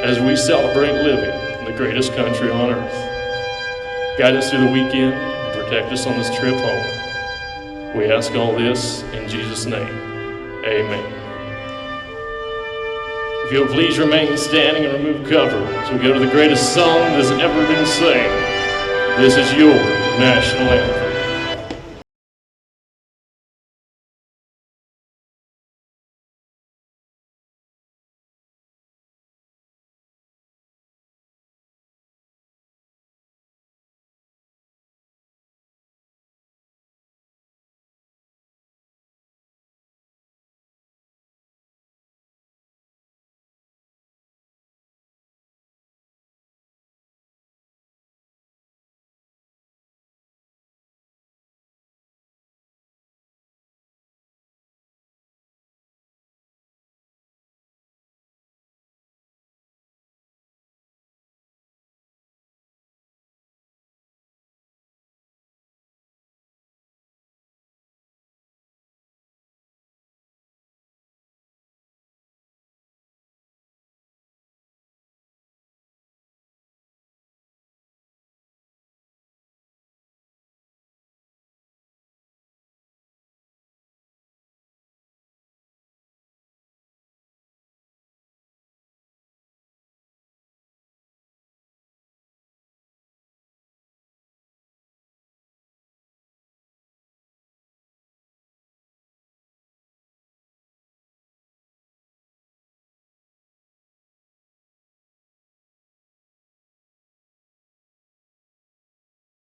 as we celebrate living in the greatest country on earth. Guide us through the weekend and protect us on this trip home. We ask all this in Jesus' name. Amen. If you'll please remain standing and remove cover as we go to the greatest song that's ever been sang. This is your national anthem.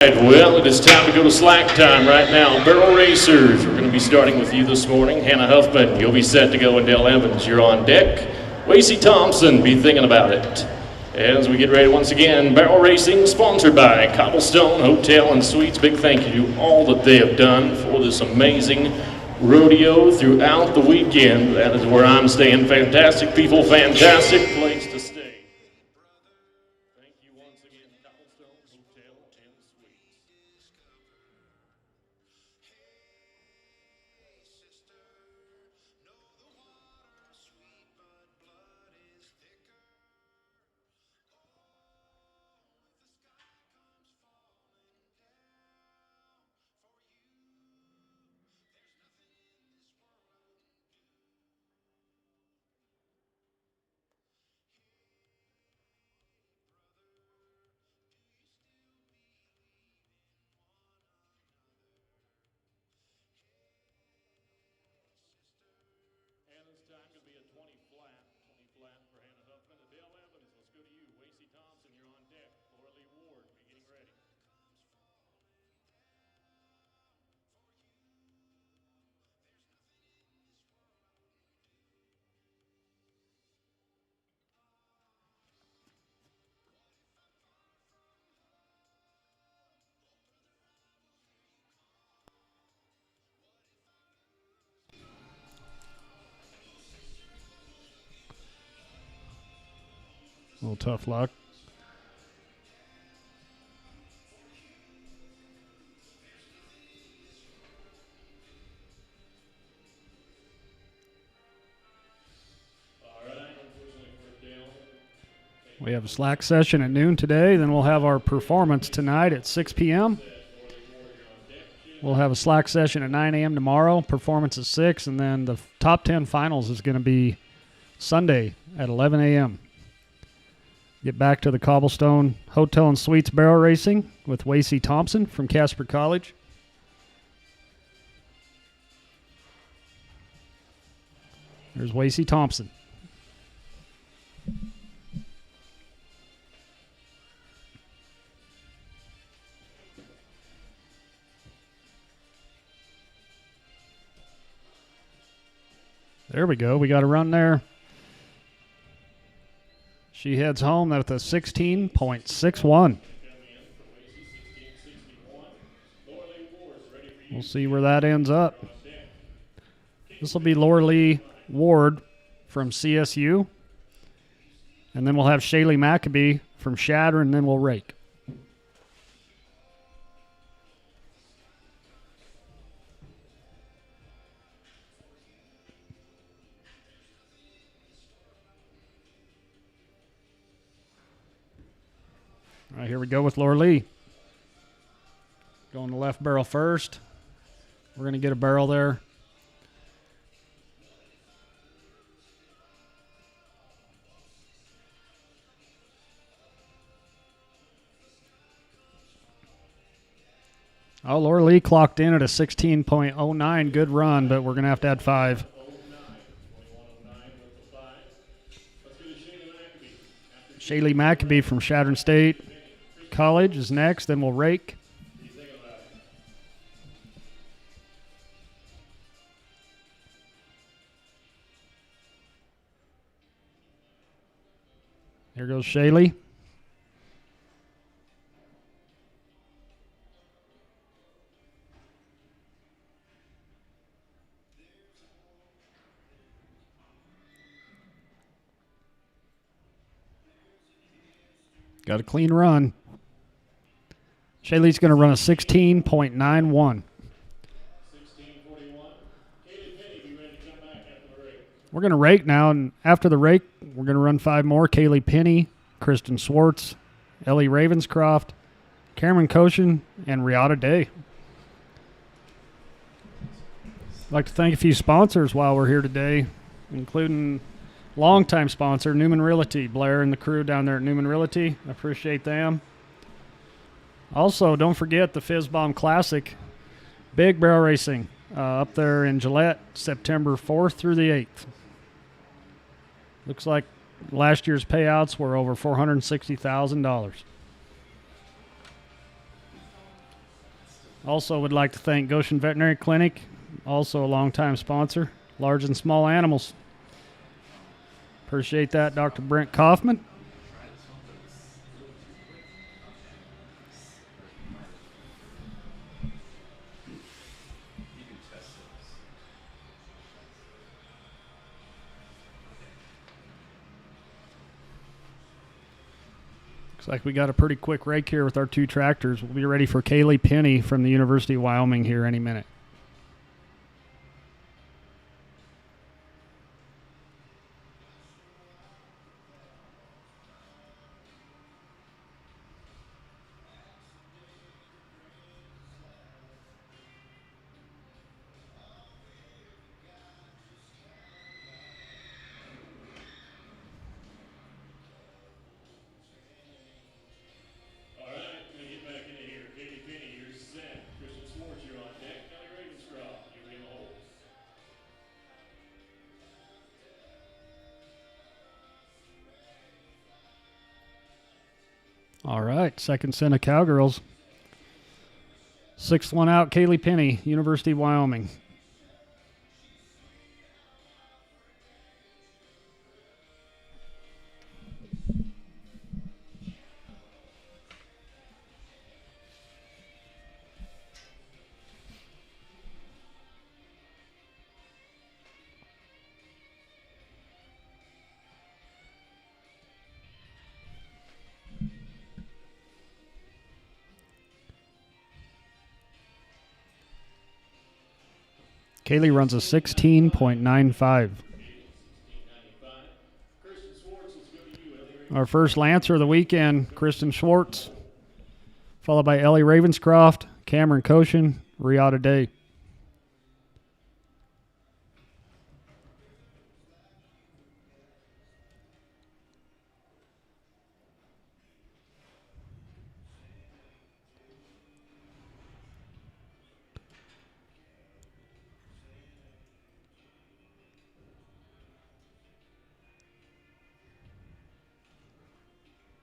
Well, it is time to go to slack time right now. Barrel racers, we're going to be starting with you this morning. Hannah Huffman, you'll be set to go, and Dale Evans, you're on deck. Wasey Thompson, be thinking about it. As we get ready once again, barrel racing sponsored by Cobblestone Hotel and Suites. Big thank you to all that they have done for this amazing rodeo throughout the weekend. That is where I'm staying. Fantastic people, fantastic place to stay. Thank you once again, Cobblestone Hotel and Suites. Time to be a 20 flat for Hannah Huffman. Dale Evans, let's go to you. Wasey Thompson, you're on deck. Laura Lee Ward, be getting ready. A little tough luck. We have a slack session at noon today. Then we'll have our performance tonight at 6 p.m. We'll have a slack session at 9 a.m. tomorrow, performance at 6, and then the top 10 finals is going to be Sunday at 11 a.m. Get back to the Cobblestone Hotel and Suites barrel racing with Wasey Thompson from Casper College. There's Wasey Thompson. There we go. We got a run there. She heads home with a 16.61. We'll see where that ends up. This will be Laura Lee Ward from CSU. And then we'll have Shaylee Maccabee from Shatter, and then we'll rake. here we go with Laura Lee. Going the left barrel first. We're going to get a barrel there. Oh, Laura Lee clocked in at a 16.09. Good run, but we're going to have to add 5. Shaylee Maccabee from Chadron State College is next. Then we'll rake. Here goes Shaylee. Got a clean run. Shaylee's going to run a 16.91. We're going to rake now, and after the rake, we're going to run 5 more. Kaylee Penny, Kristen Swartz, Ellie Ravenscroft, Cameron Koshin, and Riata Day. I'd like to thank a few sponsors while we're here today, including longtime sponsor, Newman Realty, Blair and the crew down there at Newman Realty. I appreciate them. Also, don't forget the FizzBomb Classic, big barrel racing, up there in Gillette, September 4th through the 8th. Looks like last year's payouts were over $460,000. Also would like to thank Goshen Veterinary Clinic, also a longtime sponsor, large and small animals. Appreciate that, Dr. Brent Kaufman. Looks like we got a pretty quick rake here with our 2 tractors. We'll be ready for Kaylee Penny from the University of Wyoming here any minute. All right, second set of Cowgirls. 6th one out, Kaylee Penny, University of Wyoming. Kaylee runs a 16.95. Our first Lancer of the weekend, Kristen Schwartz, followed by Ellie Ravenscroft, Cameron Koshin, Riata Day.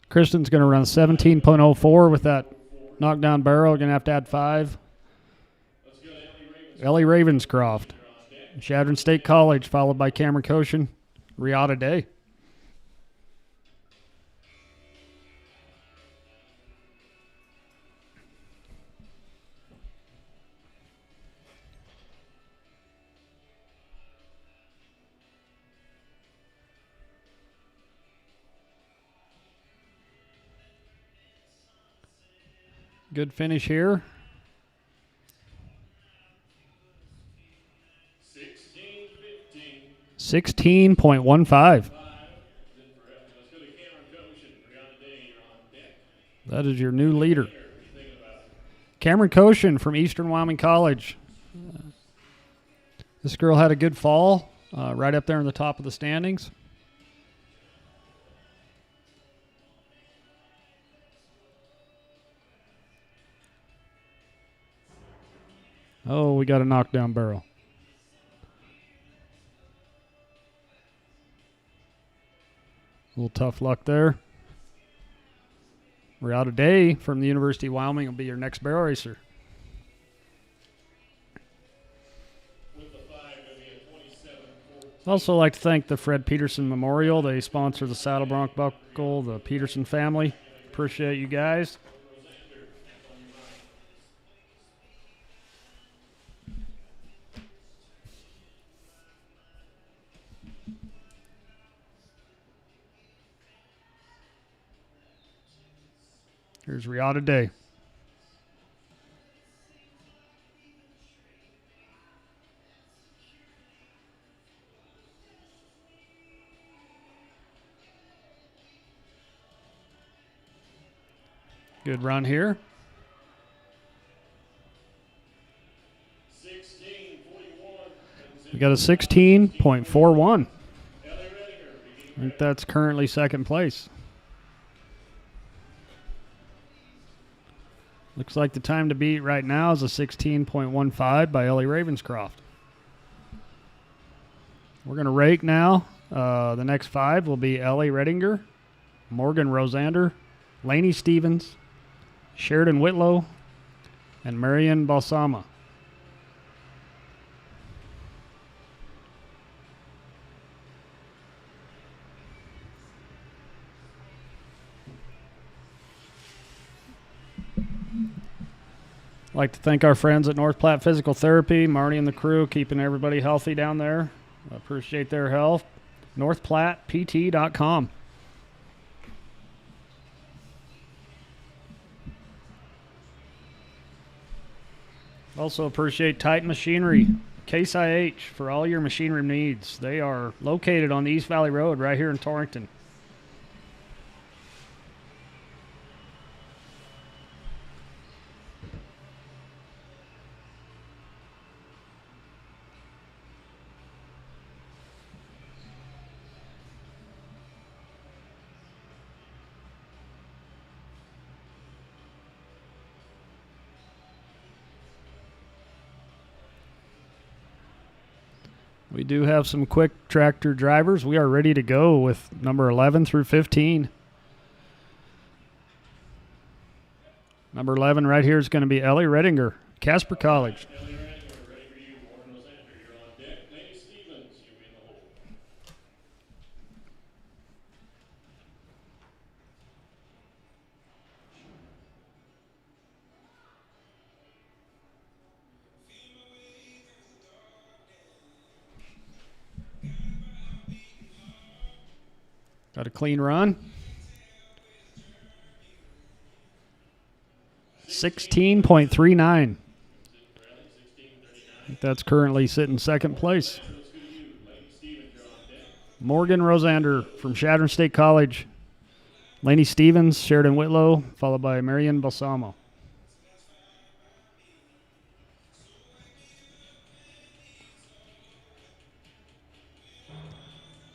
Kristen's going to run 17.04 with that knockdown barrel. Going to have to add 5. Ellie Ravenscroft, Chadron State College, followed by Cameron Koshin, Riata Day. Good finish here. 16.15. That is your new leader. Cameron Koshin from Eastern Wyoming College. This girl had a good fall, right up there in the top of the standings. Oh, we got a knockdown barrel. A little tough luck there. Riyada Day from the University of Wyoming will be your next barrel racer. I'd also like to thank the Fred Peterson Memorial. They sponsor the Saddle Bronc Buckle, the Peterson family. Appreciate you guys. Here's Riyada Day. Good run here. 16:41. We got a 16.41. I think that's currently second place. Looks like the time to beat right now is a 16.15 by Ellie Ravenscroft. We're going to rake now. The next 5 will be Ellie Redinger, Morgan Rosander, Lainey Stevens, Sheridan Whitlow, and Marion Balsama. I'd like to thank our friends at North Platte Physical Therapy, Marty and the crew, keeping everybody healthy down there. I appreciate their help. NorthPlattePT.com. Also appreciate Titan Machinery, Case IH, for all your machinery needs. They are located on the East Valley Road right here in Torrington. We do have some quick tractor drivers. We are ready to go with number 11 through 15. Number 11 right here is going to be Ellie Redinger, Casper College. Ellie Redinger, ready for you. Morgan Rosander, you're on deck. Lainey Stevens, you'll be in the hole. Got a clean run. 16.39. I think that's currently sitting second place. Morgan Rosander from Chadron State College. Lainey Stevens, Sheridan Whitlow, followed by Marion Balsamo.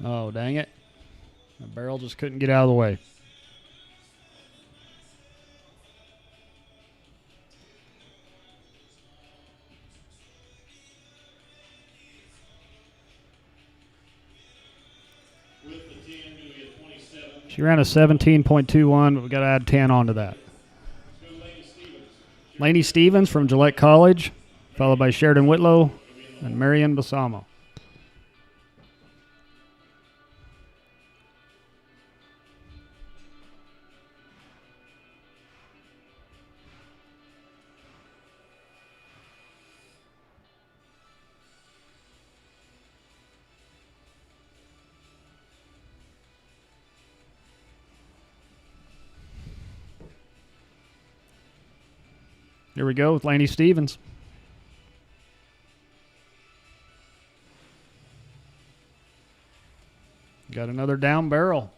Oh, dang it. The barrel just couldn't get out of the way. She ran a 17.21, but we got to add 10 onto that. Lainey Stevens from Gillette College, followed by Sheridan Whitlow and Marion Balsamo. Here we go with Lainey Stevens. Got another down barrel.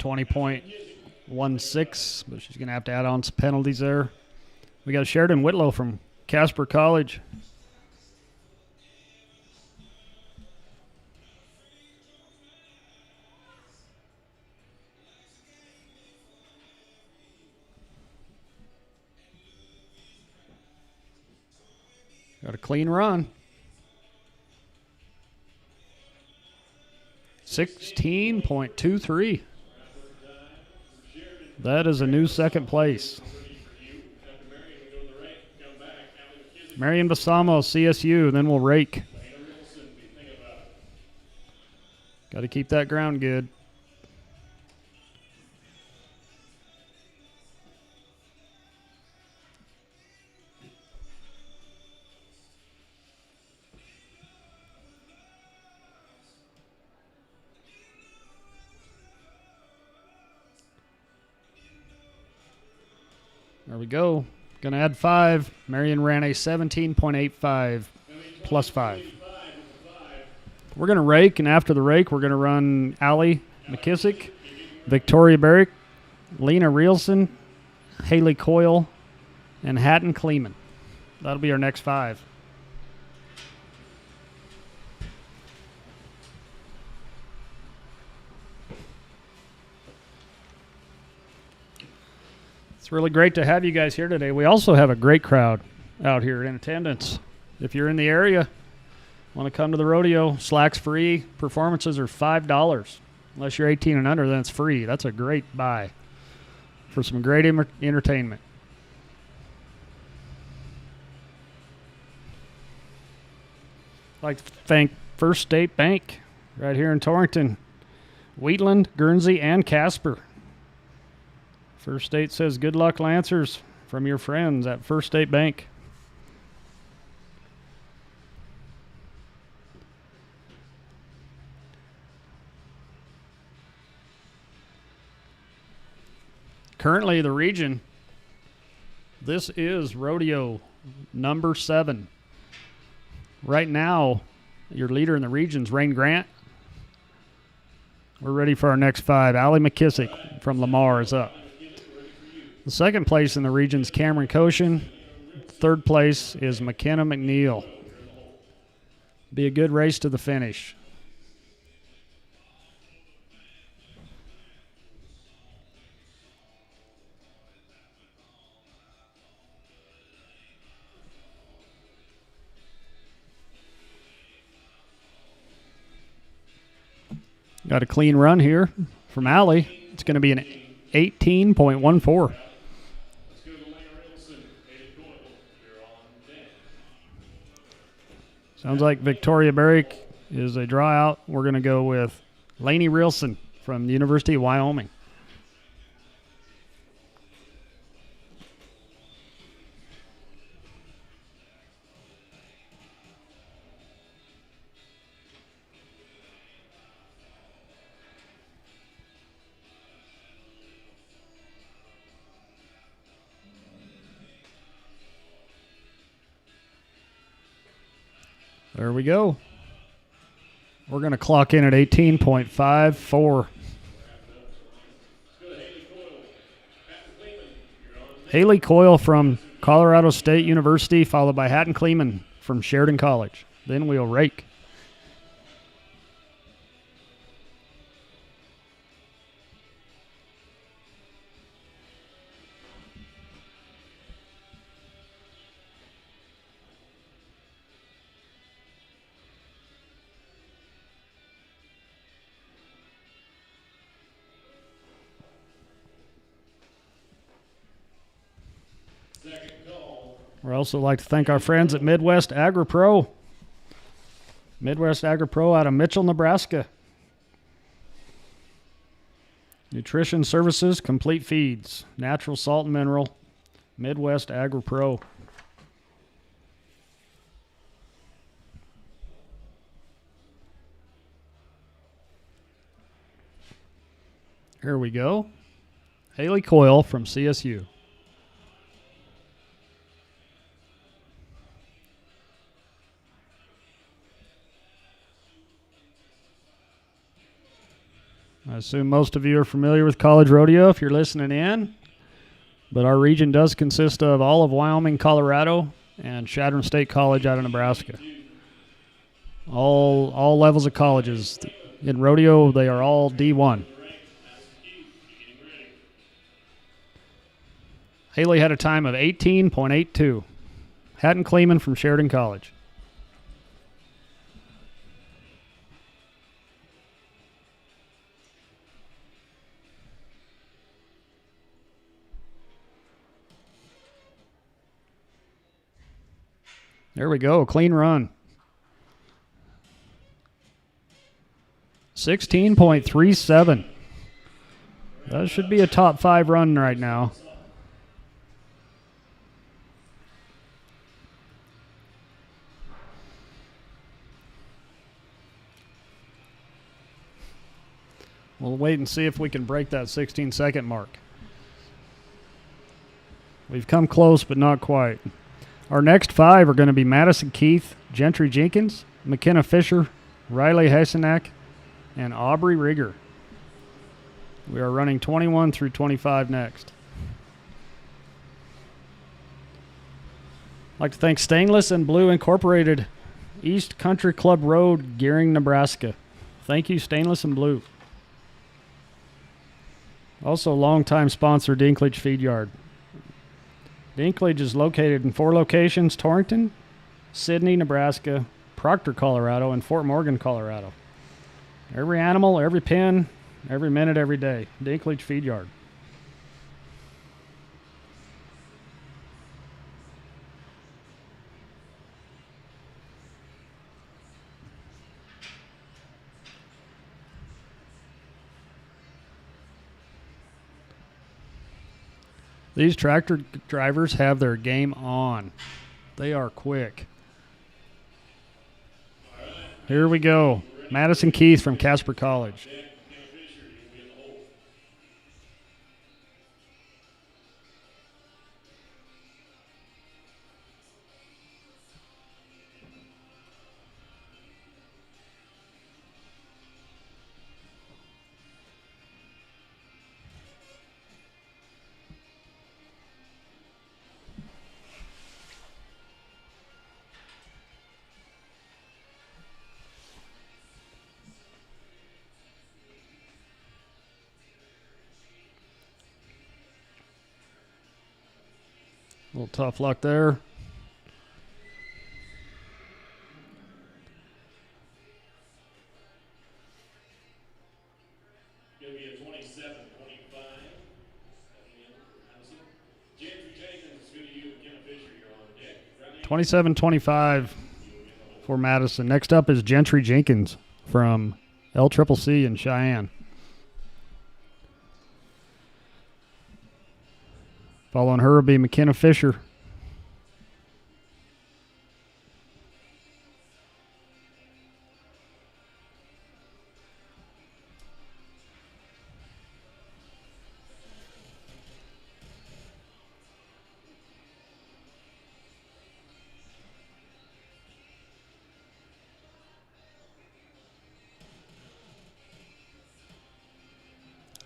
20.16, but she's going to have to add on some penalties there. We got Sheridan Whitlow from Casper College. Got a clean run. 16.23. That is a new second place. Marion Basamo, CSU, then we'll rake. Got to keep that ground good. There we go. Going to add 5. Marion ran a 17.85 plus 5. We're going to rake, and after the rake, we're going to run Allie McKissick, Victoria Barrick, Lena Rielson, Haley Coyle, and Hatton Kleeman. That'll be our next 5. It's really great to have you guys here today. We also have a great crowd out here in attendance. If you're in the area, want to come to the rodeo, slack's free. Performances are $5. Unless you're 18 and under, then it's free. That's a great buy for some great entertainment. I'd like to thank First State Bank right here in Torrington, Wheatland, Guernsey, and Casper. First State says good luck, Lancers, from your friends at First State Bank. Currently, the region, this is rodeo number 7. Right now, your leader in the region is Rain Grant. We're ready for our next 5. Allie McKissick from Lamar is up. The second place in the region is Cameron Koshin. Third place is McKenna McNeil. Be a good race to the finish. Got a clean run here from Allie. It's going to be an 18.14. Sounds like Victoria Barrick is a draw out. We're going to go with Lainey Rielson from the University of Wyoming. There we go. We're going to clock in at 18.54. Haley Coyle from Colorado State University, followed by Hatton Kleeman from Sheridan College. Then we'll rake. We'd also like to thank our friends at Midwest Agri-Pro. Midwest Agri-Pro out of Mitchell, Nebraska. Nutrition services, complete feeds, natural salt and mineral. Midwest Agri-Pro. Here we go. Haley Coyle from CSU. assume most of you are familiar with college rodeo if you're listening in, but our region does consist of all of Wyoming, Colorado, and Chadron State College out of Nebraska. All levels of colleges. In rodeo, they are all D1. Haley had a time of 18.82. Hatton Kleeman from Sheridan College. There we go, clean run. 16.37. That should be a top 5 run right now. We'll wait and see if we can break that 16-second mark. We've come close, but not quite. Our next 5 are going to be Madison Keith, Gentry Jenkins, McKenna Fisher, Riley Hasenack, and Aubrey Rigger. We are running 21 through 25 next. I'd like to thank Stainless and Blue Incorporated, East Country Club Road, Gearing, Nebraska. Thank you, Stainless and Blue. Also, longtime sponsor, Dinklage Feed Yard. Dinklage is located in 4 locations: Torrington, Sidney, Nebraska, Proctor, Colorado, and Fort Morgan, Colorado. Every animal, every pen, every minute, every day. Dinklage Feed Yard. These tractor drivers have their game on. They are quick. Here we go. Madison Keith from Casper College. A little tough luck there. Going to be a 27-25. Gentry Jenkins is good to you. McKenna Fisher, you're on deck. 27-25 for Madison. Next up is Gentry Jenkins from LCCC in Cheyenne. Following her will be McKenna Fisher.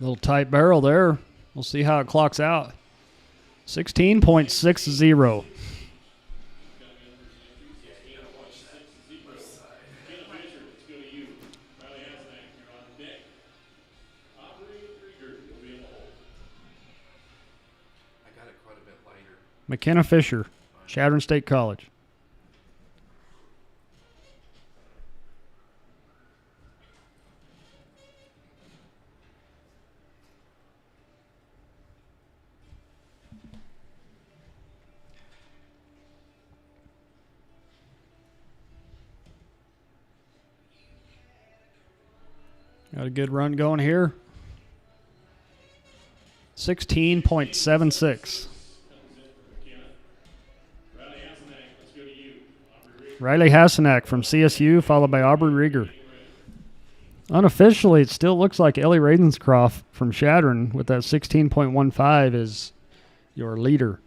Little tight barrel there. We'll see how it clocks out. 16.60. McKenna Fisher, Chadron State College. Got a good run going here. 16.76. Riley Hasenack from CSU, followed by Aubrey Rigger. Unofficially, it still looks like Ellie Ravenscroft from Chadron with that 16.15 is your leader.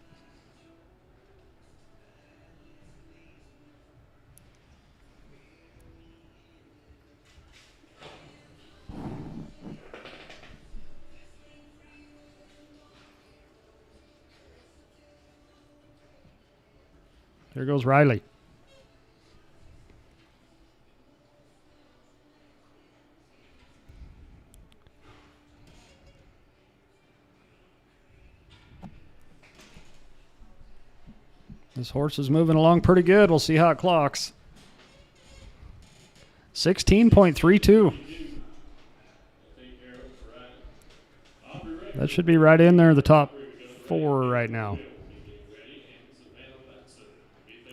There goes Riley. This horse is moving along pretty good. We'll see how it clocks. 16.32. That should be right in there, the top 4 right now.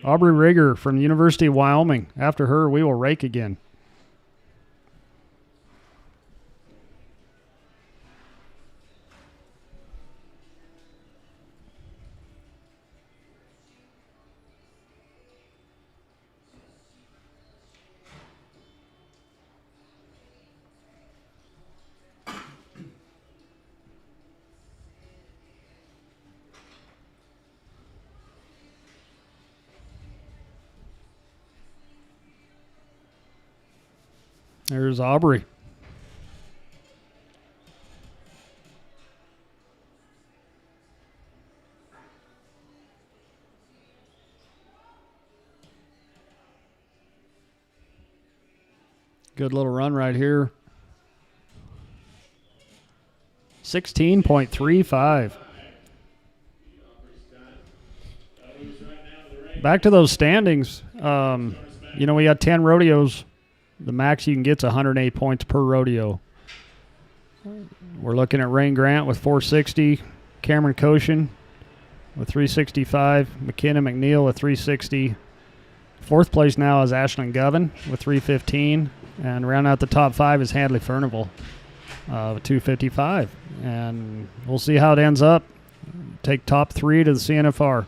Aubrey Rigger from the University of Wyoming. After her, we will rake again. There's Aubrey. Good little run right here. 16.35. Back to those standings. We had 10 rodeos. The max you can get is 108 points per rodeo. We're looking at Rain Grant with 460, Cameron Koshin with 365, McKenna McNeil with 360. Fourth place now is Ashlyn Govan with 315, and round out the top 5 is Hadley Furnival with 255. And we'll see how it ends up. Take top 3 to the CNFR.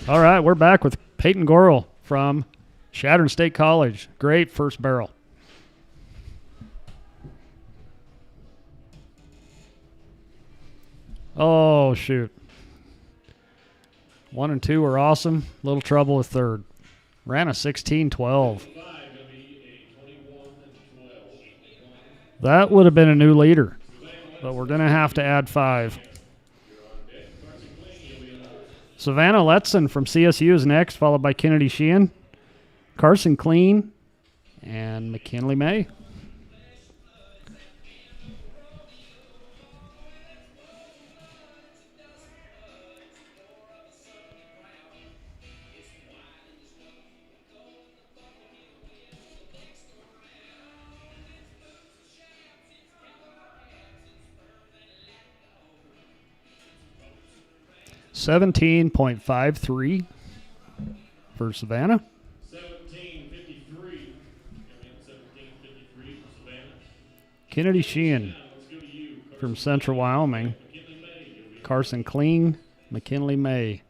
All right, we're back with Peyton Gorel from Chadron State College. Great first barrel. Oh, shoot. 1 and 2 were awesome. Little trouble with third. Ran a 16-12. That would have been a new leader, but we're going to have to add 5. Savannah Letson from CSU is next, followed by Kennedy Sheehan, Carson Clean, and McKinley May. $17.53 for Savannah. 17.53 for Savannah. Kennedy Sheehan from Central Wyoming. Carson Kling, McKinley May.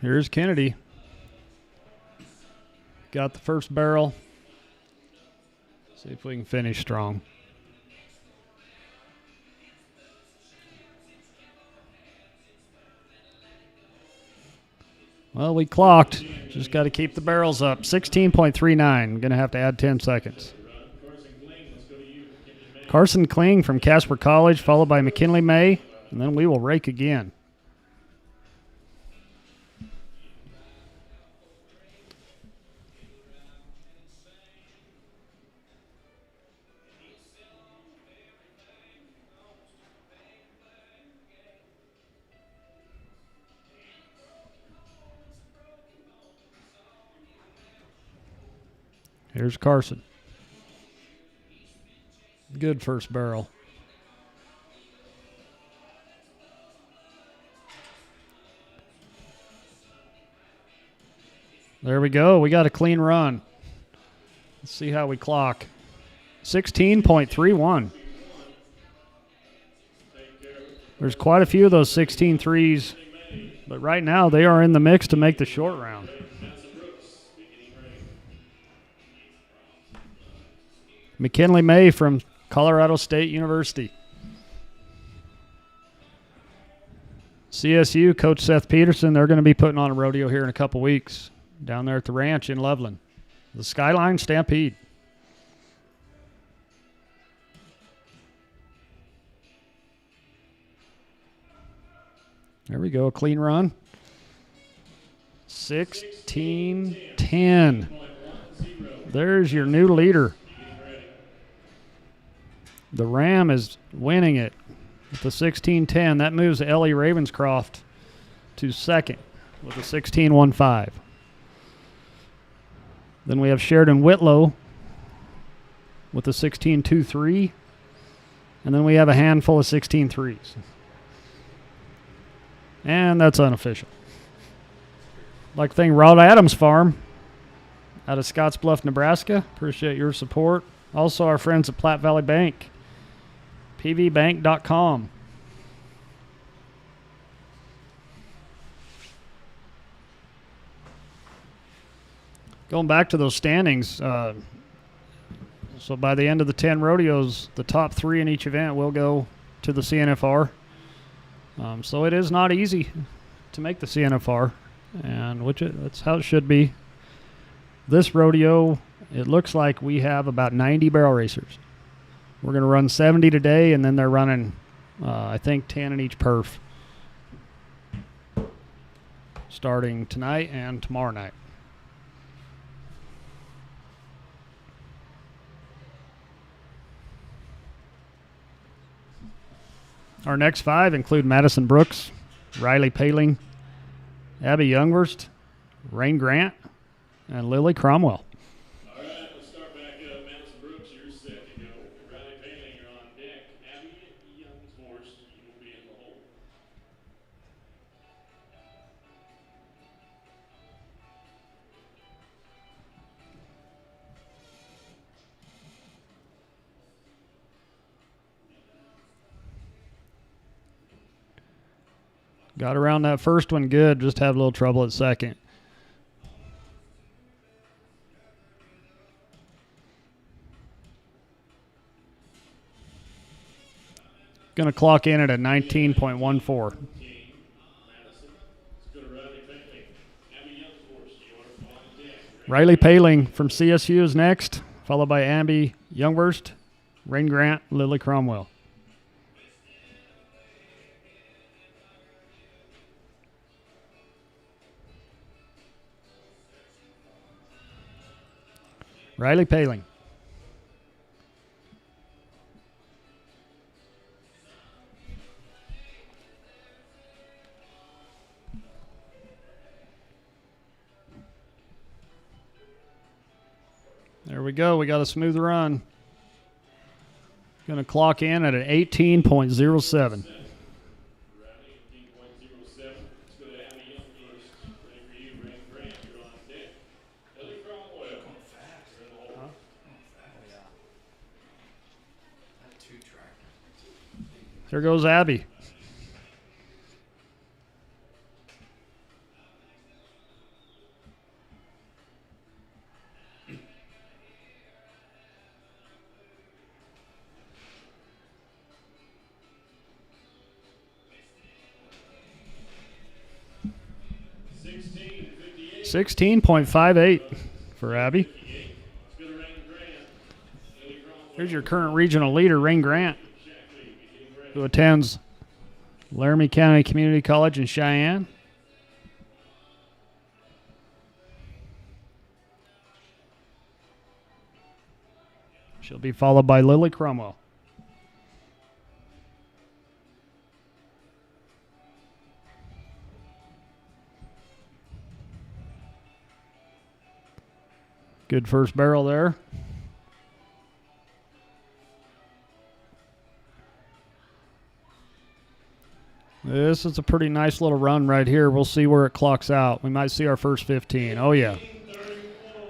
Here's Kennedy. Got the first barrel. See if we can finish strong. Well, we clocked Just got to keep the barrels up. 16.39. Going to have to add 10 seconds. Carson Kling from Casper College, followed by McKinley May, and then we will rake again. Here's Carson. Good first barrel. There we go. We got a clean run. Let's see how we clock. 16.31. There's quite a few of those 16 threes, but right now they are in the mix to make the short round. McKinley May from Colorado State University. CSU, Coach Seth Peterson, they're going to be putting on a rodeo here in a couple weeks down there at the ranch in Loveland. The Skyline Stampede. There we go, a clean run. 16-10. There's your new leader. The Ram is winning it with the 16-10. That moves Ellie Ravenscroft to second with a 16-15. Then we have Sheridan Whitlow with a 16-23. And then we have a handful of 16 threes. And that's unofficial. Like to thank Rod Adams Farm out of Scottsbluff, Nebraska. Appreciate your support. Also our friends at Platte Valley Bank. pvbank.com. Going back to those standings, so by the end of the 10 rodeos, the top 3 in each event will go to the CNFR. So it is not easy to make the CNFR, and that's how it should be. This rodeo, it looks like we have about 90 barrel racers. We're going to run 70 today, and then they're running, I think, 10 in each perf, starting tonight and tomorrow night. Our next 5 include Madison Brooks, Riley Paling, Abby Youngwurst, Rain Grant, and Lily Cromwell. All right, let's start back up. Madison Brooks, you're set to go. Riley Paling, you're on deck. Abby Youngwurst, you will be in the hole. Got around that first one good, just have a little trouble at second. Going to clock in at a 19.14. Riley Paling from CSU is next, followed by Abby Youngwurst, Rain Grant, Lily Cromwell. Riley Paling. There we go. We got a smooth run. Going to clock in at an 18.07. There goes Abby. 16.58 for Abby. Here's your current regional leader, Rain Grant, who attends Laramie County Community College in Cheyenne. She'll be followed by Lily Cromwell. Good first barrel there. This is a pretty nice little run right here. We'll see where it clocks out. We might see our first 15. Oh, yeah.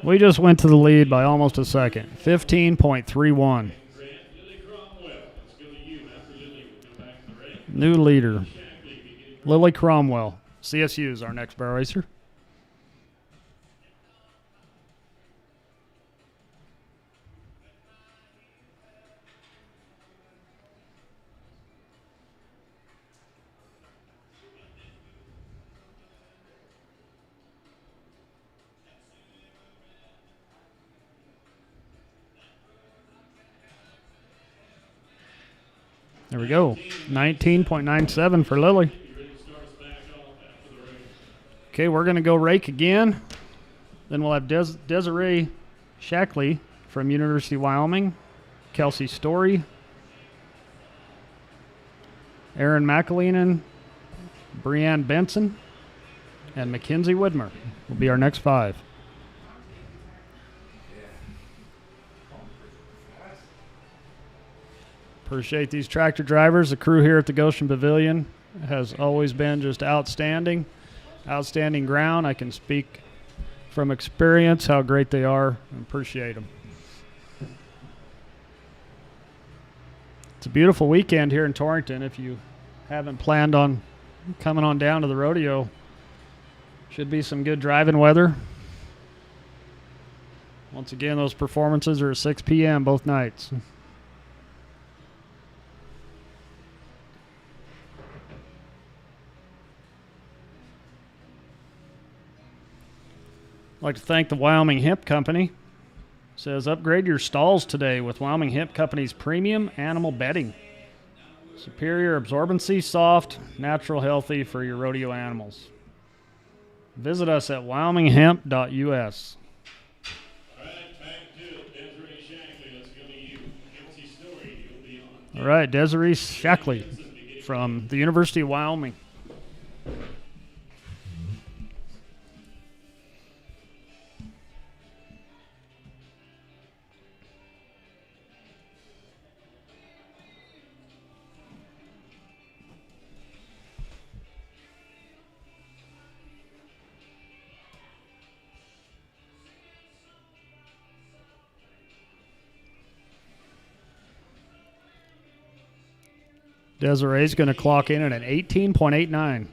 We just went to the lead by almost a second. 15.31. New leader. Lily Cromwell. CSU is our next barrel racer. There we go. 19.97 for Lily. Okay, we're going to go rake again. Then we'll have Desiree Shackley from University of Wyoming, Kelsey Story, Aaron McAleenan, Breanne Benson, and Mackenzie Widmer will be our next 5. Appreciate these tractor drivers. The crew here at the Goshen Pavilion has always been just outstanding. Outstanding ground. I can speak from experience how great they are and appreciate them. It's a beautiful weekend here in Torrington. If you haven't planned on coming on down to the rodeo, should be some good driving weather. Once again, those performances are at 6 p.m. both nights. I'd like to thank the Wyoming Hemp Company. It says, upgrade your stalls today with Wyoming Hemp Company's premium animal bedding. Superior absorbency, soft, natural, healthy for your rodeo animals. Visit us at wyominghemp.us. All right, Desiree Shackley from the University of Wyoming. Desiree's going to clock in at an 18.89.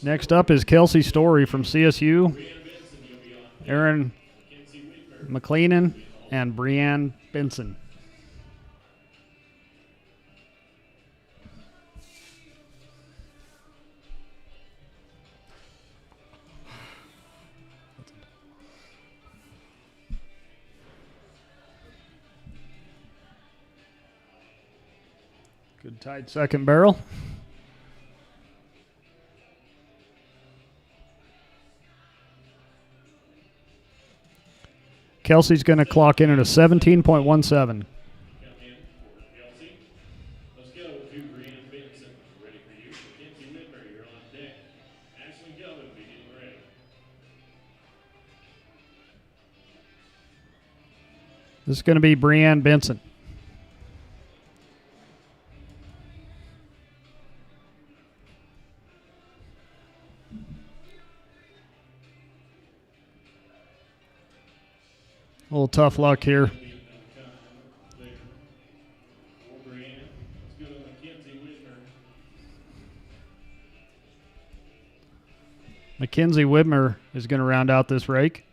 Next up is Kelsey Story from CSU, Aaron McLeenan, and Breanne Benson. Good tight second barrel. Kelsey's going to clock in at a 17.17. This is going to be Breanne Benson. A little tough luck here. Mackenzie Widmer is going to round out this rake.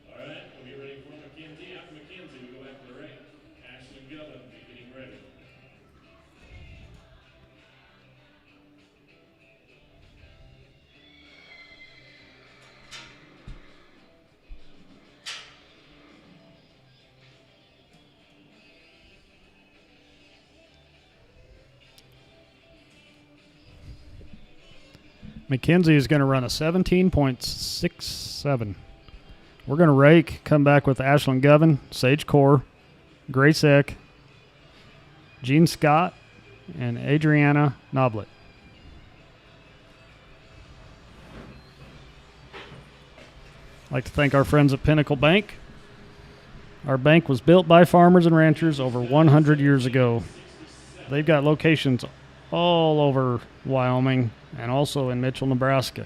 All right, we'll get ready for Mackenzie. After Mackenzie, we go after the rake. Ashley Gillen will be getting ready. McKenzie is going to run a 17.67. We're going to rake, come back with Ashlyn Govan, Sage Core, Grace Eck, Jean Scott, and Adriana Noblet. I'd like to thank our friends at Pinnacle Bank. Our bank was built by farmers and ranchers over 100 years ago. They've got locations all over Wyoming and also in Mitchell, Nebraska.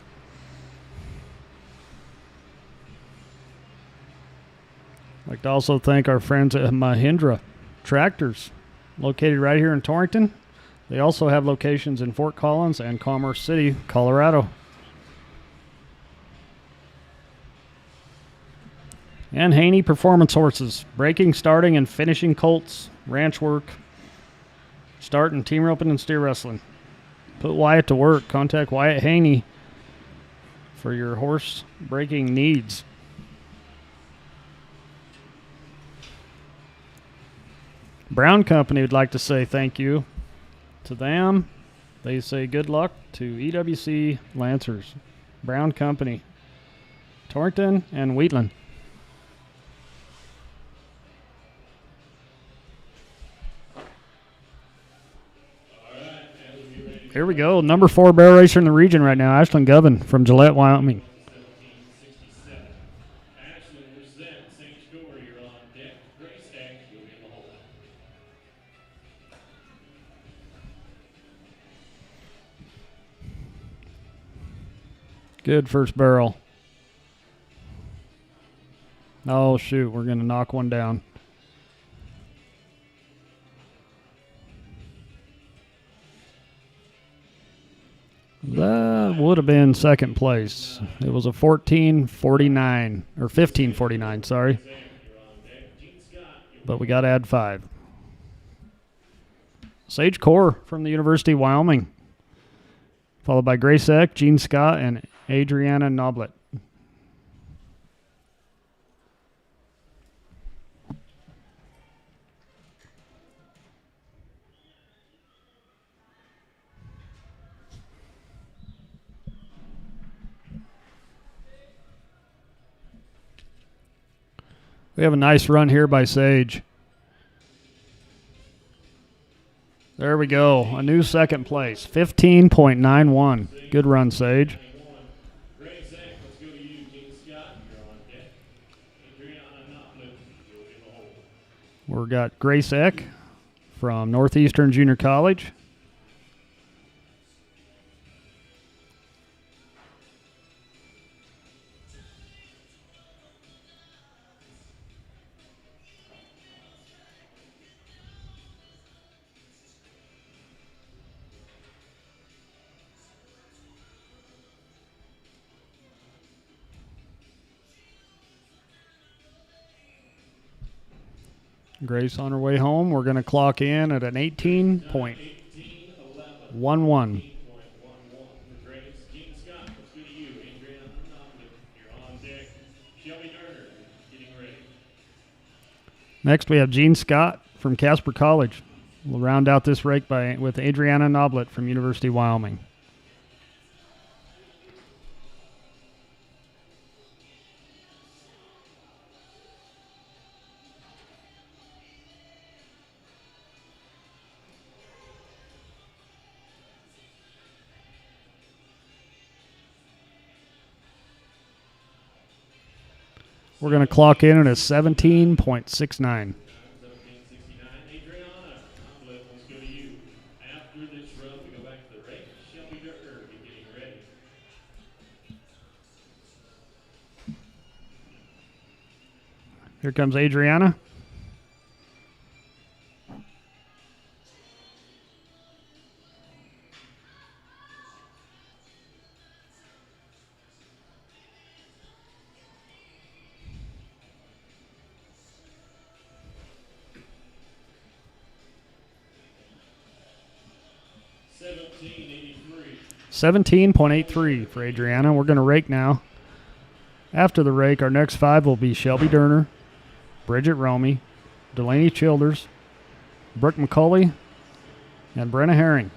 I'd like to also thank our friends at Mahindra Tractors, located right here in Torrington. They also have locations in Fort Collins and Commerce City, Colorado. And Haney Performance Horses, breaking, starting, and finishing colts, ranch work, start and team roping and steer wrestling. Put Wyatt to work. Contact Wyatt Haney for your horse breaking needs. Brown Company would like to say thank you to them. They say good luck to EWC Lancers. Brown Company, Torrington and Wheatland. Here we go. Number 4 barrel racer in the region right now, Ashlyn Govan from Gillette, Wyoming. Good first barrel. Oh, shoot. We're going to knock one down. That would have been second place. It was a 14:49 or 15:49, sorry. But we got to add 5. Sage Core from the University of Wyoming, followed by Grace Eck, Jean Scott, and Adriana Noblet. We have a nice run here by Sage. There we go. A new second place. 15.91. Good run, Sage. We've got Grace Eck from Northeastern Junior College. Grace on her way home. We're going to clock in at an 18.11. Next, we have Jean Scott from Casper College. We'll round out this rake with Adriana Noblet from University of Wyoming. We're going to clock in at a 17.69. Here comes Adriana. $17.83 for Adriana. We're going to rake now. After the rake, our next 5 will be Shelby Durner, Bridget Romey, Delaney Childers, Brooke McCulley, and Brenna Herring.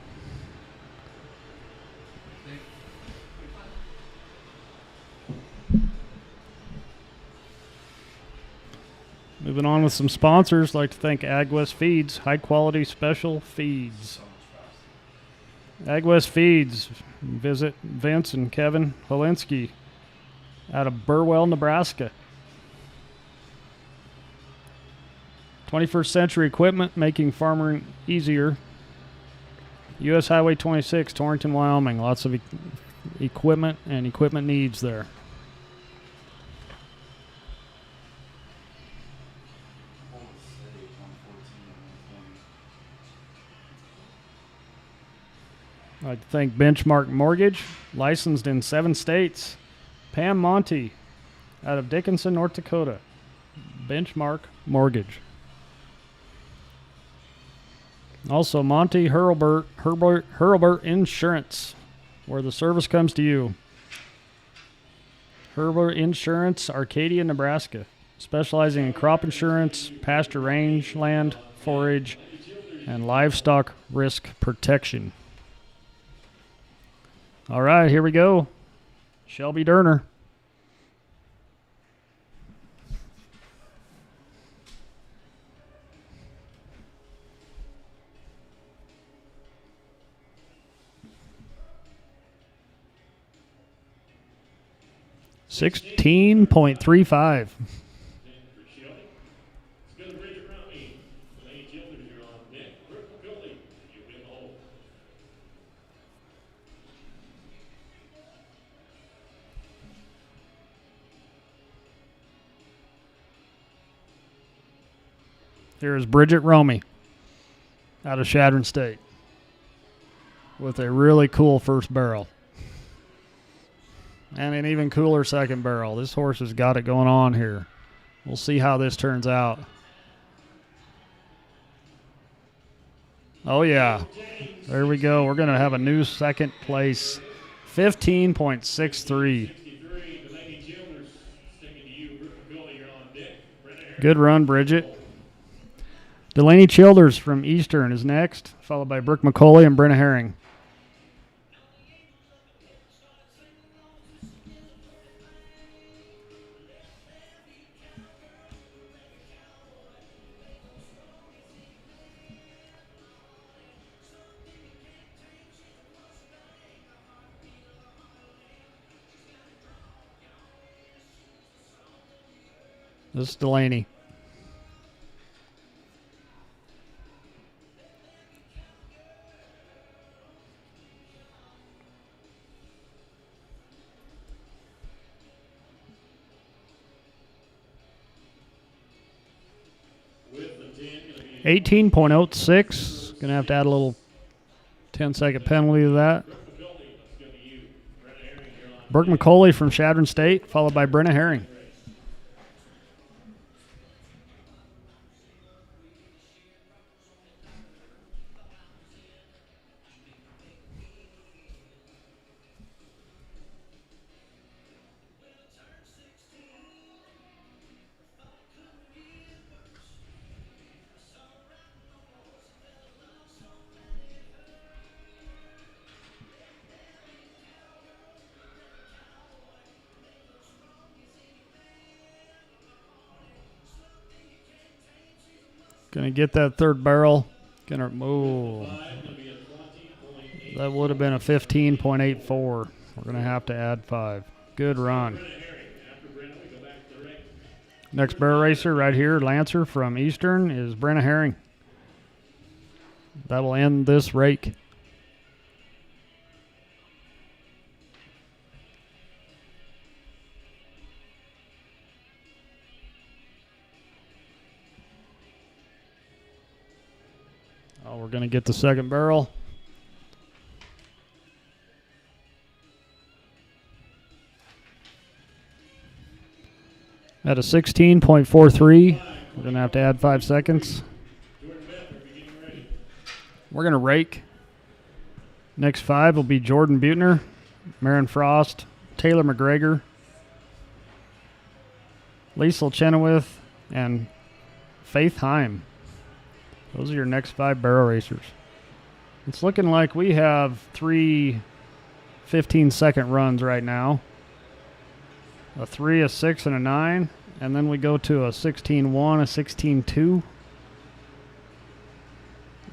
Moving on with some sponsors, I'd like to thank AgWest Feeds, high-quality special feeds. AgWest Feeds, visit Vince and Kevin Holinsky out of Burwell, Nebraska. 21st Century Equipment, making farming easier. U.S. Highway 26, Torrington, Wyoming. Lots of equipment and equipment needs there. I'd like to thank Benchmark Mortgage, licensed in 7 states. Pam Monty, out of Dickinson, North Dakota. Benchmark Mortgage. Also, Monty Hurlburt Insurance, where the service comes to you. Hurlburt Insurance, Arcadia, Nebraska, specializing in crop insurance, pasture rangeland, forage, and livestock risk protection. All right, here we go. Shelby Durner. $16.35. Here is Bridget Romey out of Chadron State with a really cool first barrel. And an even cooler second barrel. This horse has got it going on here. We'll see how this turns out. Oh, yeah. There we go. We're going to have a new second place. 15.63. Good run, Bridget. Delaney Childers from Eastern is next, followed by Brooke McCauley and Brenna Herring. This is Delaney. $18.06. Gonna have to add a little 10-second penalty to that. Brooke McCauley from Chadron State, followed by Brenna Herring. Gonna get that third barrel. Gonna move. That would have been a 15.84. We're gonna have to add 5. Good run. Next barrel racer right here, Lancer from Eastern, is Brenna Herring. That will end this rake. Oh, we're going to get the second barrel. At a 16.43. We're going to have to add 5 seconds. We're going to rake. Next 5 will be Jordan Butner, Marin Frost, Taylor McGregor, Liesl Chenoweth, and Faith Heim. Those are your next 5 barrel racers. It's looking like we have 3 15-second runs right now. A 3, a 6, and a 9. And then we go to a 16-1, a 16-2.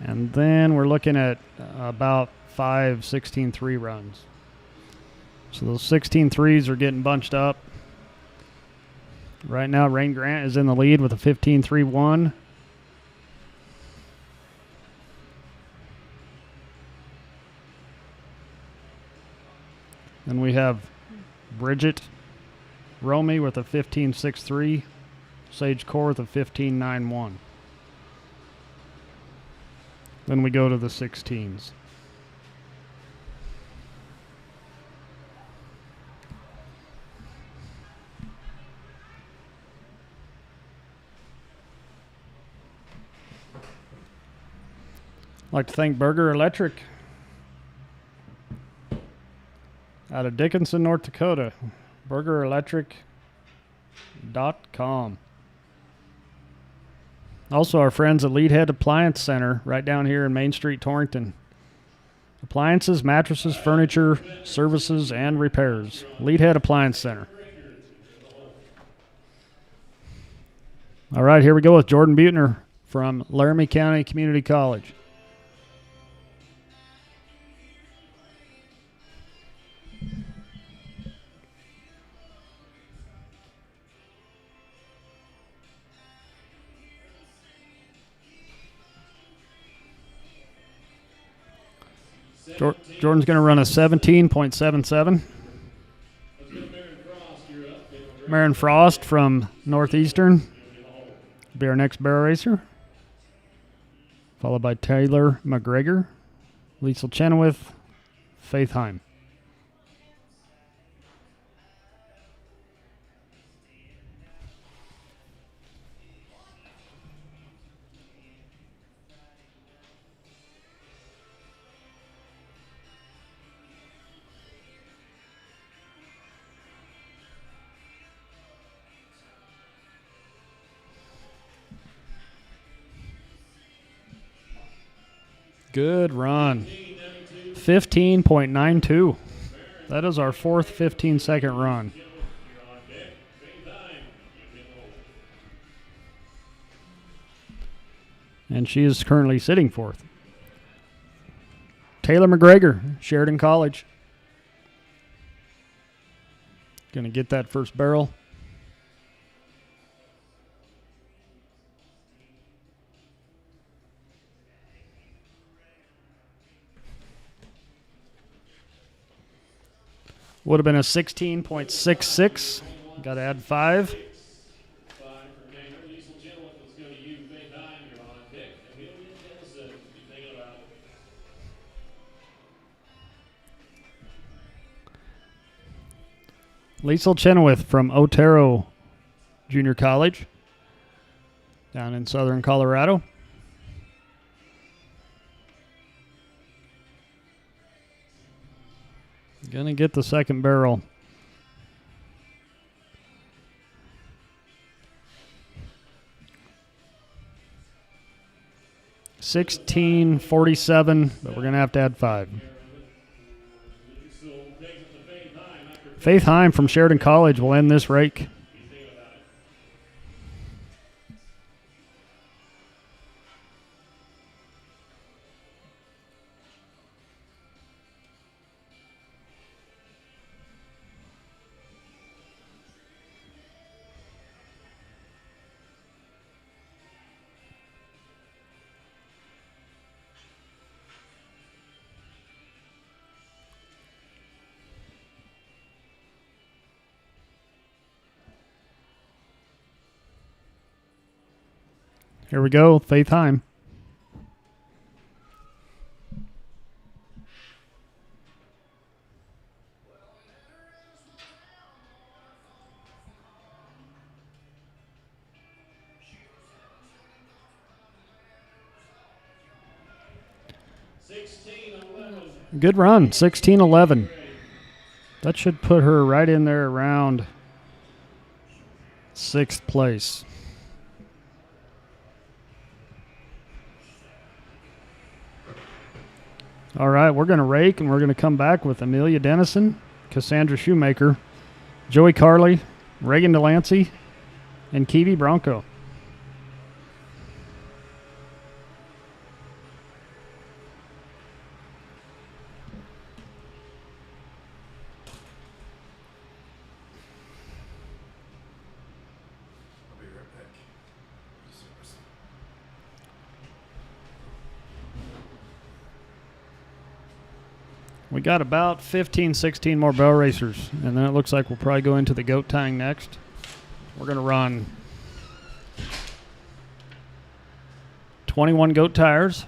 And then we're looking at about 5 16-3 runs. So those 16-3s are getting bunched up. Right now, Rain Grant is in the lead with a 15-3-1. Then we have Bridget Romy with a 15-6-3. Sage Core with a 15-9-1. Then we go to the 16s. I'd like to thank Burger Electric out of Dickinson, North Dakota. BurgerElectric.com. Also, our friends at Leadhead Appliance Center, right down here in Main Street, Torrington. Appliances, mattresses, furniture, services, and repairs. Leadhead Appliance Center. All right, here we go with Jordan Butner from Laramie County Community College. Jordan's going to run a 17.77. Marin Frost from Northeastern will be our next barrel racer. Followed by Taylor McGregor, Liesl Chenoweth, Faith Heim. Good run. 15.92. That is our fourth 15-second run. And she is currently sitting fourth. Taylor McGregor, Sheridan College. Going to get that first barrel. Would have been a 16.66. Got to add 5. Liesl Chenoweth from Otero Junior College down in southern Colorado. Gonna get the second barrel. $16.47, but we're gonna have to add 5. Faith Heim from Sheridan College will end this rake. Here we go, Faith Heim. Good run, 16.11. That should put her right in there around 6th place. All right, we're going to rake, and we're going to come back with Amelia Dennison, Cassandra Shoemaker, Joey Carley, Reagan Delancey, and Kiwi Bronco. We got about 15, 16 more barrel racers, and then it looks like we'll probably go into the goat tying next. We're going to run 21 goat tires,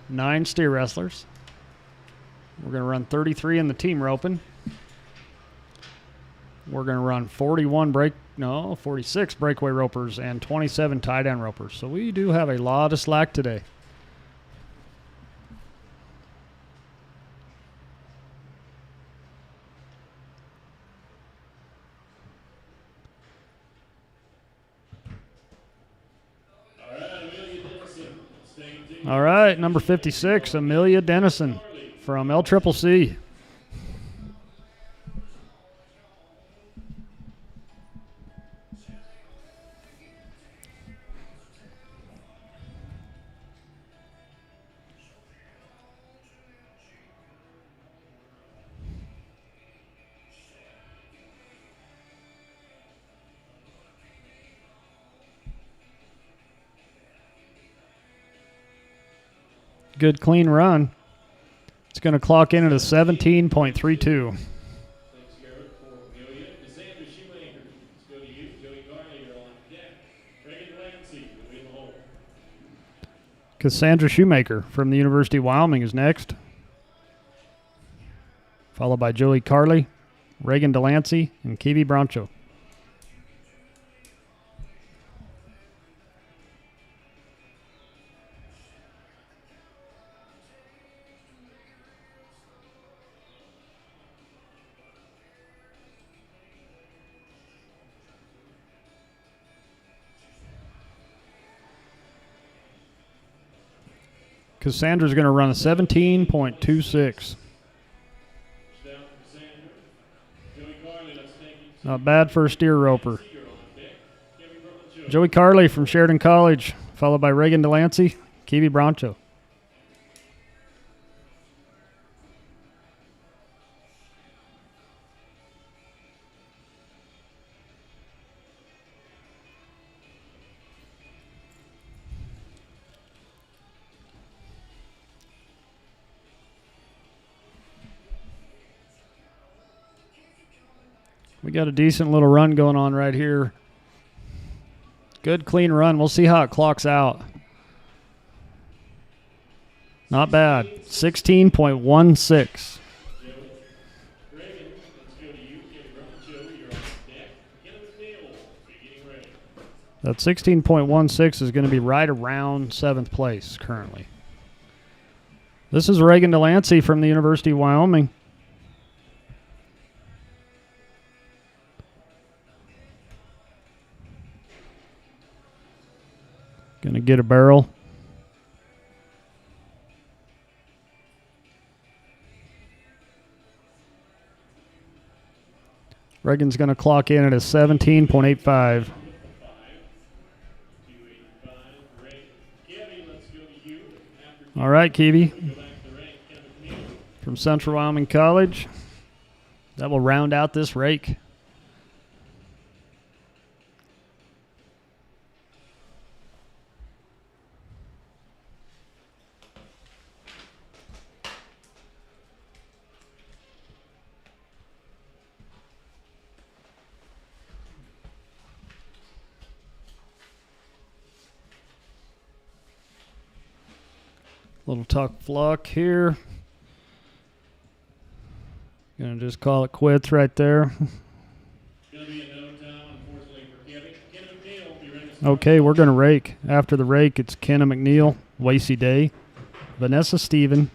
9 steer wrestlers. We're going to run 33 in the team roping. We're going to run 46 breakaway ropers and 27 tie-down ropers. So we do have a lot of slack today. All right, number 56, Amelia Dennison from LCCC. Good clean run. It's going to clock in at a 17.32. Thanks, Garrett, for Amelia. Cassandra Shoemaker, let's go to you. Joey Garley, you're on deck. Reagan Lansing, you'll be in the hole. Cassandra Shoemaker from the University of Wyoming is next, followed by Joey Carley, Reagan Delancey, and Kiwi Broncho. Cassandra's going to run a 17.26. Not bad for a steer roper. Joey Carley from Sheridan College, followed by Reagan Delancey, Kiwi Broncho. We got a decent little run going on right here. Good clean run. We'll see how it clocks out. Not bad. 16.16. That 16.16 is going to be right around 7th place currently. This is Reagan Delancey from the University of Wyoming. Going to get a barrel. Reagan's going to clock in at a 17.85. All right, Kiwi. From Central Wyoming College. That will round out this rake. Little tuck fluck here. Gonna just call it quits right there. Okay, we're gonna rake. After the rake, it's Kenna McNeil, Lacey Day, Vanessa Stephen,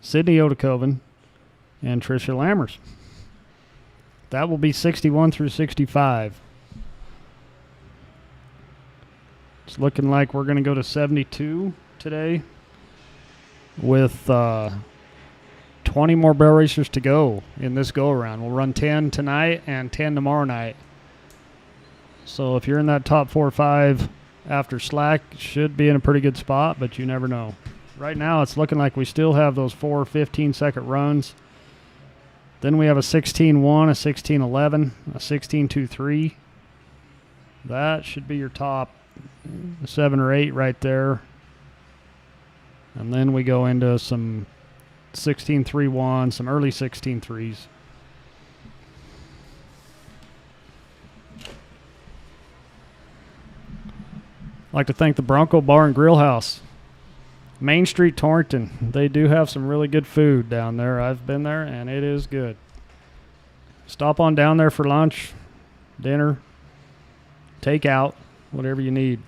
Sydney Otakoven, and Tricia Lammers. That will be 61 through 65. It's looking like we're gonna go to 72 today, with 20 more barrel racers to go in this go-around. We'll run 10 tonight and 10 tomorrow night. So if you're in that top 4 or 5 after slack, should be in a pretty good spot, but you never know. Right now it's looking like we still have those 4 15-second runs. Then we have a 16-1, a 16-11, a 16-2-3. That should be your top 7 or 8 right there. And then we go into some 16-3-1, some early 16-3s. I'd like to thank the Bronco Bar and Grill House. Main Street, Torrington. They do have some really good food down there. I've been there, and it is good. Stop on down there for lunch, dinner, takeout, whatever you need.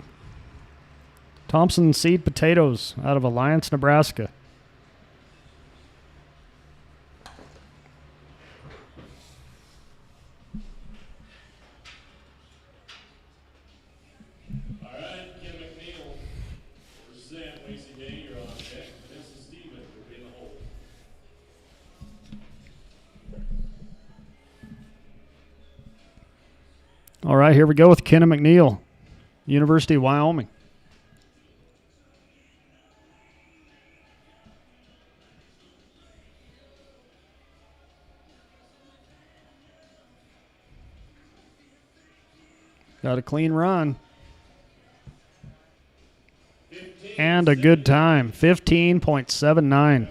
Thompson Seed Potatoes out of Alliance, Nebraska. All right, Kim McNeil, present Lacey Day, you're on deck. Vanessa Stephen will be in the hole. All right, here we go with Kenna McNeil, University of Wyoming. Got a clean run. And a good time, 15.79.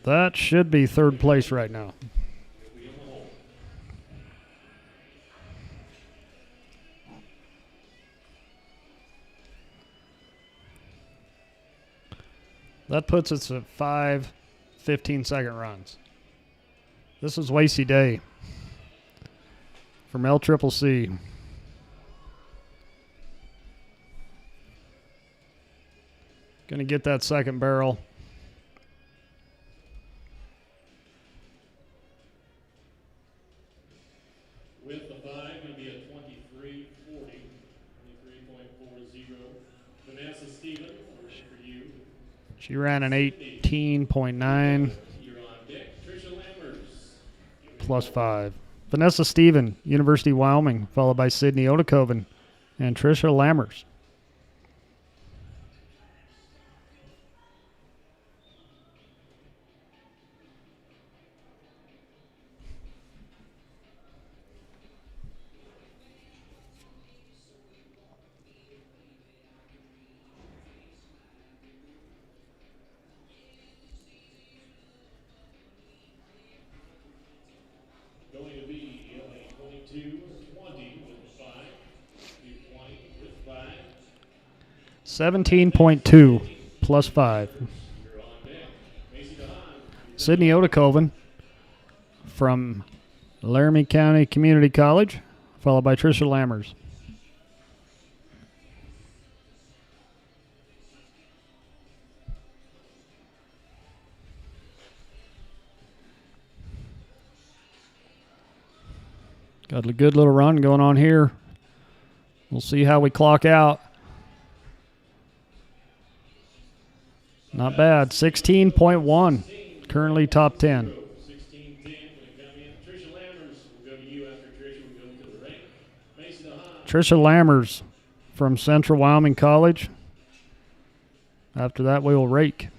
That should be third place right now. That puts us at 5 15-second runs. This is Lacey Day from LCCC. Going to get that second barrel. With the 5, going to be a 23.40, 23.40. Vanessa Stephen, for you. She ran an 18.9. Plus 5. Vanessa Stephen, University of Wyoming, followed by Sydney Odakoven and Tricia Lammers. Going to be 22, 20 with 5, 20 with 5. 17.2 plus 5. Sydney Odakoven from Laramie County Community College, followed by Tricia Lammers. Got a good little run going on here. We'll see how we clock out. Not bad. 16.1. Currently top 10. 16-10 going to come in. Tricia Lammers will go to you after Tricia. We'll go to the rank. Mason DeHaan. Tricia Lammers from Central Wyoming College. After that, we will rake.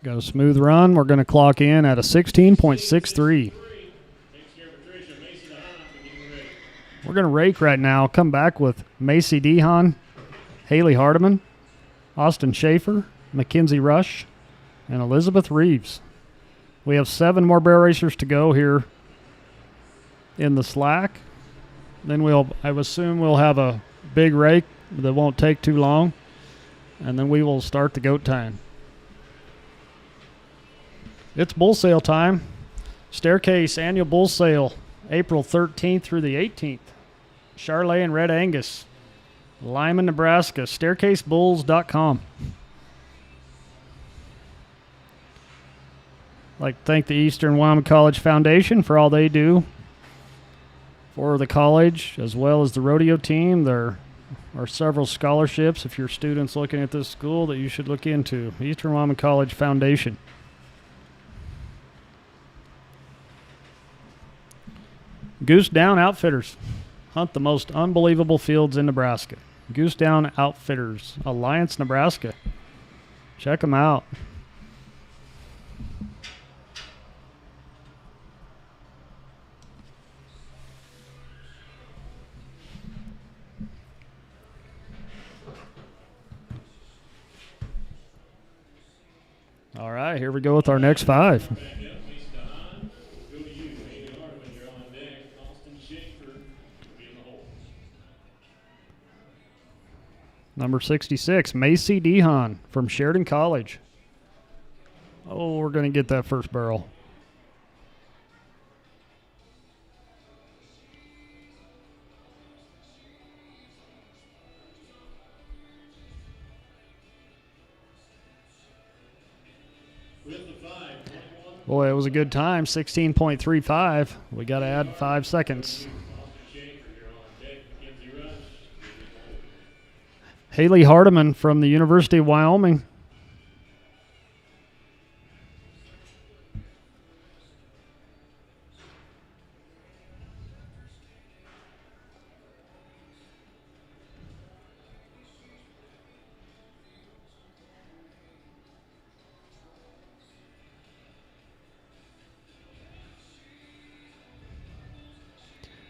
Got a smooth run. We're going to clock in at a 16.63. We're going to rake right now. Come back with Macy Dehan, Haley Hardiman, Austin Schaefer, Mackenzie Rush, and Elizabeth Reeves. We have 7 more barrel racers to go here in the slack. Then I assume we'll have a big rake that won't take too long. And then we will start the goat time. It's bull sale time. Staircase annual bull sale, April 13th through the 18th. Charlet and Red Angus, Lyman, Nebraska. StaircaseBulls.com. I'd like to thank the Eastern Wyoming College Foundation for all they do for the college, as well as the rodeo team. There are several scholarships if you're students looking at this school that you should look into. Eastern Wyoming College Foundation. Goose Down Outfitters. Hunt the most unbelievable fields in Nebraska. Goose Down Outfitters, Alliance, Nebraska. Check them out. All right, here we go with our next 5. Number 66, Macy Dehan from Sheridan College. Oh, we're going to get that first barrel. Boy, it was a good time, 16.35. We got to add 5 seconds. Haley Hardiman from the University of Wyoming.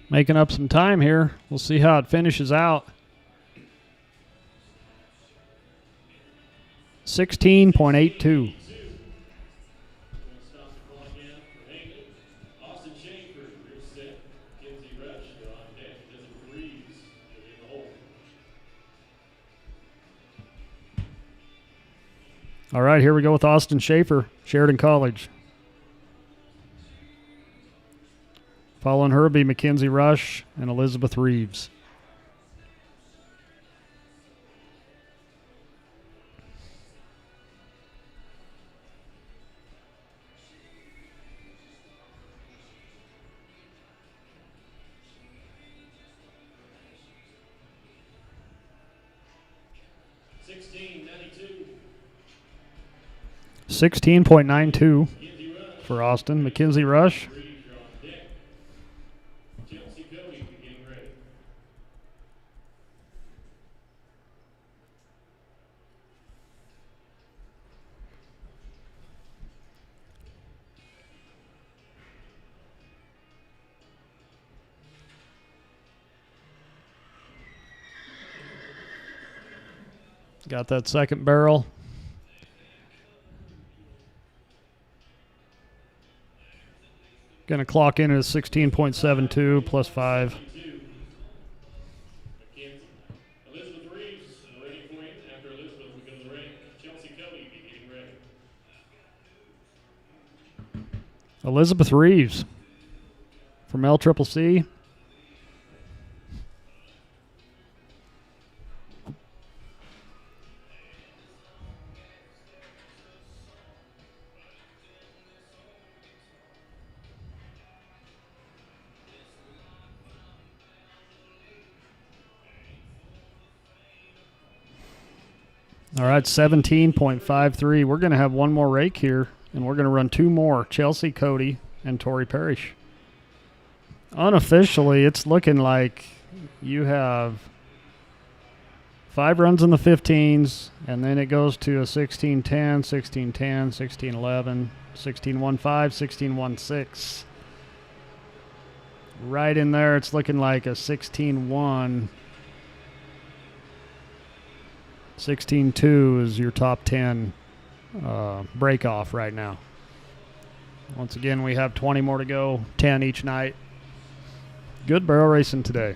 Making up some time here. We'll see how it finishes out. 16.82. All right, here we go with Austin Schaefer, Sheridan College. Following her will be Mackenzie Rush and Elizabeth Reeves. $16.92 for Austin. Mackenzie Rush. Got that second barrel. Going to clock in at 16.72 plus 5. Elizabeth Reeves from LCCC. All right, 17.53. We're going to have one more rake here, and we're going to run 2 more, Chelsea Cody and Tori Parrish. Unofficially, it's looking like you have 5 runs in the 15s, and then it goes to a 16-10, 16-10, 16-11, 16-1-5, 16-1-6. Right in there, it's looking like a 16-1. 16-2 is your top 10 break off right now. Once again, we have 20 more to go, 10 each night. Good barrel racing today.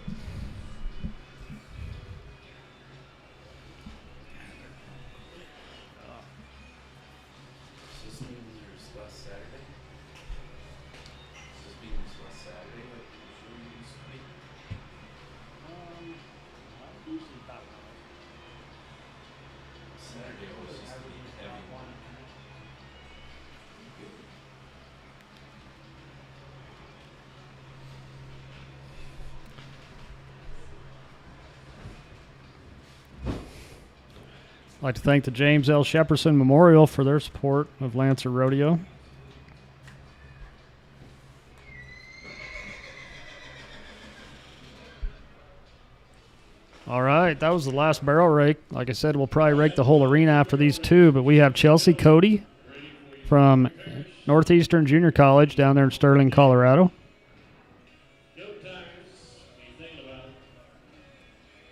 I'd like to thank the James L. Shepperson Memorial for their support of Lancer Rodeo. All right, that was the last barrel rake. Like I said, we'll probably rake the whole arena after these two, but we have Chelsea Cody from Northeastern Junior College down there in Sterling, Colorado.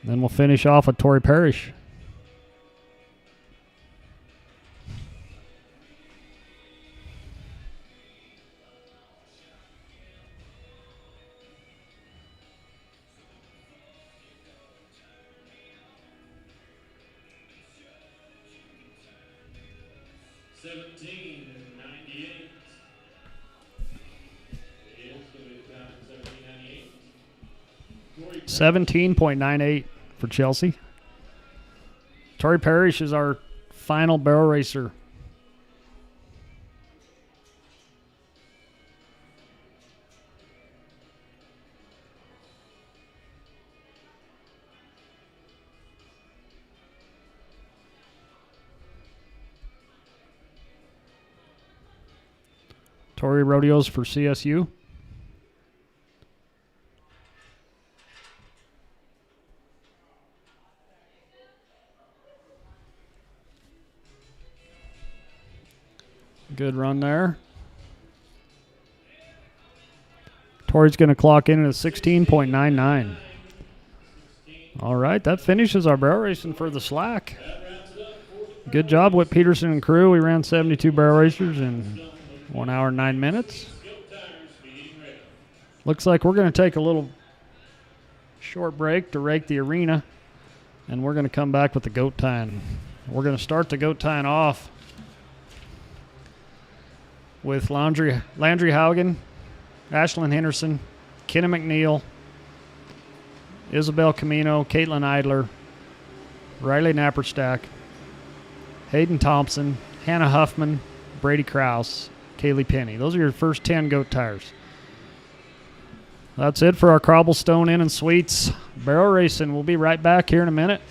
Then we'll finish off with Tori Parrish. $17.98 for Chelsea. Tori Parrish is our final barrel racer. Tori rodeos for CSU. Good run there. Tori's going to clock in at a 16.99. All right, that finishes our barrel racing for the slack. Good job, Whit Peterson and crew. We ran 72 barrel racers in 1 hour and 9 minutes. Looks like we're going to take a little short break to rake the arena, and we're going to come back with the goat tying. We're going to start the goat tying off with Landry Haugen, Ashlyn Henderson, Kenna McNeil, Isabel Camino, Caitlin Idler, Riley Napperstack, Hayden Thompson, Hannah Huffman, Brady Krause, Kaylee Penny. Those are your first 10 goat tires. That's it for our Cobblestone Inn and Suites barrel racing. We'll be right back here in a minute.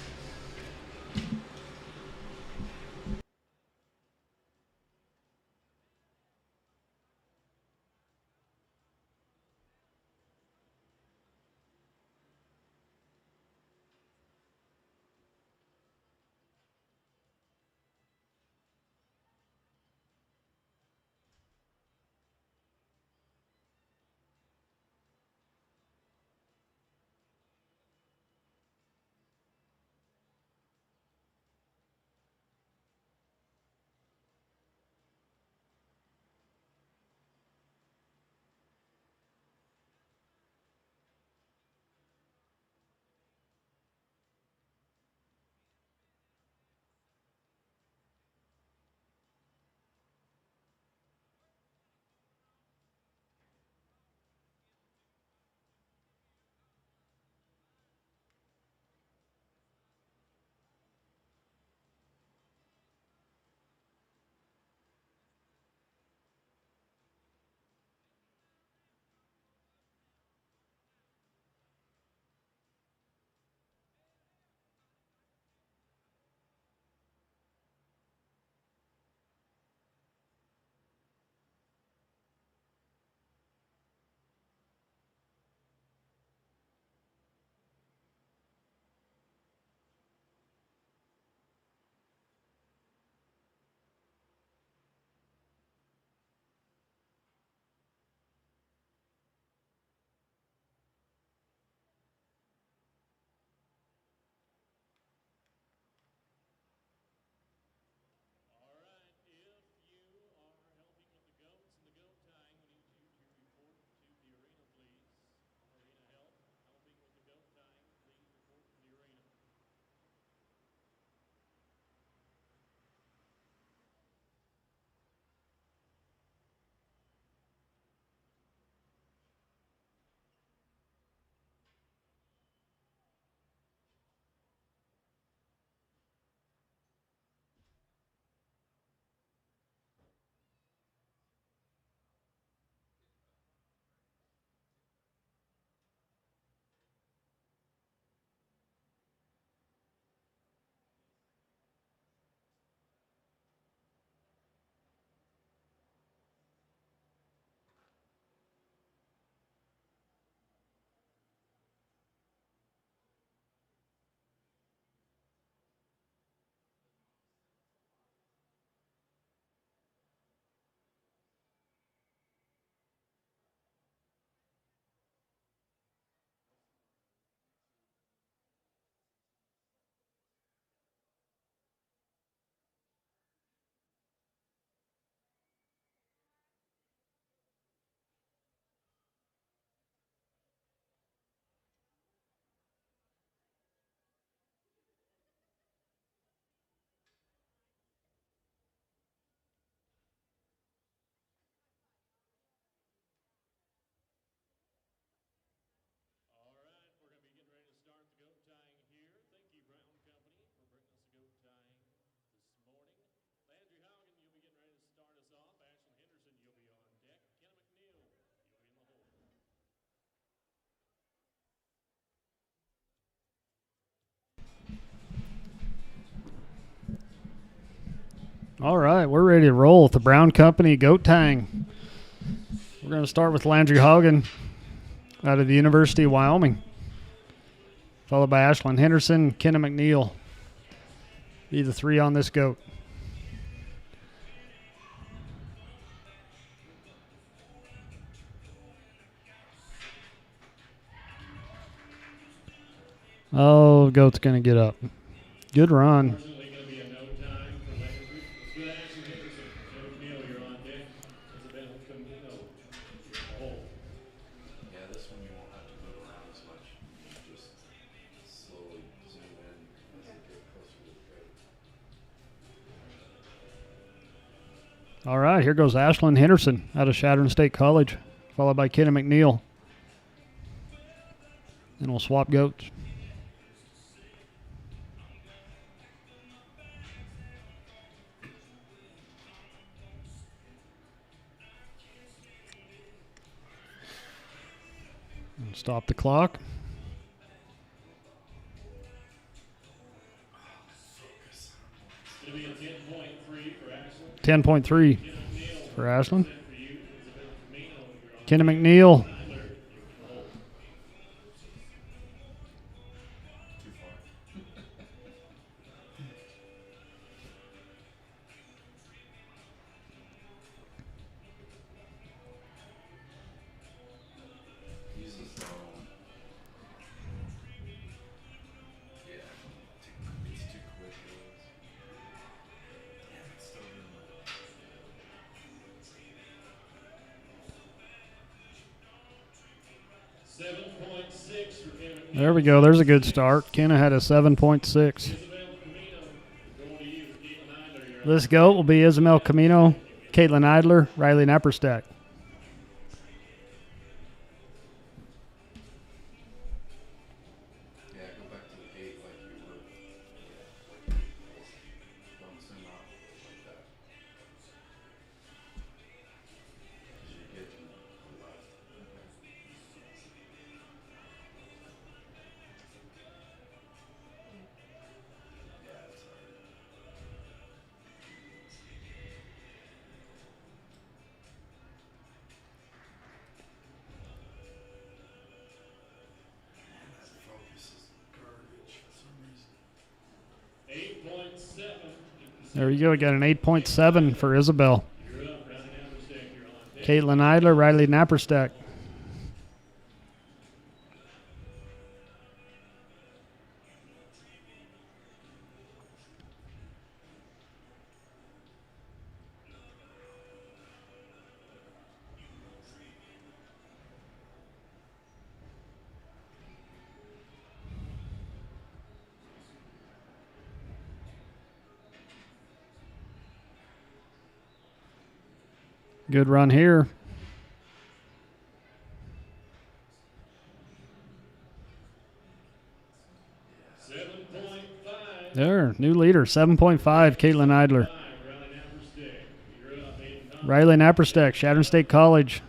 All right, we're ready to roll with the Brown Company Goat Tying. We're going to start with Landry Haugen out of the University of Wyoming, followed by Ashlyn Henderson, Kenna McNeil. Be the three on this goat. Oh, goat's going to get up. Good run. All right, here goes Ashlyn Henderson out of Chadron State College, followed by Kenna McNeil. And we'll swap goats. And stop the clock. It's going to be a 10.3 for Ashlyn. 10.3 for Ashlyn. Kenna McNeil. There we go. There's a good start. Kenna had a 7.6. This goat will be Isabel Camino, Caitlin Idler, Riley Napperstack. There you go. We got an 8.7 for Isabel. Caitlin Idler, Riley Napperstack. Good run here. There, new leader, 7.5, Caitlin Idler. Riley Napperstack, Chadron State College.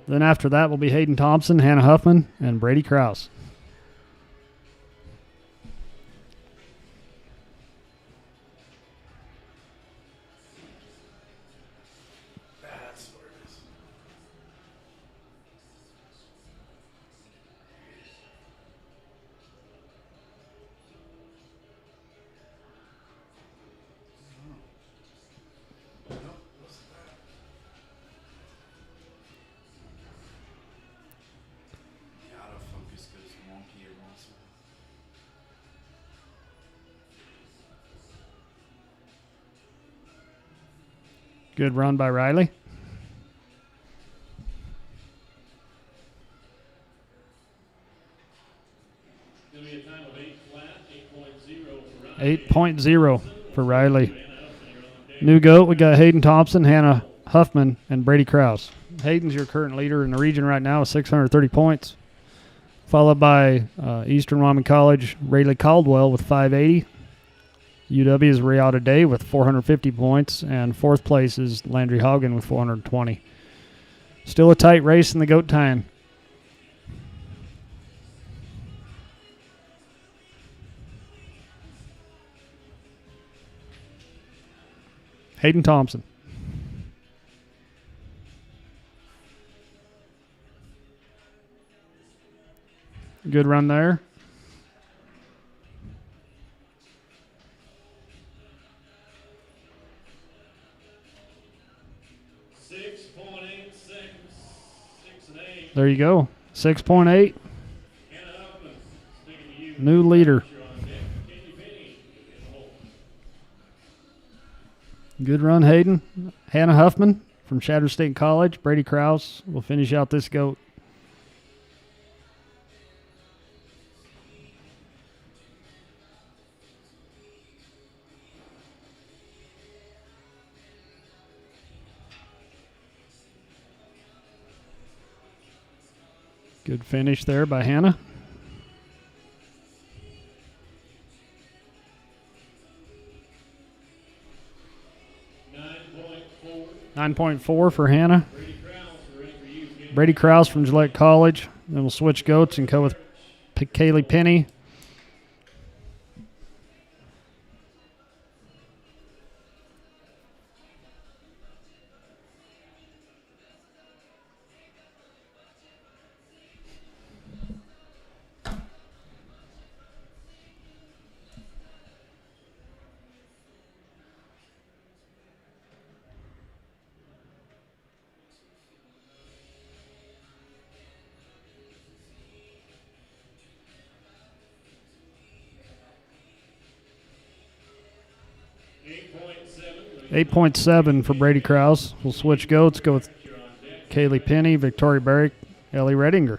Then after that will be Hayden Thompson, Hannah Huffman, and Brady Krause. Good run by Riley. It'll be a time of 8 flat, 8.0 for 8.0 for Riley. New goat, we got Hayden Thompson, Hannah Huffman, and Brady Krause. Hayden's your current leader in the region right now with 630 points, followed by Eastern Wyoming College, Rayleigh Caldwell with 580. UW is Riata Day with 450 points, and fourth place is Landry Haugen with 420. Still a tight race in the goat time. Hayden Thompson. Good run there. There you go. 6.8. New leader. Good run, Hayden. Hannah Huffman from Shatter State College. Brady Krause will finish out this goat. Good finish there by Hannah. 9.4 for Hannah. Brady Krause from Gillette College. Then we'll switch goats and go with Kaylee Penny. Eight 8.7 for Brady Krause. We'll switch goats, go with Kaylee Penny, Victoria Barrick, Ellie Redinger.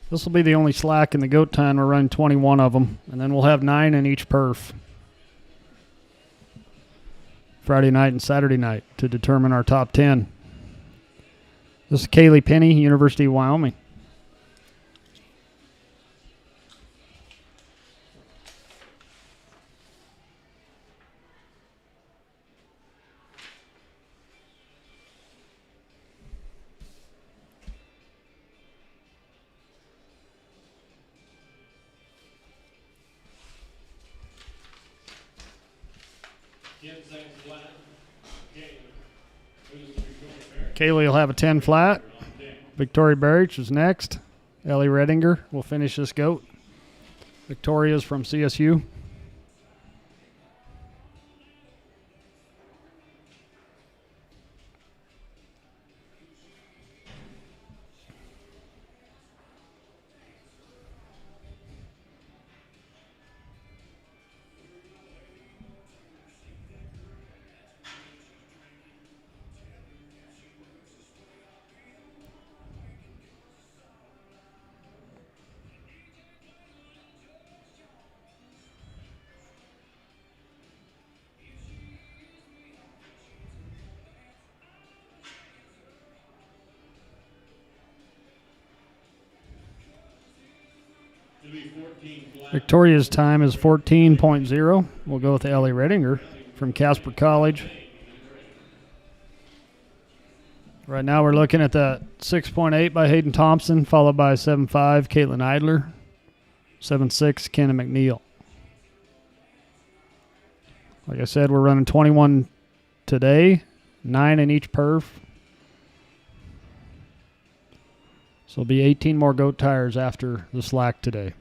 This will be the only slack in the goat time. We're running 21 of them, and then we'll have 9 in each perf. Friday night and Saturday night to determine our top 10. This is Kaylee Penny, University of Wyoming. Kaylee will have a 10 flat. Victoria Barrich is next. Ellie Redinger will finish this goat. Victoria's from CSU. Victoria's time is 14.0. We'll go with Ellie Redinger from Casper College. Right now we're looking at the 6.8 by Hayden Thompson, followed by 7.5 Caitlin Idler, 7.6 Kenna McNeil. Like I said, we're running 21 today, 9 in each perf. So it'll be 18 more goat tires after the slack today.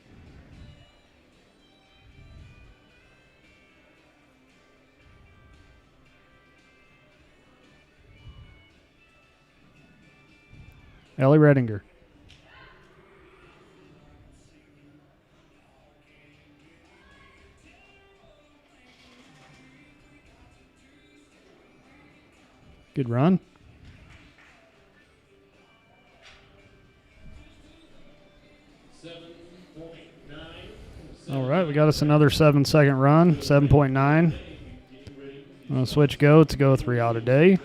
Ellie Redinger. Good run. All right, we got us another 7-second run, 7.9. I'll switch goats, go 3 out a day.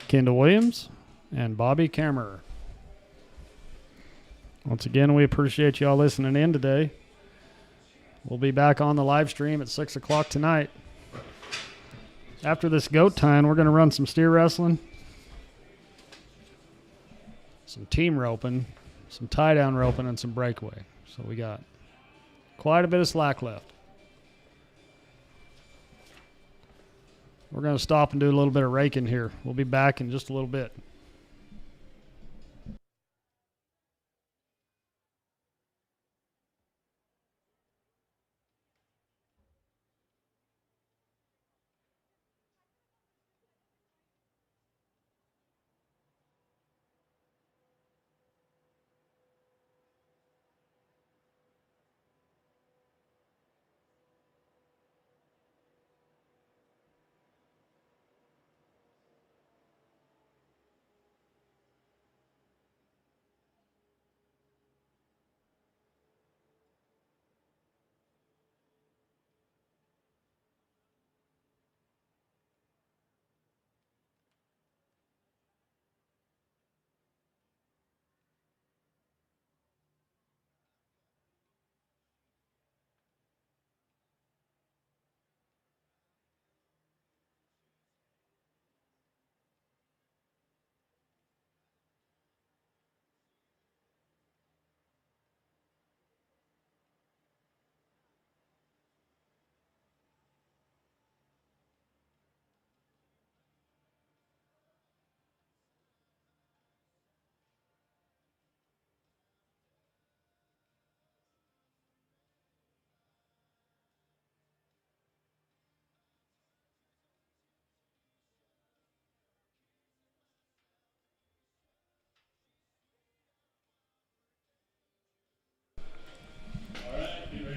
Kendall Williams and Bobby Kammerer. Once again, we appreciate you all listening in today. We'll be back on the live stream at 6 o'clock tonight. After this goat time, we're going to run some steer wrestling. some team roping, some tie-down roping, and some breakaway. So we got quite a bit of slack left. We're going to stop and do a little bit of raking here. We'll be back in just a little bit.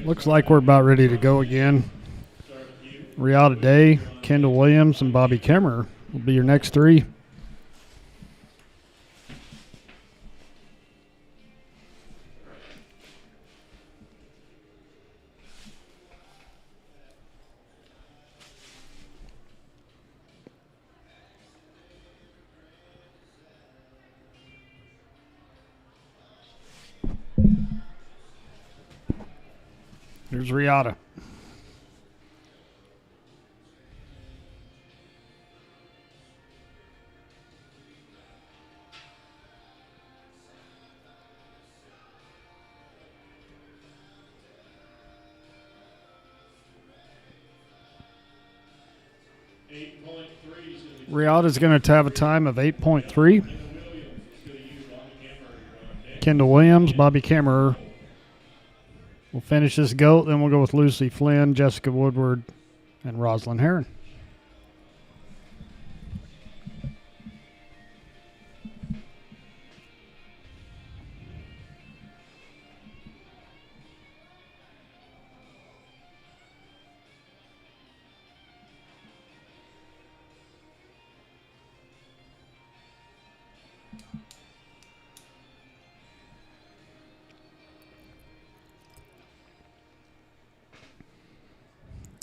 Looks like we're about ready to go again. Riata Day, Kendall Williams, and Bobby Kemmer will be your next three. Here's Riata. Riata's going to have a time of 8.3. Kendall Williams, Bobby Kemmerer. We'll finish this goat, then we'll go with Lucy Flynn, Jessica Woodward, and Rosalind Heron.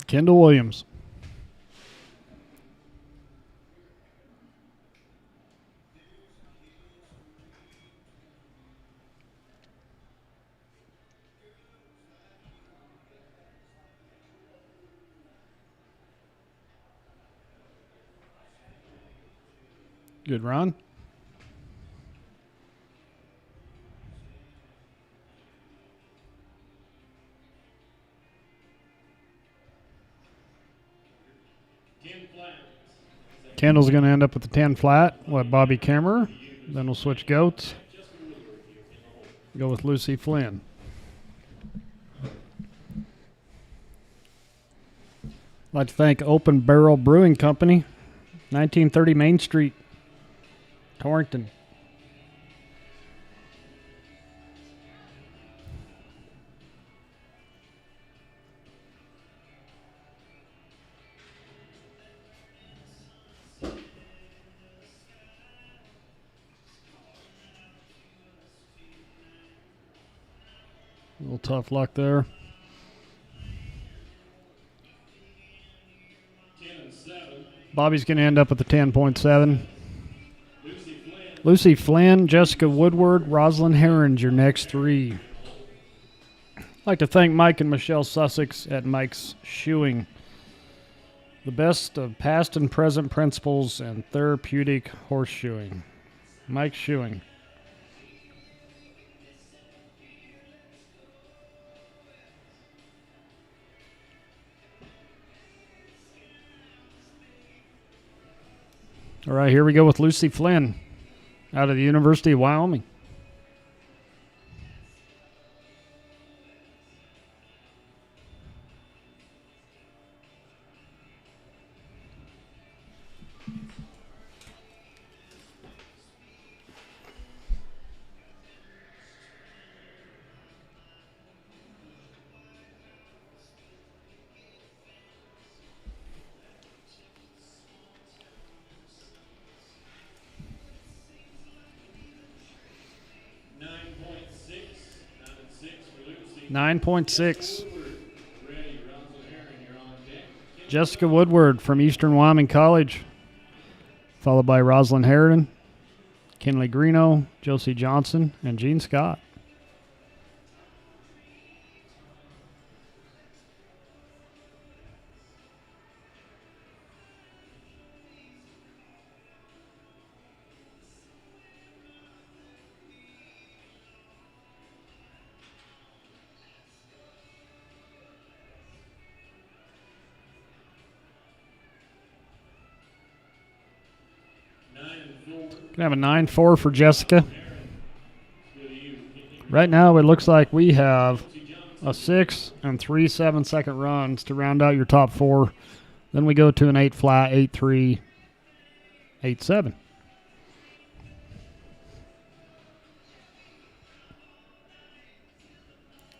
Kendall Williams. Good run. Kendall's going to end up with the 10 flat. We'll have Bobby Kemmerer. Then we'll switch goats. Go with Lucy Flynn. I'd like to thank Open Barrel Brewing Company, 1930 Main Street, Torrington. A little tough luck there. 10 and 7. Bobby's going to end up with the 10.7. Lucy Flynn, Jessica Woodward, Rosalind Heron's your next three. I'd like to thank Mike and Michelle Sussex at Mike's Shoeing. The best of past and present principles and therapeutic horseshoeing. Mike's Shoeing. All right, here we go with Lucy Flynn out of the University of Wyoming. .6. Jessica Woodward from Eastern Wyoming College, followed by Rosalind Harridan, Kinley Greeno, Josie Johnson, and Jean Scott. Can have a 9-4 for Jessica. Right now, it looks like we have a 6 and 3 7-second runs to round out your top 4. Then we go to an 8 flat, 8-3, 8-7.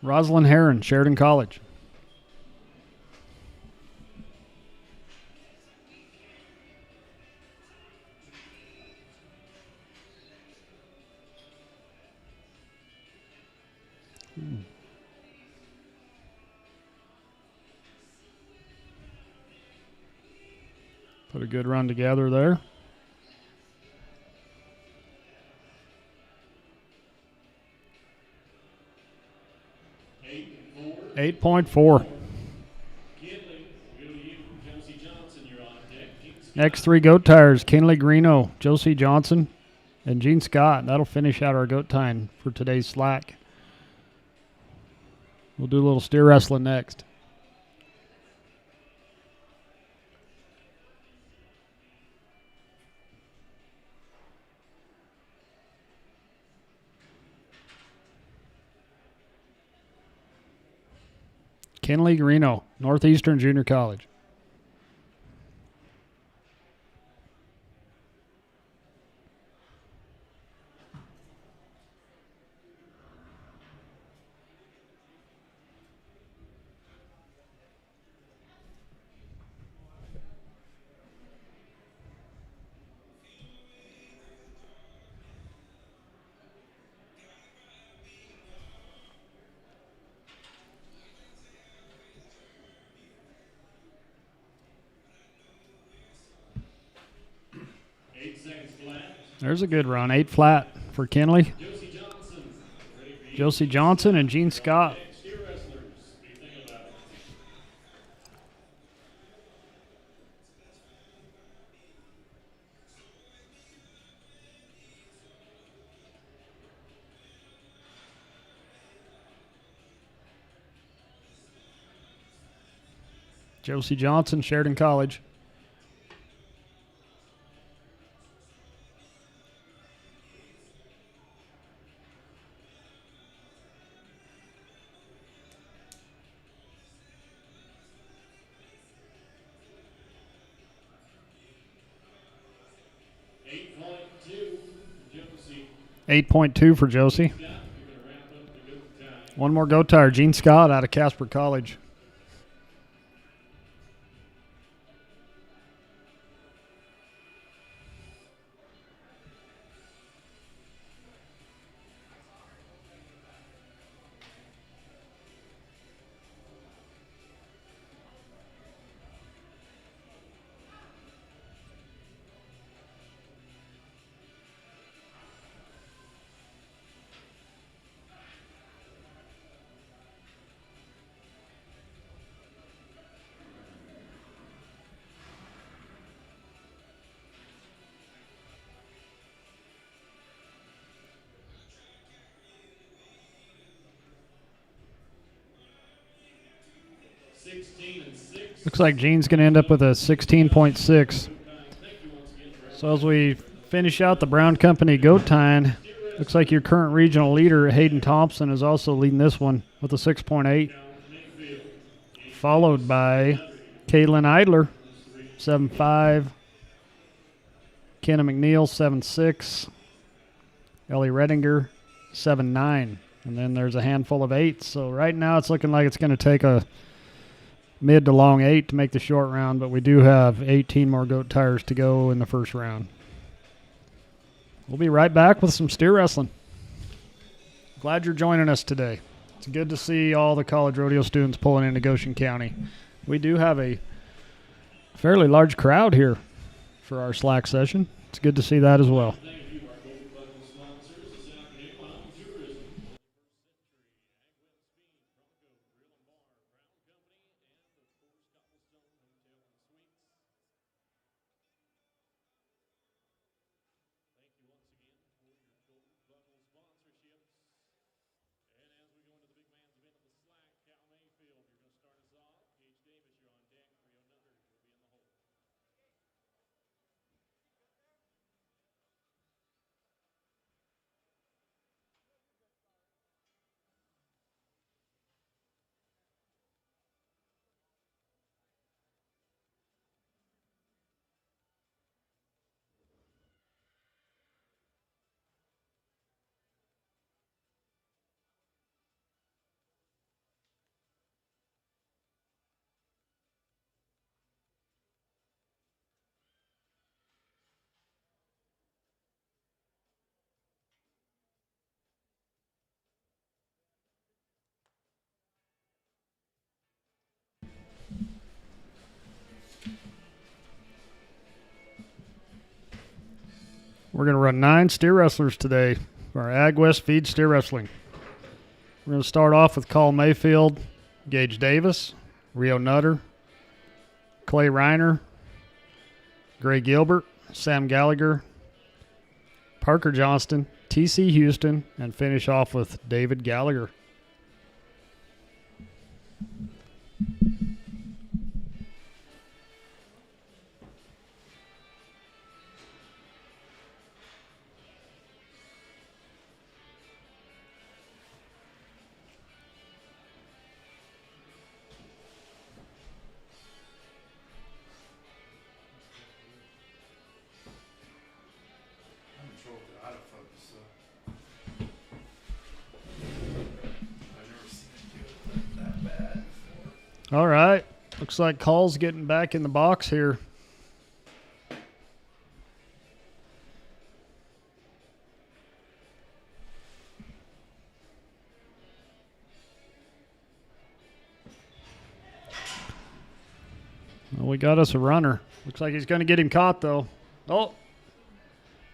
Rosalind Herron, Sheridan College. Put a good run together there. 8.4. Next 3 goat tires, Kinley Greeno, Josie Johnson, and Jean Scott. That'll finish out our goat time for today's slack. We'll do a little steer wrestling next. Kinley Greeno, Northeastern Junior College. There's a good run, 8 flat for Kinley. Josie Johnson and Jean Scott. Josie Johnson, Sheridan College. .2 for Josie. One more go tire, Jean Scott out of Casper College. Looks like Jean's going to end up with a 16.6. So as we finish out the Brown Company goat tying, looks like your current regional leader, Hayden Thompson, is also leading this one with a 6.8, followed by Caitlin Idler, 7.5, Kenna McNeil, 7.6, Ellie Redinger, 7.9, and then there's a handful of 8s. So right now it's looking like it's going to take a mid to long 8 to make the short round, but we do have 18 more goat tires to go in the first round. We'll be right back with some steer wrestling. Glad you're joining us today. It's good to see all the college rodeo students pulling into Goshen County. We do have a fairly large crowd here for our slack session. It's good to see that as well. We're going to run 9 steer wrestlers today for our Ag West Feed Steer Wrestling. We're going to start off with Cole Mayfield, Gage Davis, Rio Nutter, Clay Reiner, Gray Gilbert, Sam Gallagher, Parker Johnston, T.C. Houston, and finish off with David Gallagher. All right. Looks like Cole's getting back in the box here. Well, we got us a runner. Looks like he's going to get him caught, though. Oh,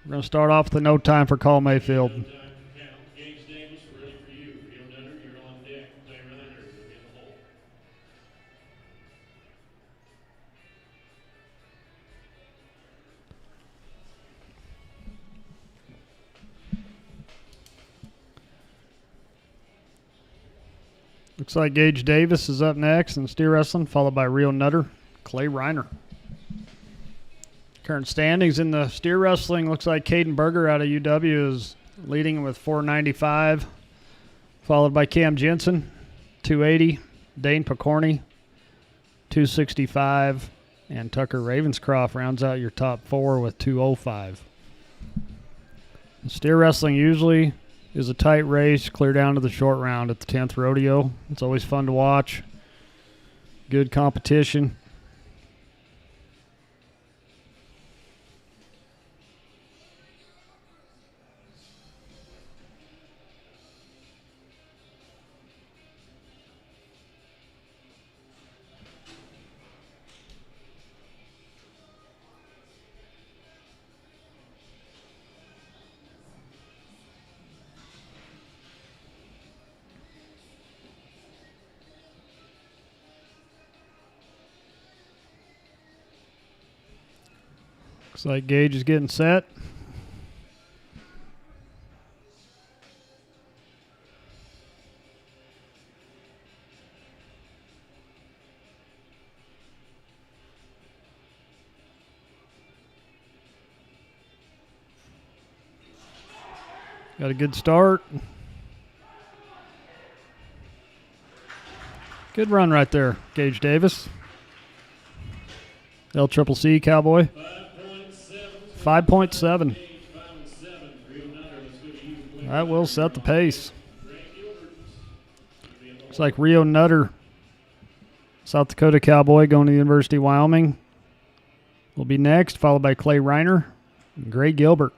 we're going to start off with a no time for Cole Mayfield. Looks like Gage Davis is up next in steer wrestling, followed by Rio Nutter, Clay Reiner. Current standings in the steer wrestling, looks like Caden Berger out of UW is leading with 495, followed by Cam Jensen, 280, Dane Picorni, 265, and Tucker Ravenscroft rounds out your top 4 with 205. Steer wrestling usually is a tight race, clear down to the short round at the 10th rodeo. It's always fun to watch. Good competition. Looks like Gage is getting set. Got a good start. Good run right there, Gage Davis. LCCC Cowboy. 5.7. That will set the pace. It's like Rio Nutter, South Dakota Cowboy, going to the University of Wyoming, will be next, followed by Clay Reiner and Gray Gilbert.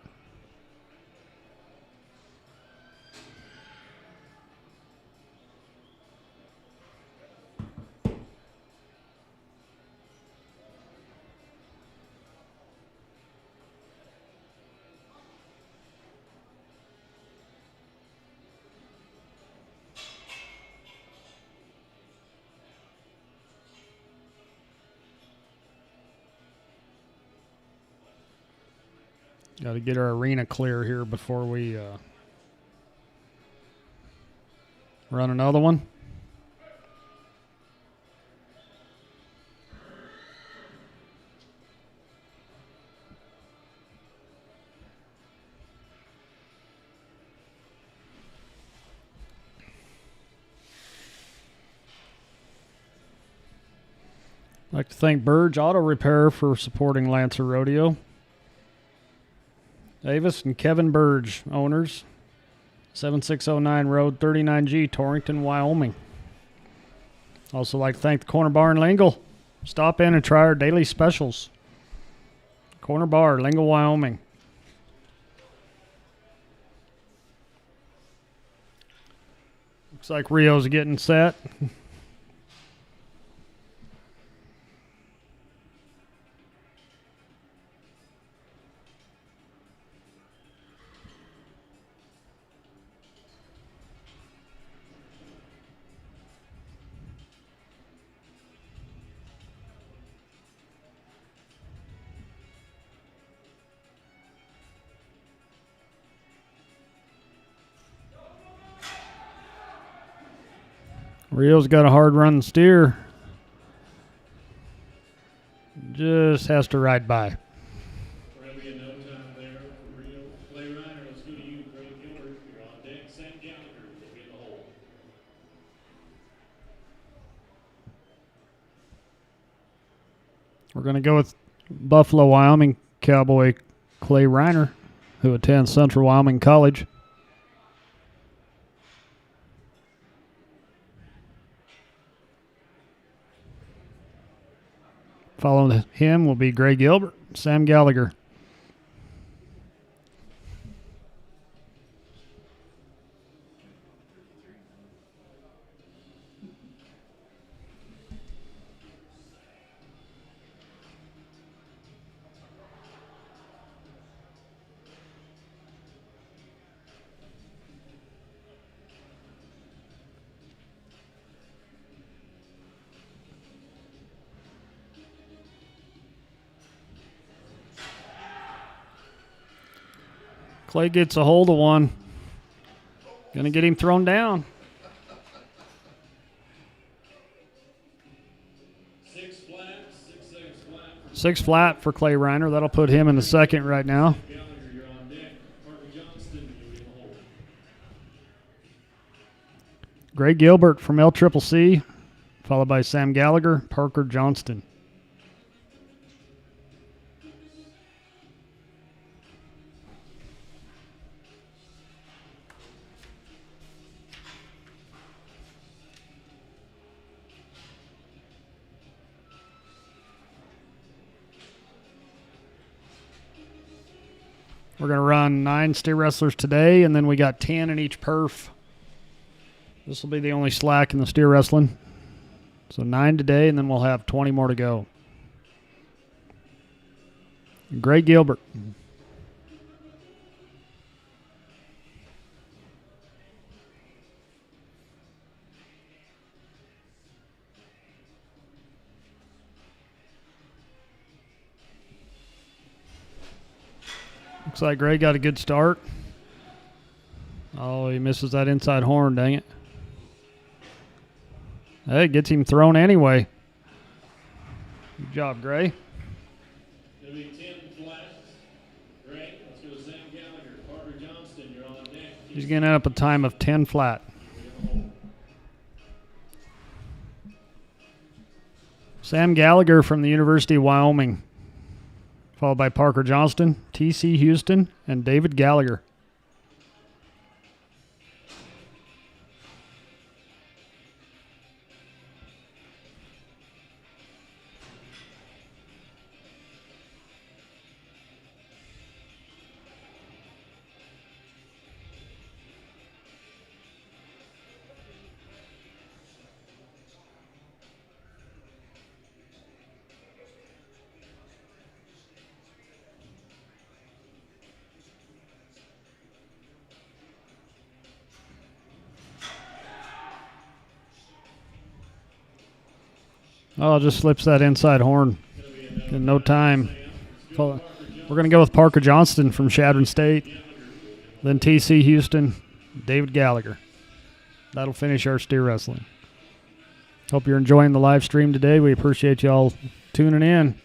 Got to get our arena clear here before we run another one. I'd like to thank Burge Auto Repair for supporting Lancer Rodeo. Davis and Kevin Burge, owners, 7609 Road 39G, Torrington, Wyoming. Also like to thank the Corner Bar in Lingle. Stop in and try our daily specials. Corner Bar, Lingle, Wyoming. Looks like Rio's getting set. Rio's got a hard run steer. Just has to ride by. We're going to go with Buffalo, Wyoming Cowboy Clay Reiner, who attends Central Wyoming College. Following him will be Gray Gilbert, Sam Gallagher. Clay gets a hold of one. Gonna get him thrown down. 6 flat for Clay Reiner. That'll put him in the second right now. Gray Gilbert from LCCC, followed by Sam Gallagher, Parker Johnston. We're going to run 9 steer wrestlers today, and then we got 10 in each perf. This will be the only slack in the steer wrestling. So 9 today, and then we'll have 20 more to go. Gray Gilbert. Looks like Gray got a good start. Oh, he misses that inside horn, dang it. Hey, gets him thrown anyway. Good job, Gray. He's going to end up a time of 10 flat. Sam Gallagher from the University of Wyoming, followed by Parker Johnston, T.C. Houston, and David Gallagher. Oh, just slips that inside horn in no time. We're going to go with Parker Johnston from Chadron State, then T.C. Houston, David Gallagher. That'll finish our steer wrestling. Hope you're enjoying the live stream today. We appreciate y'all tuning in.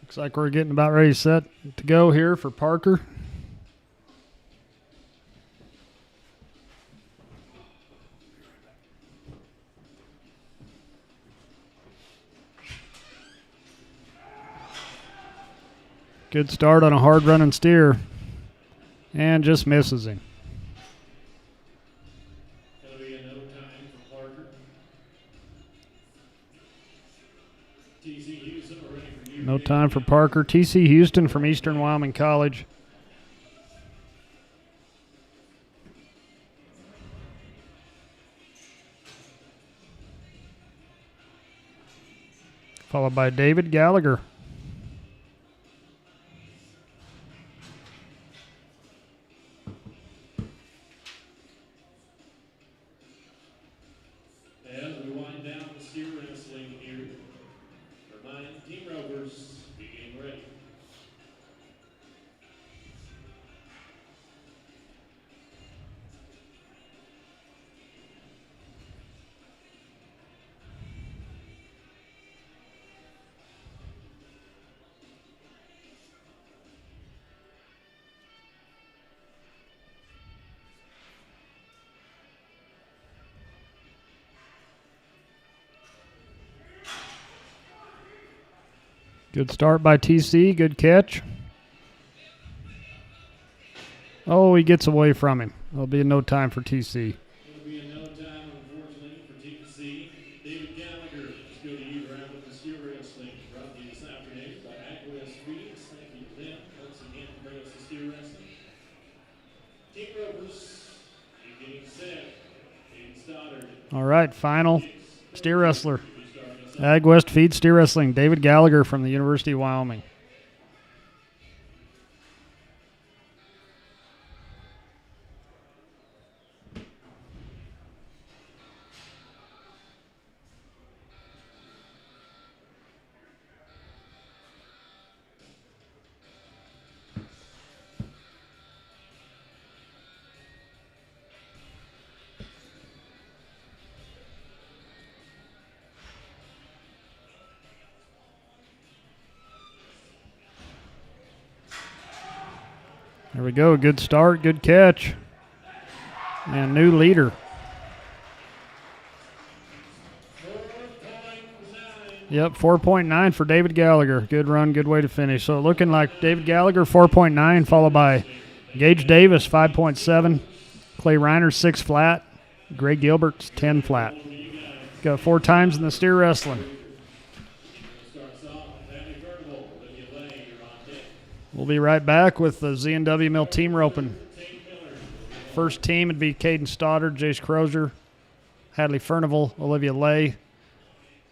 Looks like we're getting about ready set to go here for Parker. Good start on a hard running steer and just misses him. No time for Parker. T.C. Houston from Eastern Wyoming College. Followed by David Gallagher. As we wind down the steer wrestling here, remind team rovers, be getting ready. Good start by TC. Good catch. Oh, he gets away from him. There'll be no time for TC. It'll be in no time, unfortunately, for TC. David Gallagher, let's go to you to round up the steer wrestling. Brought to you this afternoon by Aquas Feeds. Thank you to them once again for bringing us the steer wrestling. Team rovers, you're getting set. Getting started. All right, final steer wrestler. Ag West Feed Steer Wrestling, David Gallagher from the University of Wyoming. There we go. Good start, good catch. And new leader. Yep, 4.9 for David Gallagher. Good run, good way to finish. So looking like David Gallagher, 4.9, followed by Gage Davis, 5.7. Clay Reiner, 6 flat. Greg Gilbert's 10 flat. Got 4 times in the steer wrestling. We'll be right back with the Z&W Mill team roping. First team would be Caden Stoddard, Jace Crozier, Hadley Furnival, Olivia Lay,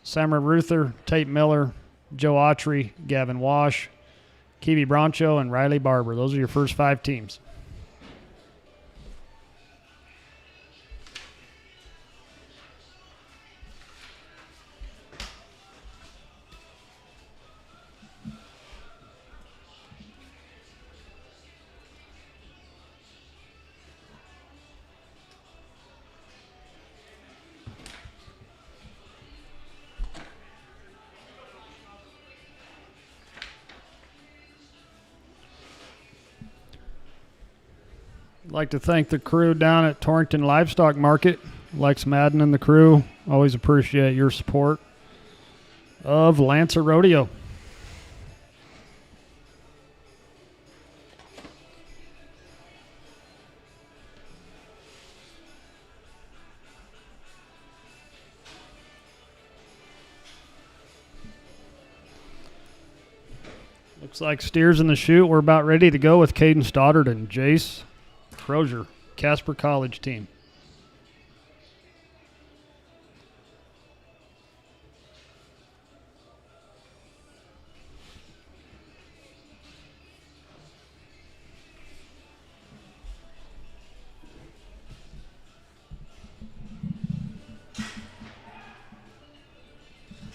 Samara Ruther, Tate Miller, Joe Autry, Gavin Wash, Kiwi Broncho, and Riley Barber. Those are your first 5 teams. I'd like to thank the crew down at Torrington Livestock Market. Lex Madden and the crew. Always appreciate your support of Lancer Rodeo. Looks like steers in the chute. We're about ready to go with Caden Stoddard and Jace Crozier, Casper College team.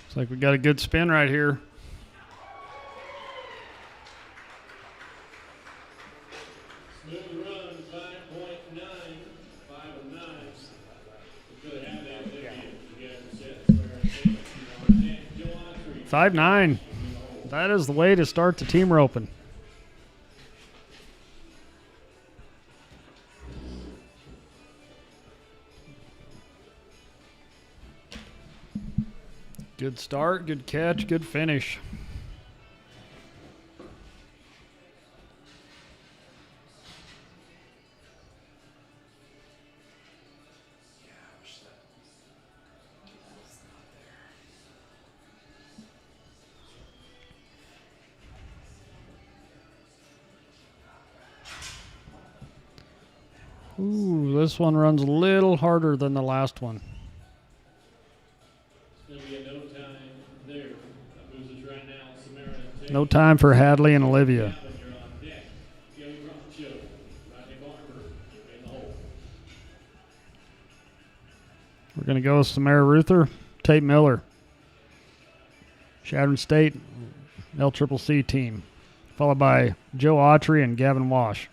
Looks like we got a good spin right here. Yeah. 5-9. That is the way to start the team roping. Good start, good catch, good finish. Ooh, this one runs a little harder than the last one. No time for Hadley and Olivia. We're going to go with Samara Ruther, Tate Miller, Chadron State, LCCC team, followed by Joe Autry and Gavin Wash.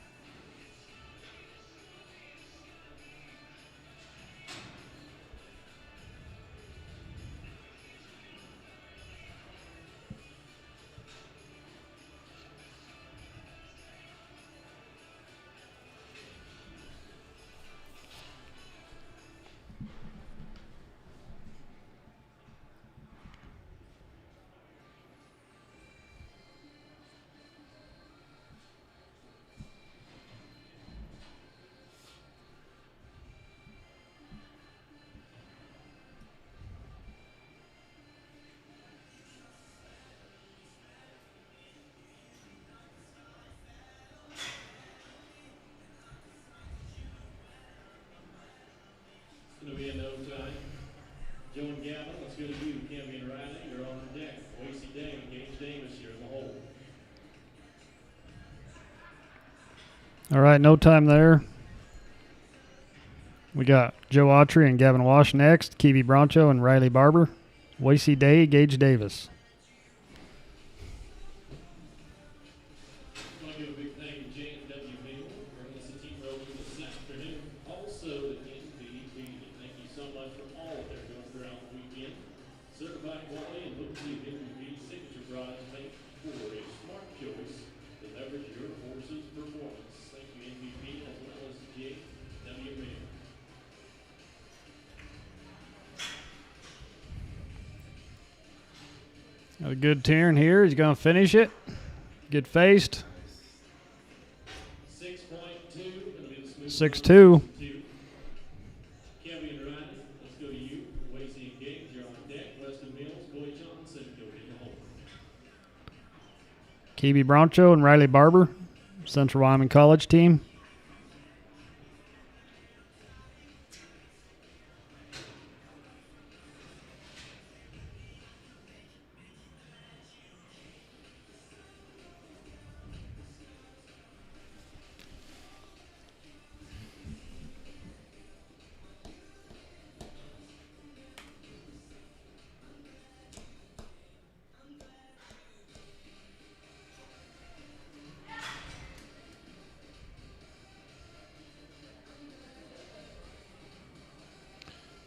Going to be in no time. Joe and Gavin, let's go to you. Cammy and Riley, you're on the deck. Wasey Day and Gage Davis here in the hole. All right, no time there. We got Joe Autry and Gavin Wash next, Kiwi Broncho and Riley Barber, Wasey Day, Gage Davis. Got a good turn here. He's going to finish it. Good faced. 6-2. Kiwi Broncho and Riley Barber, Central Wyoming College team.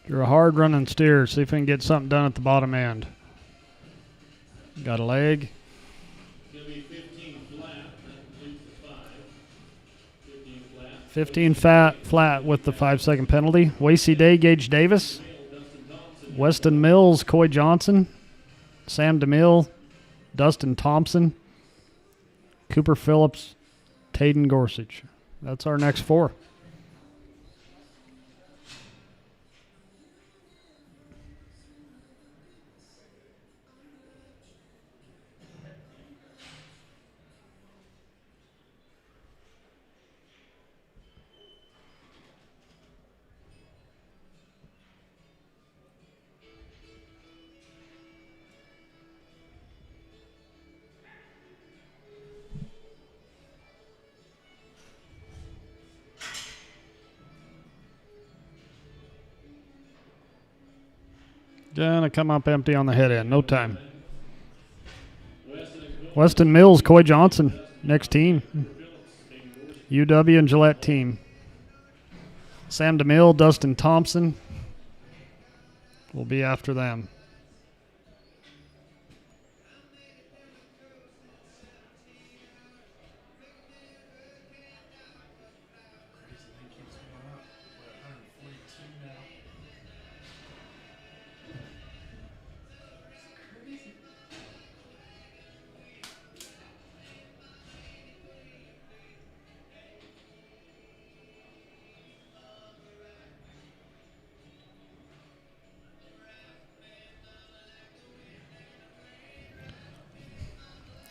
You're a hard running steer. See if we can get something done at the bottom end. Got a leg. 15 flat with the 5-second penalty. Wasey Day, Gage Davis. Weston Mills, Coy Johnson. Sam DeMille, Dustin Thompson. Cooper Phillips, Tayden Gorsuch. That's our next 4. Gonna come up empty on the head end. No time. Weston Mills, Coy Johnson, next team. UW and Gillette team. Sam DeMille, Dustin Thompson will be after them.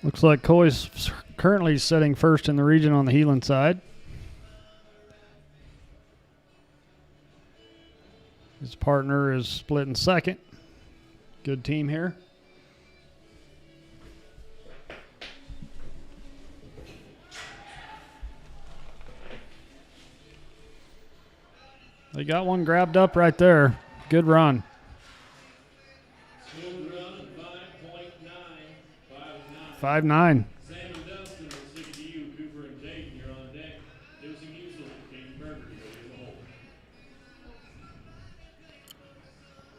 Looks like Coy's currently sitting first in the region on the Heelan side. His partner is split in second. Good team here. They got one grabbed up right there. Good run. 5-9. Sam and Dustin will stick it to you. Cooper and Dayton, you're on deck. Josie Musil, Katie Berger, you'll be in the hole.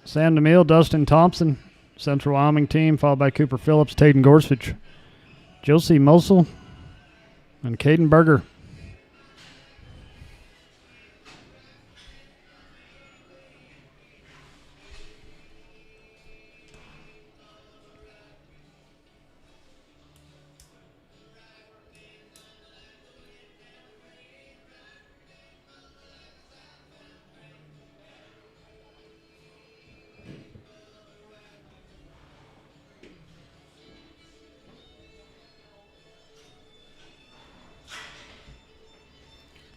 Sam DeMille, Dustin Thompson, Central Wyoming team, followed by Cooper Phillips, Tayden Gorsuch, Josie Musil, and Caden Berger.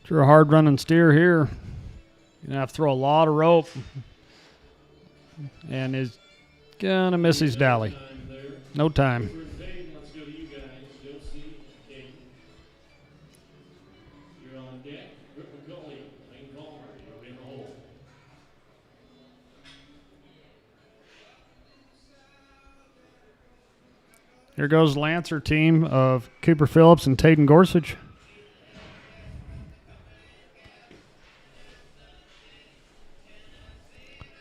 You're a hard running steer here. You're going to have to throw a lot of rope. And is going to miss his dally. No time. Let's go to you guys. Josie, Katie. You're on deck. Rick McCulley, Lane Palmer, you'll be in the hole. Here goes the Lancer team of Cooper Phillips and Tayden Gorsuch.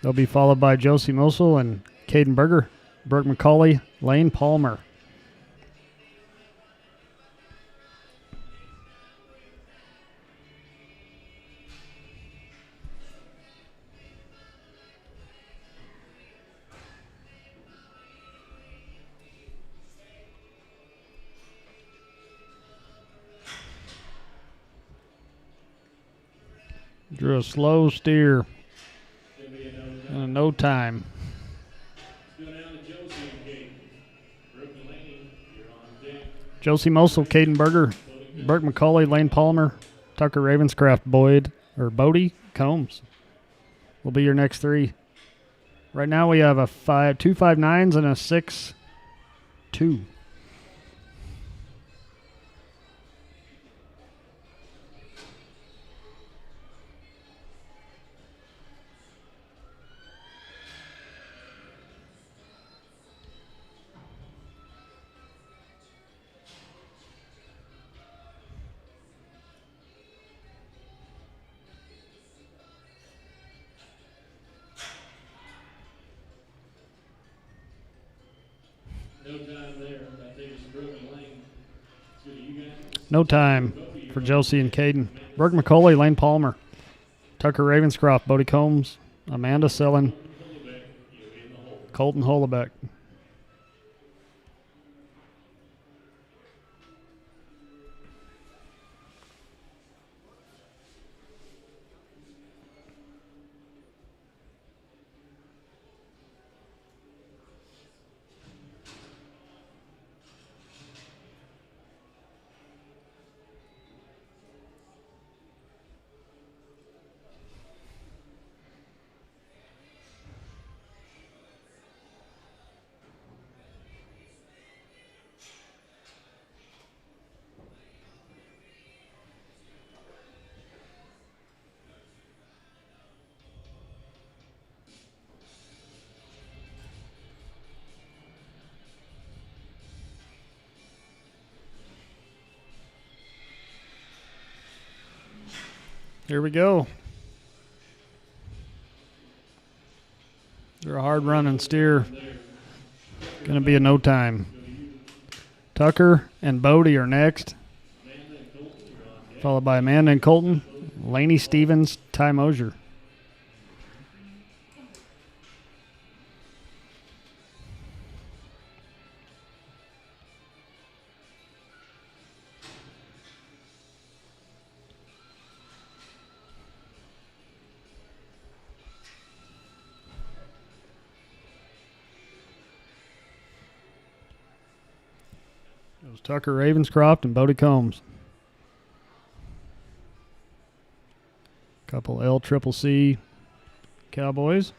They'll be followed by Josie Musil and Caden Berger, Brooke McCauley, Lane Palmer. Drew a slow steer. No time. Josie Mosel, Caden Berger, Burke McCauley, Lane Palmer, Tucker Ravenscraft, Bodie Combs will be your next three. Right now we have a 2 5.9s and a 6.2. No time for Josie and Caden. Burke McCauley, Lane Palmer, Tucker Ravenscroft, Bodie Combs, Amanda Sellen, Colton Holobeck. Here we go. They're a hard running steer. Going to be a no time. Tucker and Bodie are next, followed by Amanda and Colton, Laney Stevens, Ty Mosier. It was Tucker Ravenscroft and Bodie Combs. Couple LCCC Cowboys.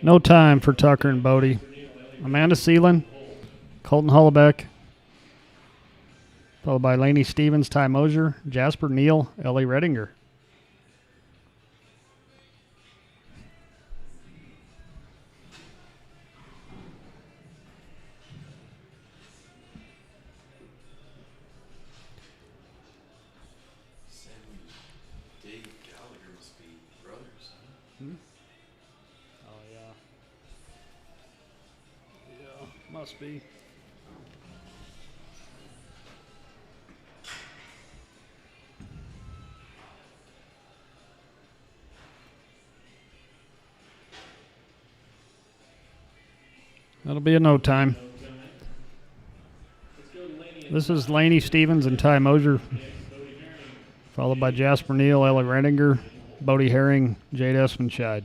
No time for Tucker and Bodie. Amanda Seelan, Colton Holobeck, followed by Laney Stevens, Ty Mosier, Jasper Neal, Ellie Redinger. Must be. That'll be a no time. This is Laney Stevens and Ty Mosier, followed by Jasper Neal, Ellie Redinger, Bodie Herring, Jade Espenscheid.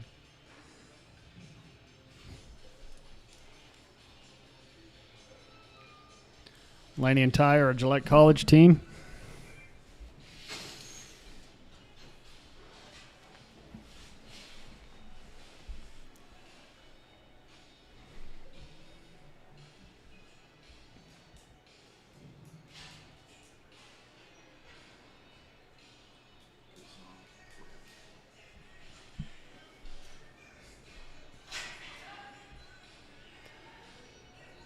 Laney and Ty are a Gillette College team.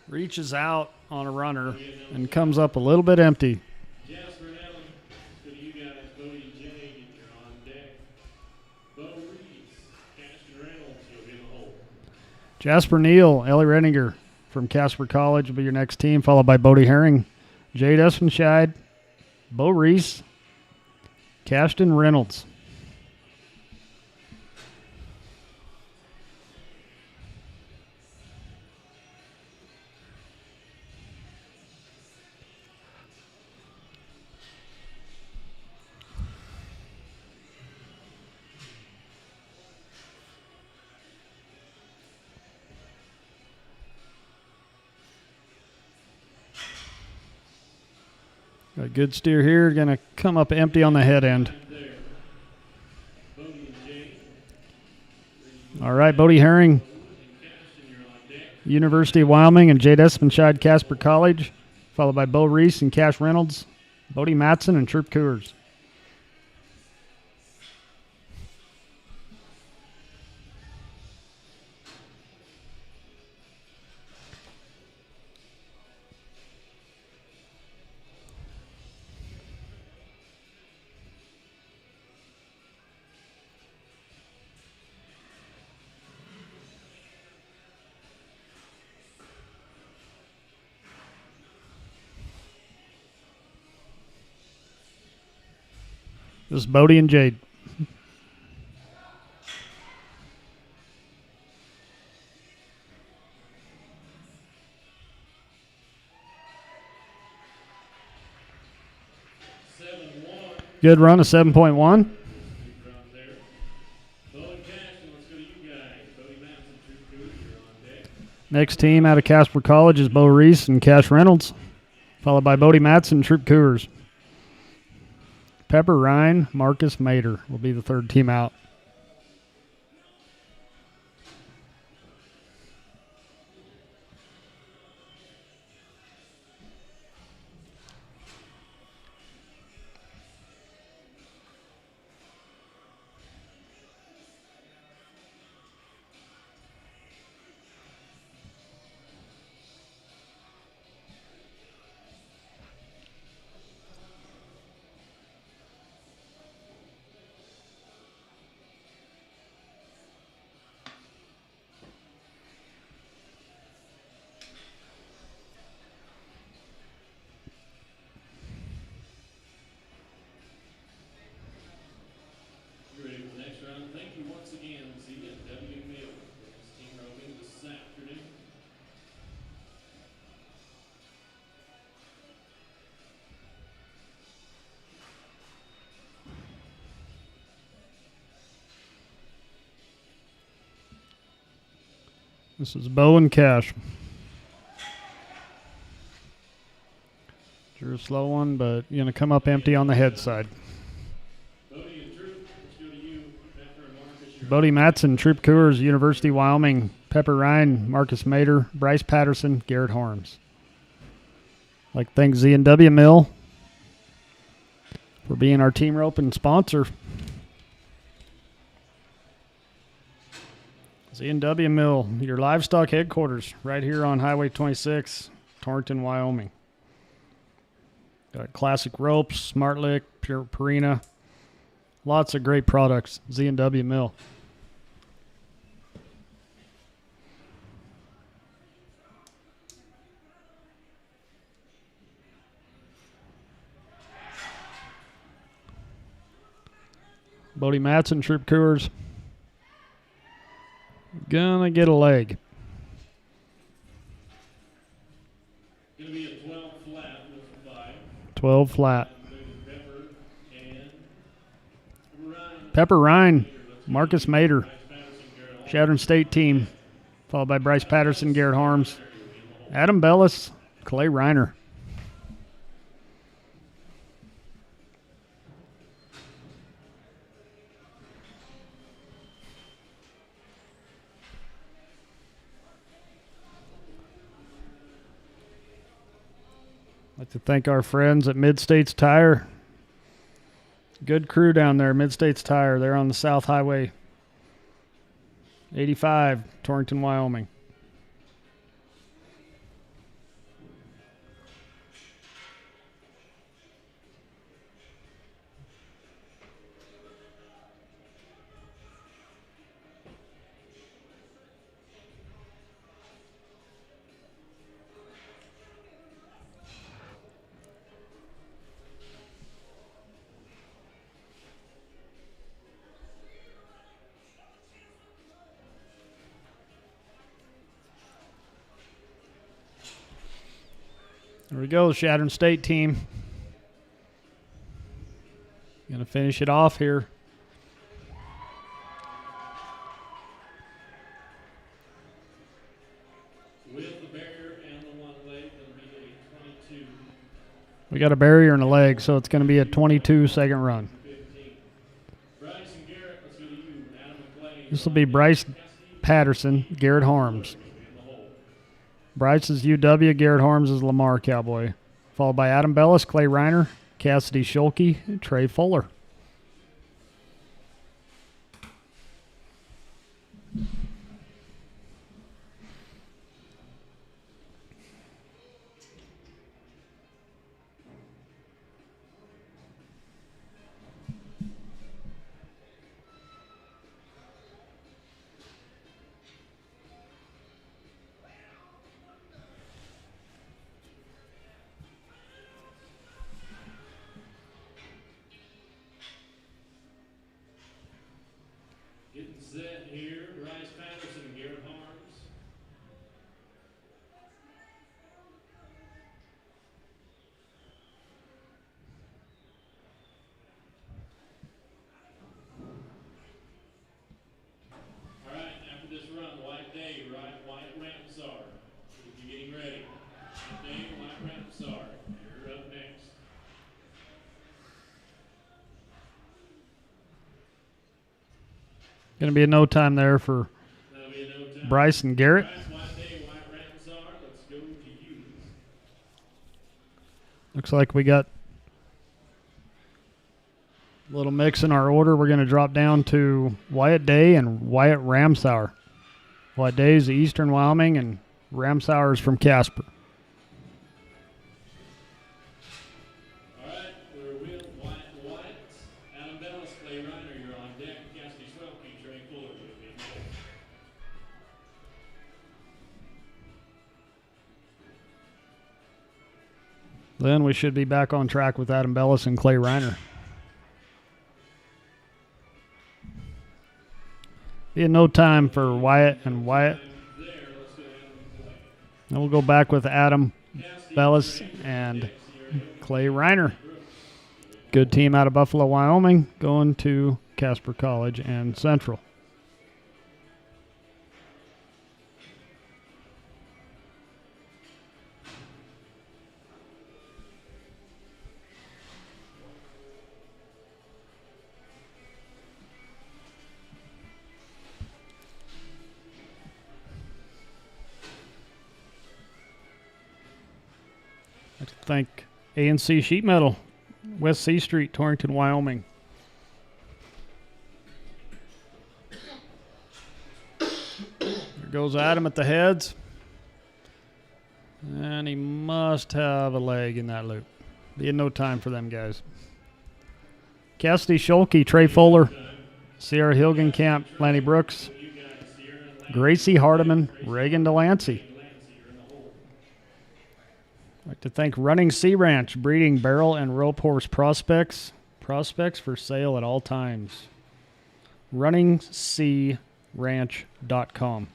reaches out on a runner and comes up a little bit empty. Jasper and Ellen, go to you guys. Bodie and Jade, you're on deck. Bo Reese, Ashton Reynolds, you'll be in the hole. Jasper Neal, Ellie Renninger from Casper College will be your next team, followed by Bodie Herring, Jade Espenscheid, Bo Reese, Cashton Reynolds. Got a good steer here. Going to come up empty on the head end. All right, Bodie Herring, University of Wyoming, and Jade Espenscheid, Casper College, followed by Bo Reese and Cash Reynolds, Bodie Matson, and Troop Coors. This is Bodie and Jade. Good run, a 7.1. Next team out of Casper College is Bo Reese and Cash Reynolds, followed by Bodie Matson and Troop Coors. Pepper Ryan, Marcus Mater will be the third team out. This is Bo and Cash. Drew a slow one, but you're going to come up empty on the head side. Bodie Matson, Troop Coors, University of Wyoming, Pepper Ryan, Marcus Mater, Bryce Patterson, Garrett Harms. I'd like to thank Z&W Mill for being our team rope and sponsor. Z&W Mill, your livestock headquarters, right here on Highway 26, Torrington, Wyoming. Got classic ropes, Smart Lick, Pure Purina, lots of great products. Z&W Mill. Bodie Matson, Troop Coors. Gonna get a leg. Gonna be a 12 flat with 5. 12 flat. Pepper Ryan, Marcus Mater, Chadron State team, followed by Bryce Patterson, Garrett Harms, Adam Bellis, Clay Reiner. I'd like to thank our friends at Mid-States Tire. Good crew down there, Mid-States Tire. They're on the South Highway 85, Torrington, Wyoming. There we go, the Chadron State team. Gonna finish it off here. With the barrier and the one leg, it'll be a 22. We got a barrier and a leg, so it's gonna be a 22-second run. 15. Bryce and Garrett, let's go to you. Adam McClain. This will be Bryce Patterson, Garrett Harms. Bryce is UW, Garrett Harms is Lamar Cowboy. Followed by Adam Bellis, Clay Reiner, Cassidy Schulke, and Trey Fuller. Getting set here, Bryce Patterson and Garrett Harms. All right, after this run, White Day, White Ramsar. If you're getting ready. White Day, White Ramsar. You're up next. Going to be a no time there for That'll be a no time. Bryce and Garrett. Bryce, White Day, White Ramsar. Let's go to you. Looks like we got a little mix in our order. We're going to drop down to Wyatt Day and Wyatt Ramsauer. Wyatt Day is Eastern Wyoming, and Ramsauer is from Casper. All right, we're with White. Adam Bellis, Clay Reiner, you're on deck. Cassidy Schulke, Trey Fuller. Then we should be back on track with Adam Bellis and Clay Reiner. Be a no time for Wyatt and Wyatt. Then we'll go back with Adam Bellis and Clay Reiner. Good team out of Buffalo, Wyoming, going to Casper College and Central. I'd like to thank A&C Sheet Metal, West C Street, Torrington, Wyoming. There goes Adam at the heads. And he must have a leg in that loop. Be in no time for them guys. Cassidy Schulke, Trey Fuller, Sierra Hilgenkamp, Lanny Brooks, Gracie Hardiman, Reagan Delancey. I'd like to thank Running Sea Ranch, breeding barrel and rope horse prospects. Prospects for sale at all times. RunningseaRanch.com.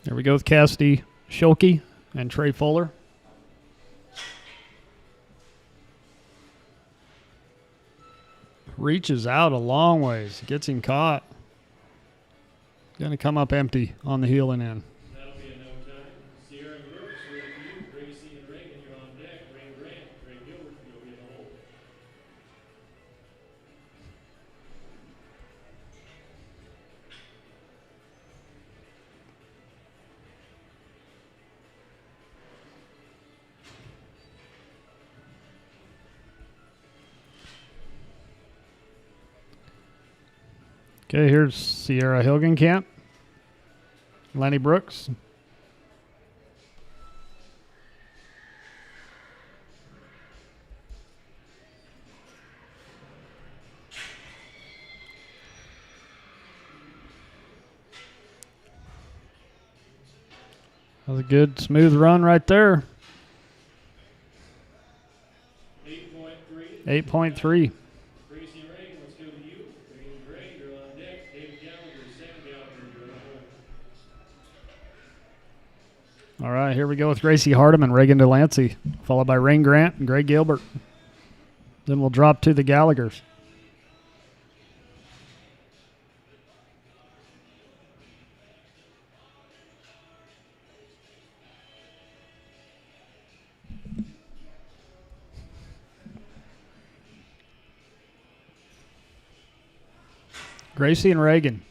There we go with Cassidy Schulke and Trey Fuller. Reaches out a long ways. Gets him caught. Going to come up empty on the heel and in. That'll be a no time. Sierra and Brooks, we're with you. Gracie and Reagan, you're on deck. Ray Grant, Ray Gilbert, you'll be in the hole. Okay, here's Sierra Hilgenkamp, Lenny Brooks. That was a good, smooth run right there. 8.3. All right, here we go with Gracie Hardam and Reagan Delancey, followed by Rain Grant and Greg Gilbert. Then we'll drop to the Gallaghers. Gracie and Reagan.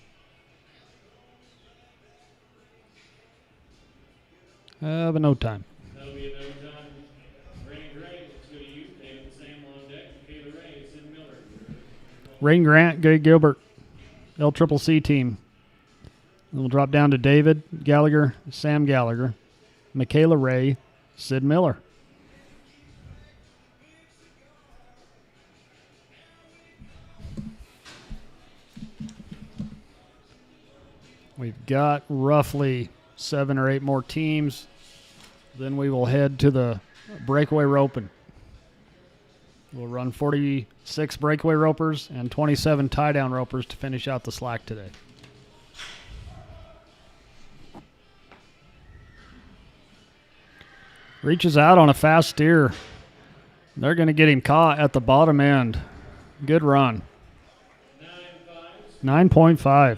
But no time. That'll be a no time. Rain Gray, let's go to you. David and Sam on deck. Michaela Ray, Sid Miller. Rain Grant, Greg Gilbert, LCCC team. Then we'll drop down to David Gallagher, Sam Gallagher, Michaela Ray, Sid Miller. We've got roughly 7 or 8 more teams. Then we will head to the breakaway roping. We'll run 46 breakaway ropers and 27 tie-down ropers to finish out the slack today. Reaches out on a fast steer. They're going to get him caught at the bottom end. Good run. 9.5.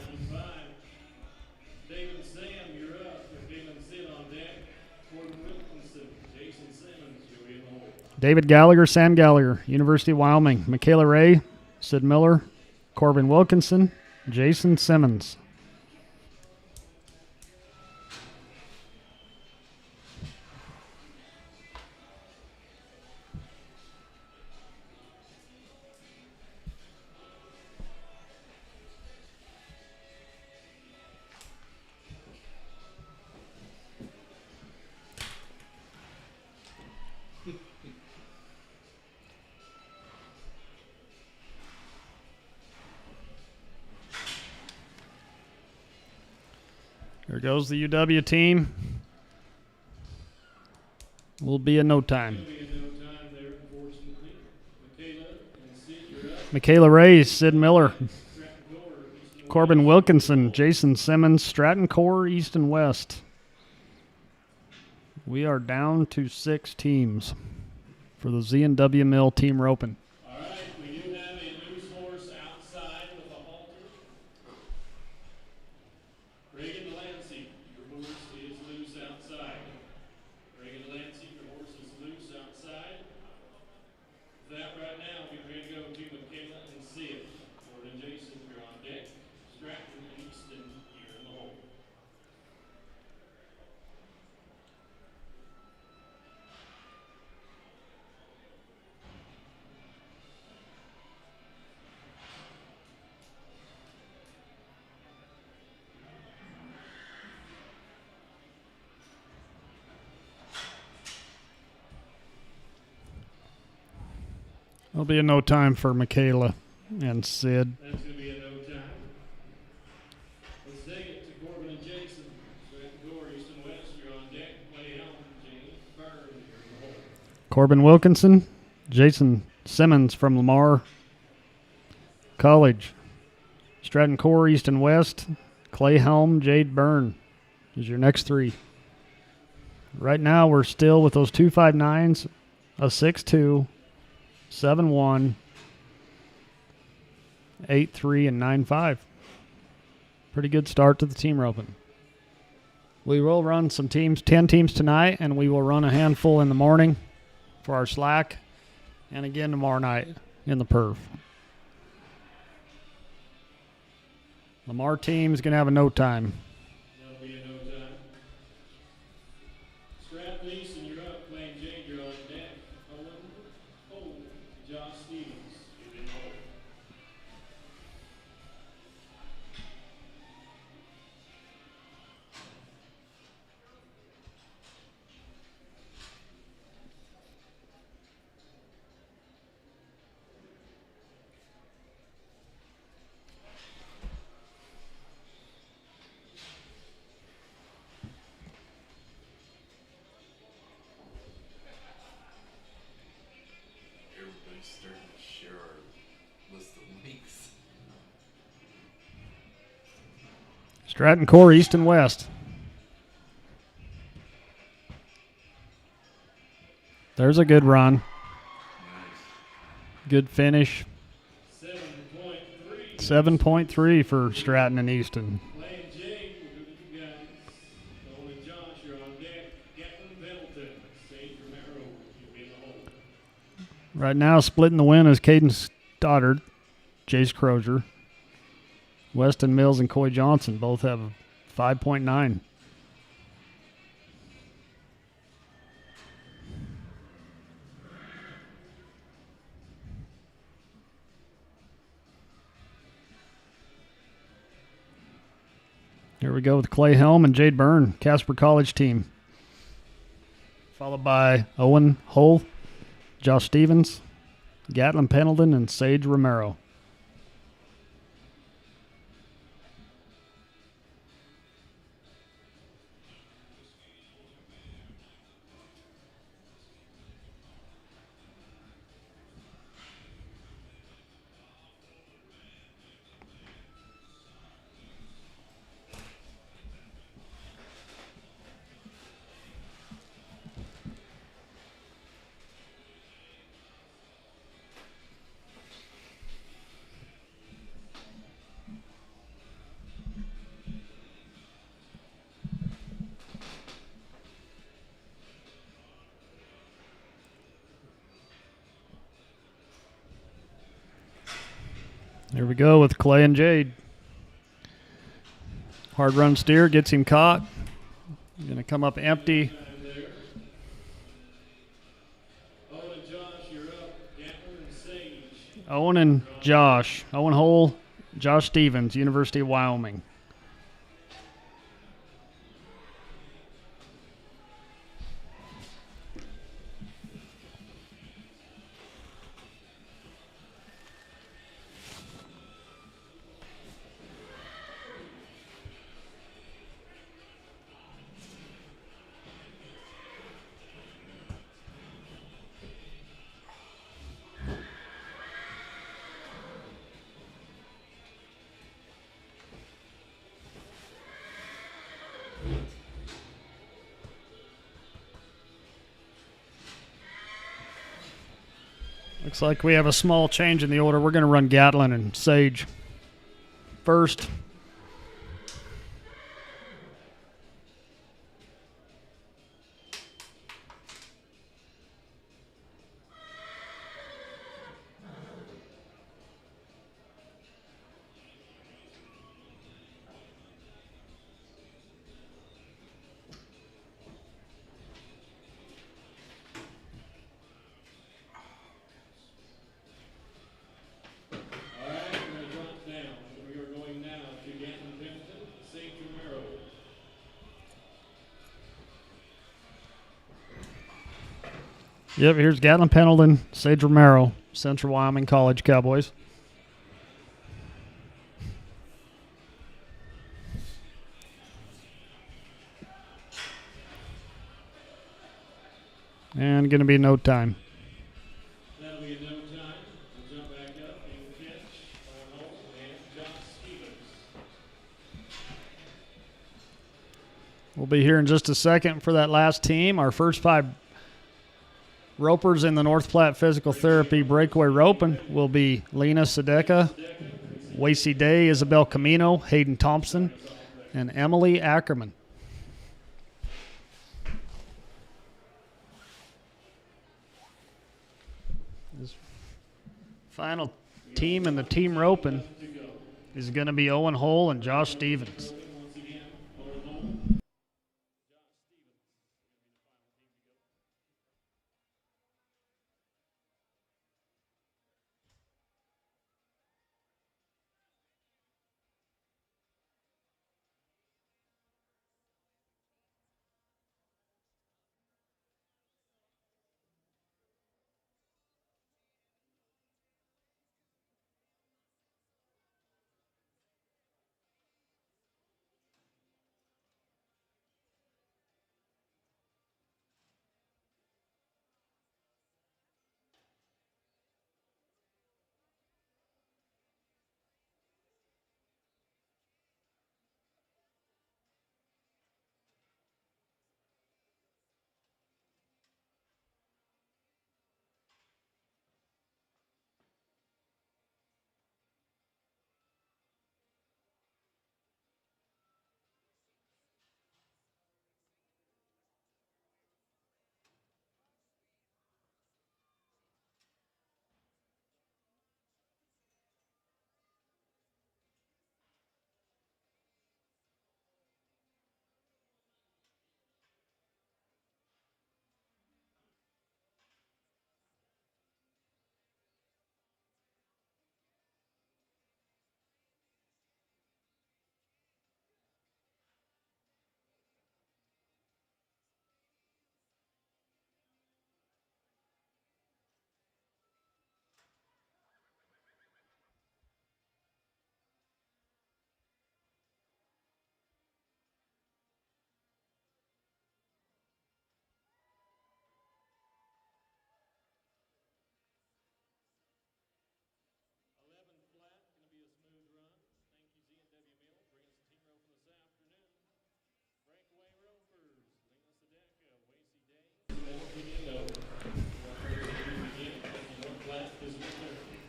David Gallagher, Sam Gallagher, University of Wyoming. Michaela Ray, Sid Miller, Corbin Wilkinson, Jason Simmons. There goes the UW team. Will be in no time. Michaela Ray, Sid Miller, Corbin Wilkinson, Jason Simmons, Stratton Core, East and West. We are down to 6 teams for the Z&W Mill team roping. All right, we do have a loose horse outside with a halter. Reagan Delancey, your horse is loose outside. Reagan Delancey, your horse is loose outside. That right now, we're ready to go to Michaela and Sid. Gordon and Jason, you're on deck. Stratton and Easton, you're in the hole. There'll be a no time for Michaela and Sid. That's going to be a no time. Let's take it to Corbin and Jason. Stratton Core, East and West, you're on deck. Play helm, James Byrne, you're in the hole. Corbin Wilkinson, Jason Simmons from Lamar College. Stratton Core, East and West, Clay Helm, Jade Byrne is your next 3. Right now we're still with those 259s, a 6-2, 7-1, 8-3, and 9-5. Pretty good start to the team roping. We will run some teams, 10 teams tonight, and we will run a handful in the morning for our slack, and again tomorrow night in the perf. Lamar team is going to have a no time. That'll be a no time. Stratton Easton, you're up. Playing Jade, you're on deck. Josh Stevens, you're in the hole. starting to share our list of links. Stratton Core, East and West. There's a good run. Nice. Good finish. 7.3 for Stratton and Easton. Right now, splitting the win is Caden Stoddard, Jace Crozier. Weston Mills and Coy Johnson both have a 5.9. Here we go with Clay Helm and Jade Byrne, Casper College team. Followed by Owen Hull, Josh Stevens, Gatlin Pendleton, and Sage Romero. Here we go with Clay and Jade. Hard run steer, gets him caught. Going to come up empty. Owen and Josh. Owen Hull, Josh Stevens, University of Wyoming. Looks like we have a small change in the order. We're going to run Gatlin and Sage first. Yep, here's Gatlin Pendleton, Sage Romero, Central Wyoming College Cowboys. And going to be no time. That'll be no time. We'll jump back up and catch Arnold and Josh Stevens. We'll be here in just a second for that last team. Our first 5 ropers in the North Platte Physical Therapy Breakaway roping will be Lena Sedeka, Wacy Day, Isabel Camino, Hayden Thompson, and Emily Ackerman. This final team in the team roping is going to be Owen Hull and Josh Stevens.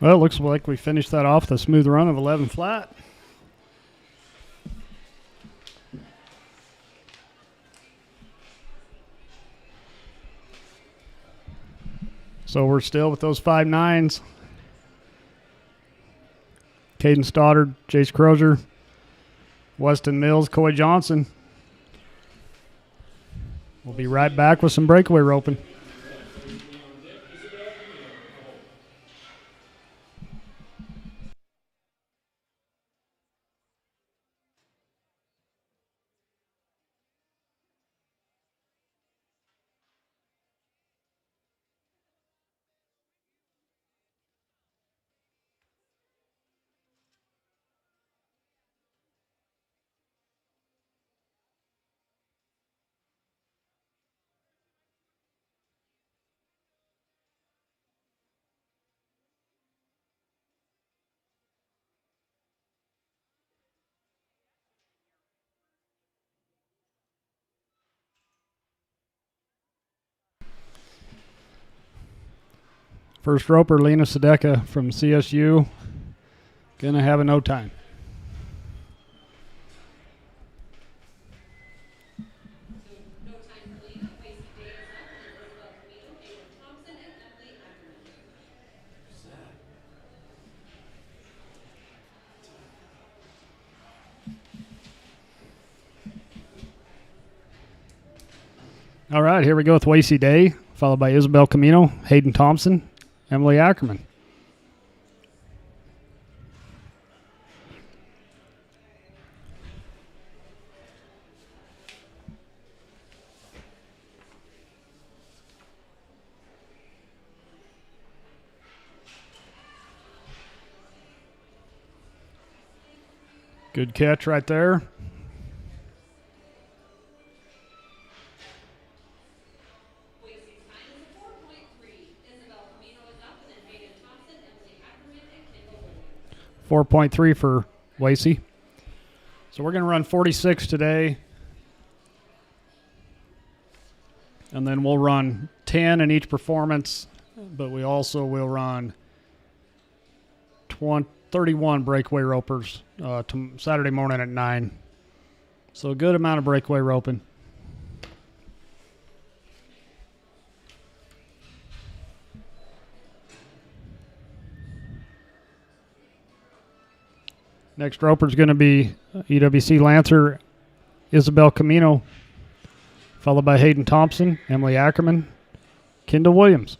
Well, it looks like we finished that off with a smooth run of 11 flat. So we're still with those 5.9s. Caden Stoddard, Jace Crozier, Weston Mills, Coy Johnson. We'll be right back with some breakaway roping. First roper, Lena Sadeka from CSU. Gonna have a no time. All right, here we go with Lacey Day, followed by Isabel Camino, Hayden Thompson, Emily Ackerman. Good catch right there. Wasting time is a 4.3. Isabel Camino is up, and then Hayden Thompson, Emily Ackerman, and Kendall Williams. 4.3 for Lacey. So we're going to run 46 today. And then we'll run 10 in each performance, but we also will run 31 breakaway ropers Saturday morning at 9. So a good amount of breakaway roping. Next roper is going to be EWC Lancer Isabel Camino, followed by Hayden Thompson, Emily Ackerman, Kendall Williams.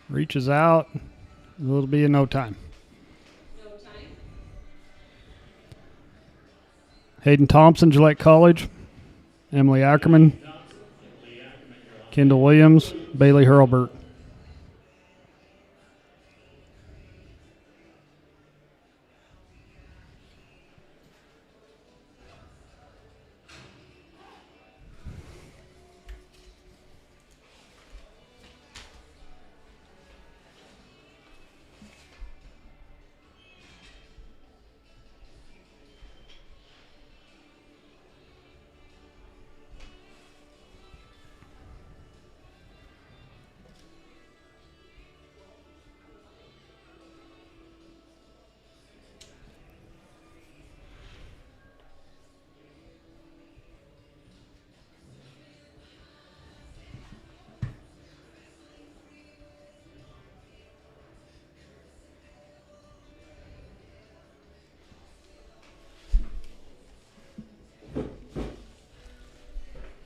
Reaches out. It'll be in no time. No time. Hayden Thompson, Gillette College. Emily Ackerman. Kendall Williams. Bailey Hurlbert.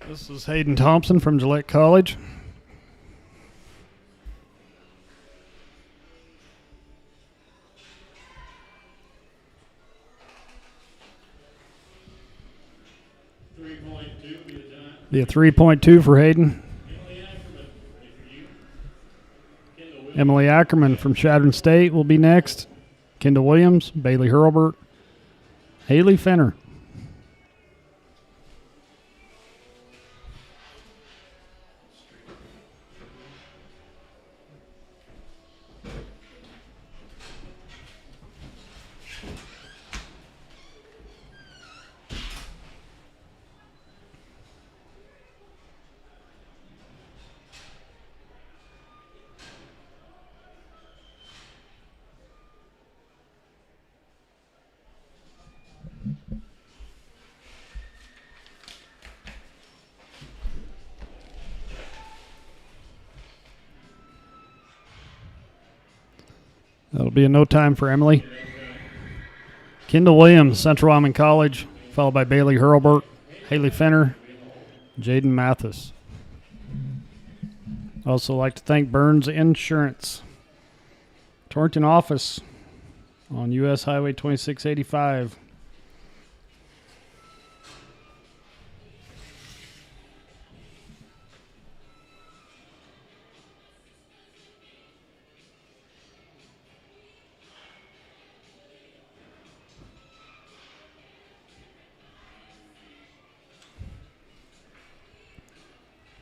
This is Hayden Thompson from Gillette College. Be a 3.2 for Hayden. Emily Ackerman from Chadron State will be next. Kendall Williams, Bailey Hurlbert, Haley Fenner. That'll be in no time for Emily. Kendall Williams, Central Wyoming College, followed by Bailey Hurlbert, Haley Fenner, Jaden Mathis. Also like to thank Burns Insurance, Torrington office on U.S. Highway 2685.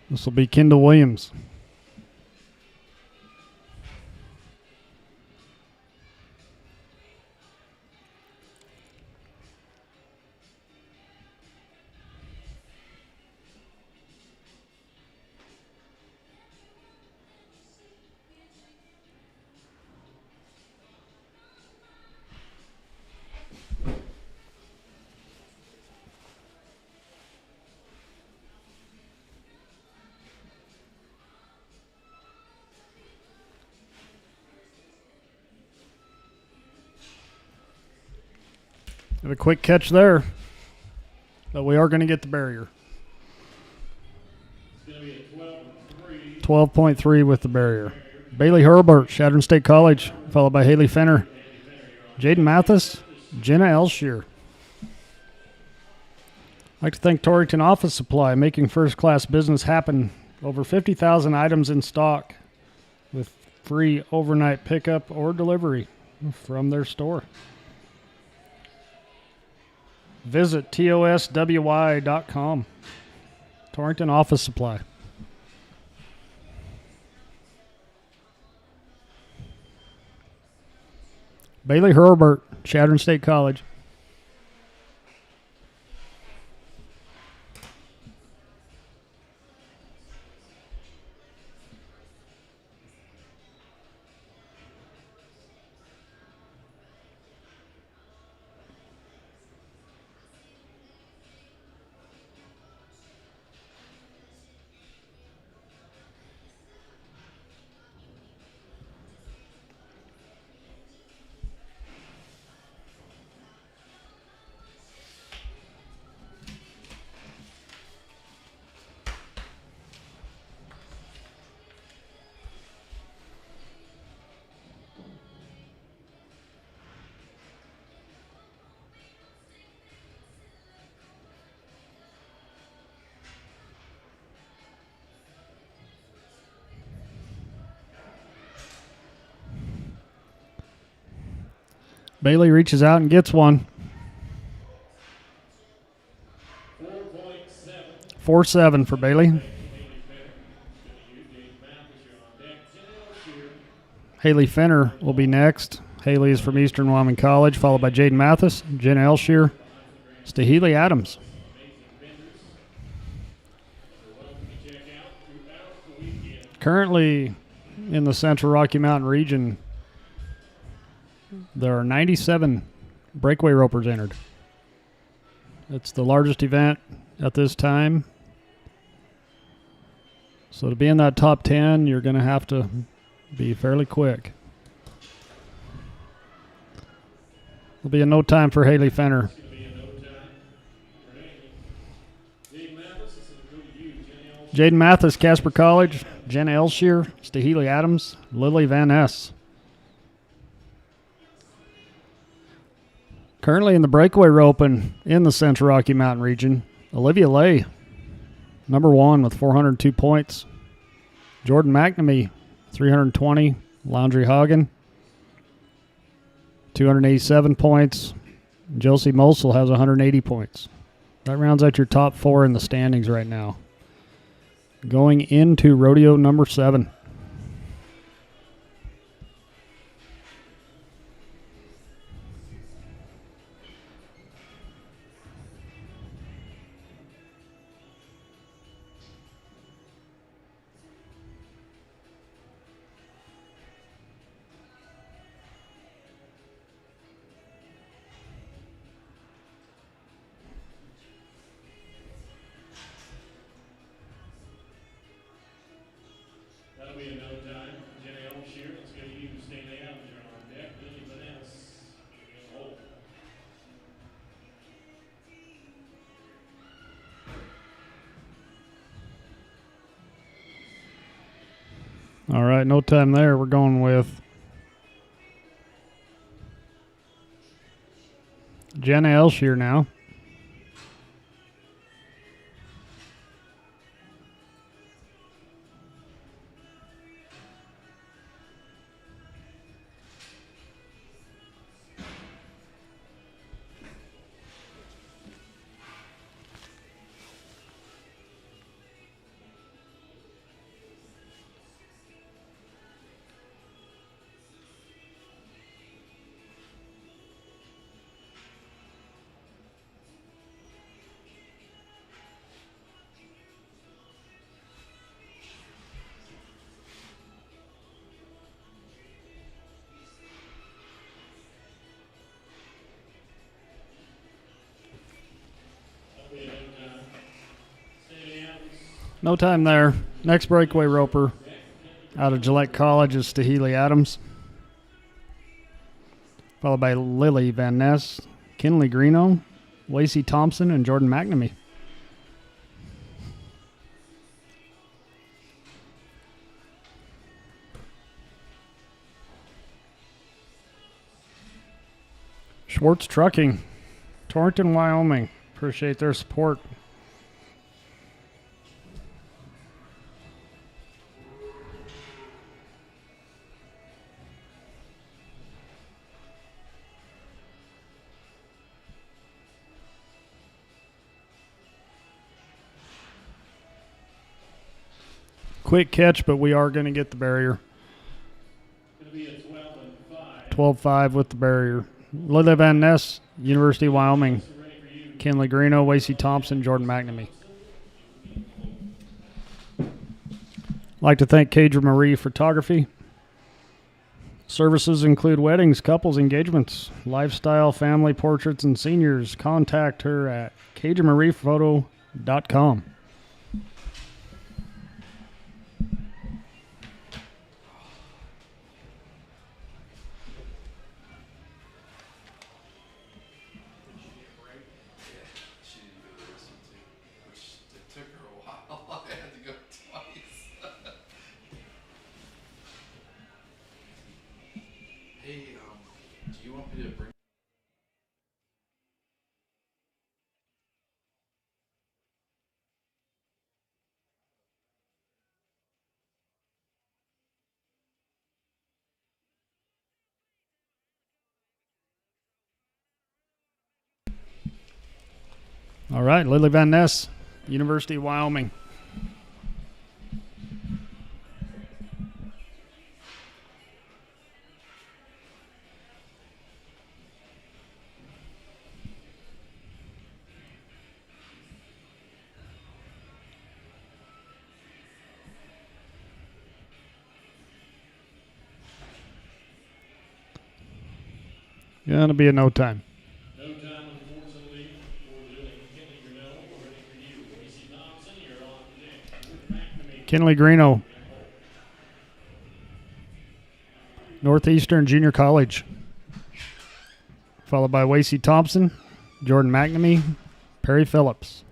This will be Kendall Williams. Have a quick catch there, but we are going to get the barrier. 12.3 with the barrier. Bailey Hurlbert, Chadron State College, followed by Haley Fenner, Jaden Mathis, Jenna Elshear. I'd like to thank Torrington Office Supply, making first-class business happen. Over 50,000 items in stock with free overnight pickup or delivery from their store. Visit toswy.com. Torrington Office Supply. Bailey Hurlbert, Chadron State College. Bailey reaches out and gets one. 4.7 for Bailey. Haley Fenner will be next. Haley is from Eastern Wyoming College, followed by Jaden Mathis, Jenna Elshear, Stahili Adams. Currently in the Central Rocky Mountain region, there are 97 breakaway ropers entered. It's the largest event at this time. So to be in that top 10, you're going to have to be fairly quick. It'll be in no time for Haley Fenner. Jaden Mathis, Casper College, Jenna Elshear, Stahili Adams, Lily Van Ness. Currently in the breakaway roping in the Central Rocky Mountain region, Olivia Lay, number 1 with 402 points. Jordan McNamee, 320. Laundry Hagen, 287 points. Josie Mosel has 180 points. That rounds out your top 4 in the standings right now. Going into rodeo number 7. That'll All right, no time there. We're going with Jenna Elshier now. No time there. Next breakaway roper out of Gillette College is Staheli Adams, followed by Lily Van Ness, Kinley Greeno, Lacey Thompson, and Jordan McNamee. Schwartz Trucking, Torrington, Wyoming. Appreciate their support. Quick catch, but we are going to get the barrier. 12-5 with the barrier. Lily Van Ness, University of Wyoming. Kinley Greeno, Lacey Thompson, Jordan McNamee. I'd like to thank Cadra Marie Photography. Services include weddings, couples, engagements, lifestyle, family portraits, and seniors. Contact her at cadramariephoto.com. She didn't go the rest of the two, which it took her a while. I had to go twice. Hey, do you want me to bring? All right, Lily Van Ness, University of Wyoming. Gonna be a no time. No time, unfortunately, for the Kinley Greeno. We're ready for you. Lacey Thompson, you're on deck. Kinley Greeno, Northeastern Junior College, followed by Lacey Thompson, Jordan McNamee, Perry Phillips.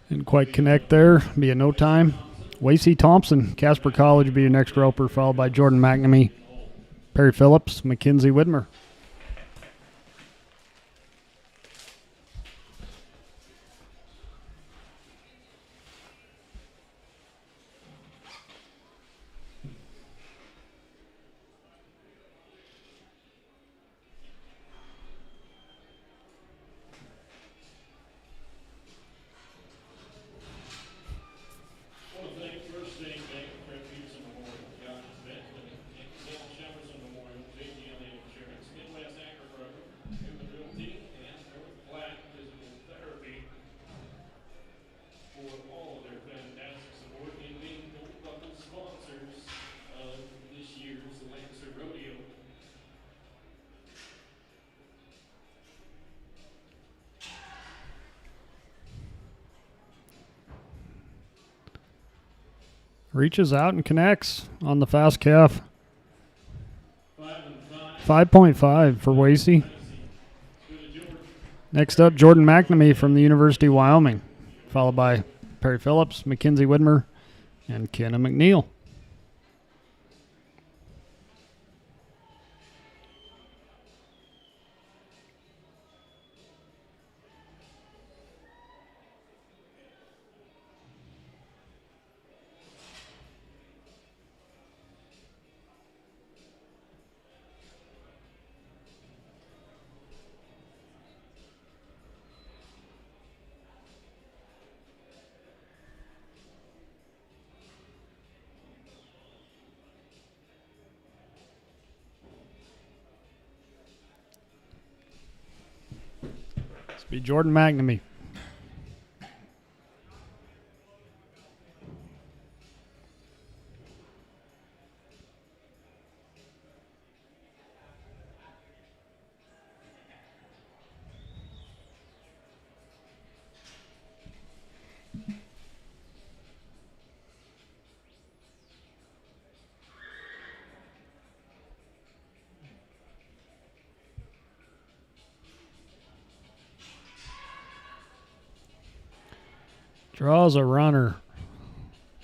Didn't quite connect there. Be a no time. Lacey Thompson, Casper College, be your next roper, followed by Jordan McNamee, Perry Phillips, Mackenzie Widmer. Reaches out and connects on the fast calf. 5.5 for Wasey. Next up, Jordan McNamee from the University of Wyoming, followed by Perry Phillips, Mackenzie Widmer, and Kenna McNeil. Be Jordan McNamee. Draws a runner.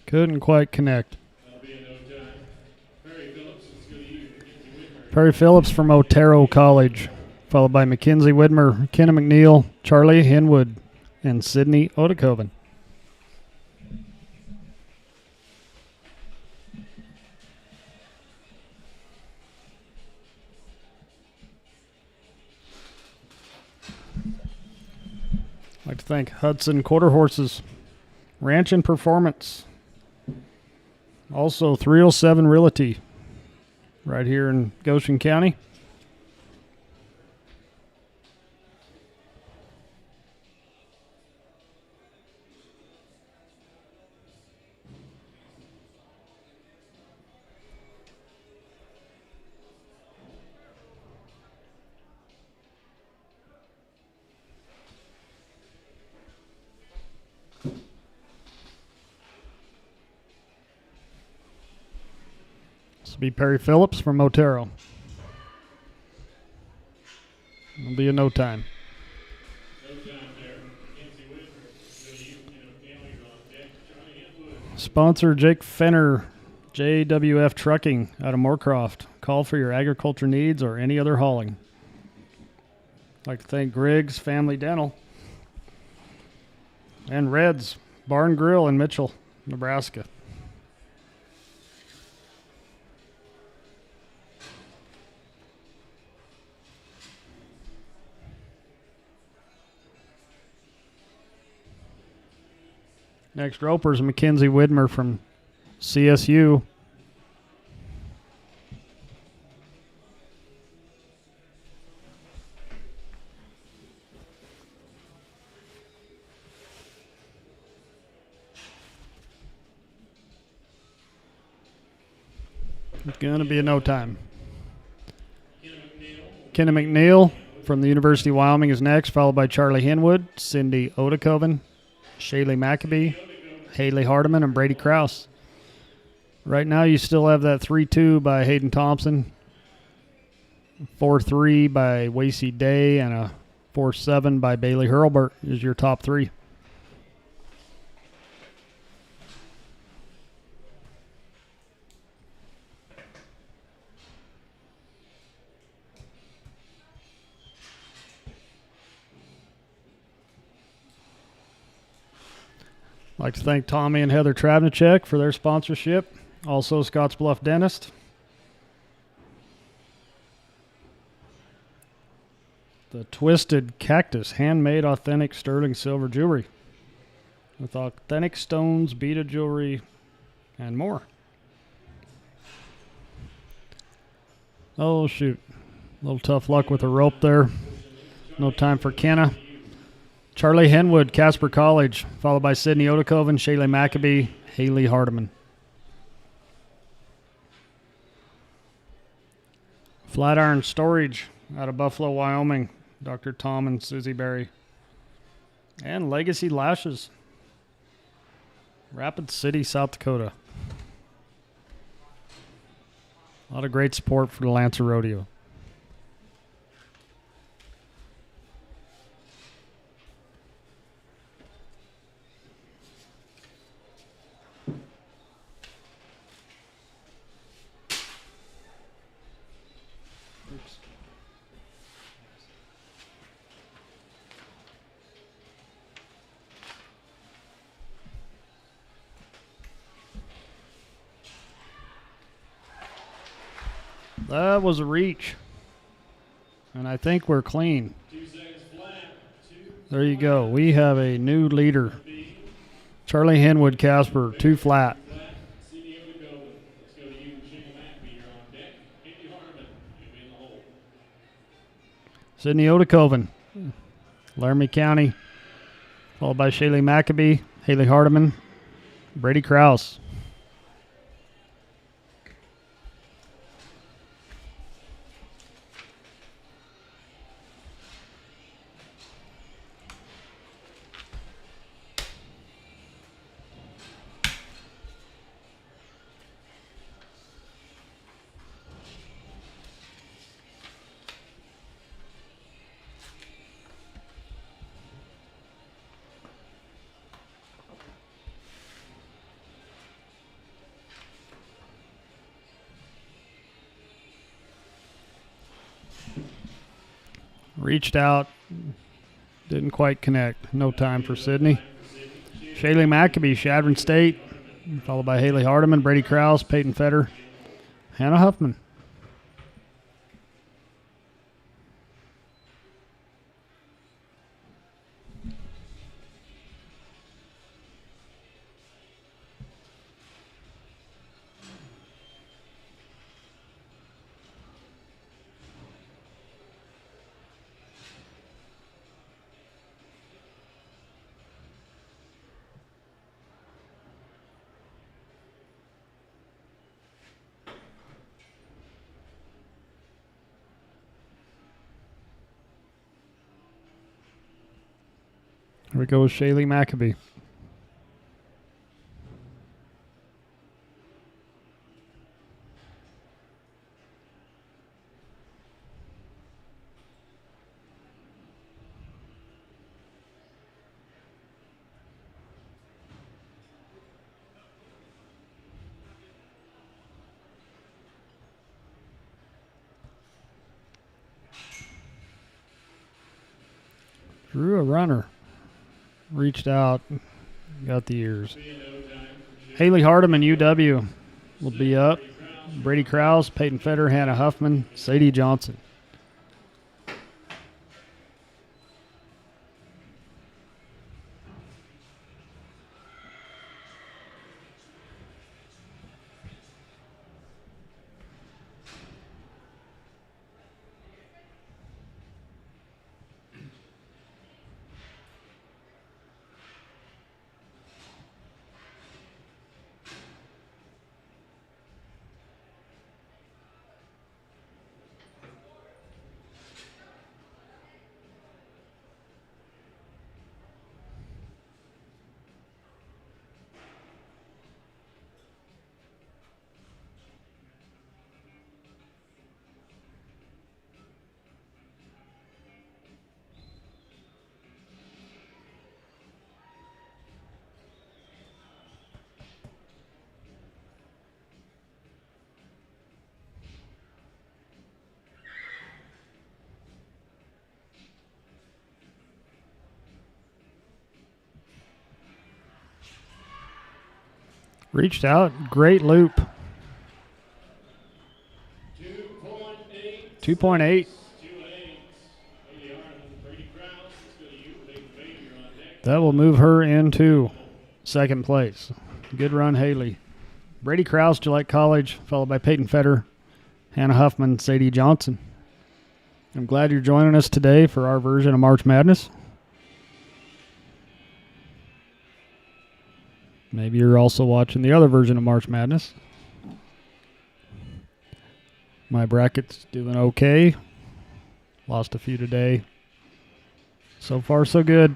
Couldn't quite connect. Perry Phillips from Otero College, followed by Mackenzie Widmer, Kenna McNeil, Charlie Henwood, and Sydney Odekoven. I'd like to thank Hudson Quarter Horses, Ranch and Performance. Also 307 Realty right here in Goshen County. This will be Perry Phillips from Otero. It'll be in no time. Sponsor Jake Fenner, JWF Trucking out of Moorcroft. Call for your agriculture needs or any other hauling. I'd like to thank Griggs Family Dental and Reds Barn Grill in Mitchell, Nebraska. Next roper is Mackenzie Widmer from CSU. It's going to be in no time. Kenna McNeil from the University of Wyoming is next, followed by Charlie Henwood, Cindy Odekoven, Shaylee Maccabee, Haley Hardiman, and Brady Krause. Right now you still have that 3-2 by Hayden Thompson, 4-3 by Wasey Day, and a 4-7 by Bailey Hurlbert is your top three. I'd like to thank Tommy and Heather Travnicek for their sponsorship. Also, Scottsbluff Dentist. The Twisted Cactus, handmade authentic sterling silver jewelry with authentic stones, beaded jewelry, and more. Oh, shoot. A little tough luck with the rope there. No time for Kenna. Charlie Henwood, Casper College, followed by Sydney Odekoven, Shaylee Maccabee, Haley Hardiman. Flatiron Storage out of Buffalo, Wyoming, Dr. Tom and Susie Berry. And Legacy Lashes, Rapid City, South Dakota. A lot of great support for the Lancer Rodeo. That was a reach. And I think we're clean. 2 seconds flat. 2. There you go. We have a new leader. Charlie Henwood Casper, 2 flat. Sydney Odekoven. Let's go to you. Shane McAbee, you're on deck. Haley Hardeman, you'll be in the hole. Sydney Odekoven, Laramie County, followed by Shaylee McAbee, Haley Hardeman, Brady Krause. Reached out, didn't quite connect. No time for Sydney. Shaylee McAbee, Shadron State, followed by Haley Hardeman, Brady Krause, Peyton Fetter, Hannah Huffman. Here we go with Shaylee McAbee. Drew a runner. Reached out, got the ears. Haley Hardeman, UW, will be up. Brady Krause, Peyton Fetter, Hannah Huffman, Sadie Johnson. Reached out, great loop. 2.8. That will move her into second place. Good run, Haley. Brady Krause, Gillette College, followed by Peyton Fetter, Hannah Huffman, Sadie Johnson. I'm glad you're joining us today for our version of March Madness. Maybe you're also watching the other version of March Madness. My bracket's doing okay. Lost a few today. So far, so good.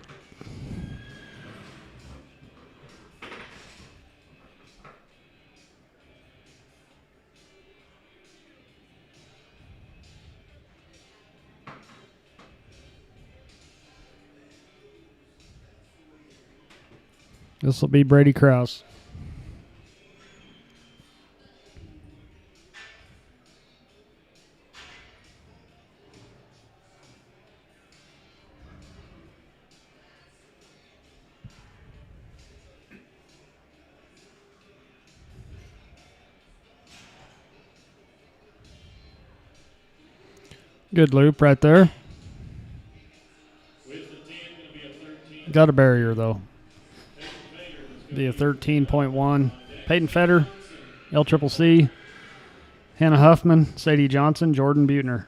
This will be Brady Krause. Good loop right there. Got a barrier, though. Be a 13.1. Peyton Fetter, LCCC, Hannah Huffman, Sadie Johnson, Jordan Buettner.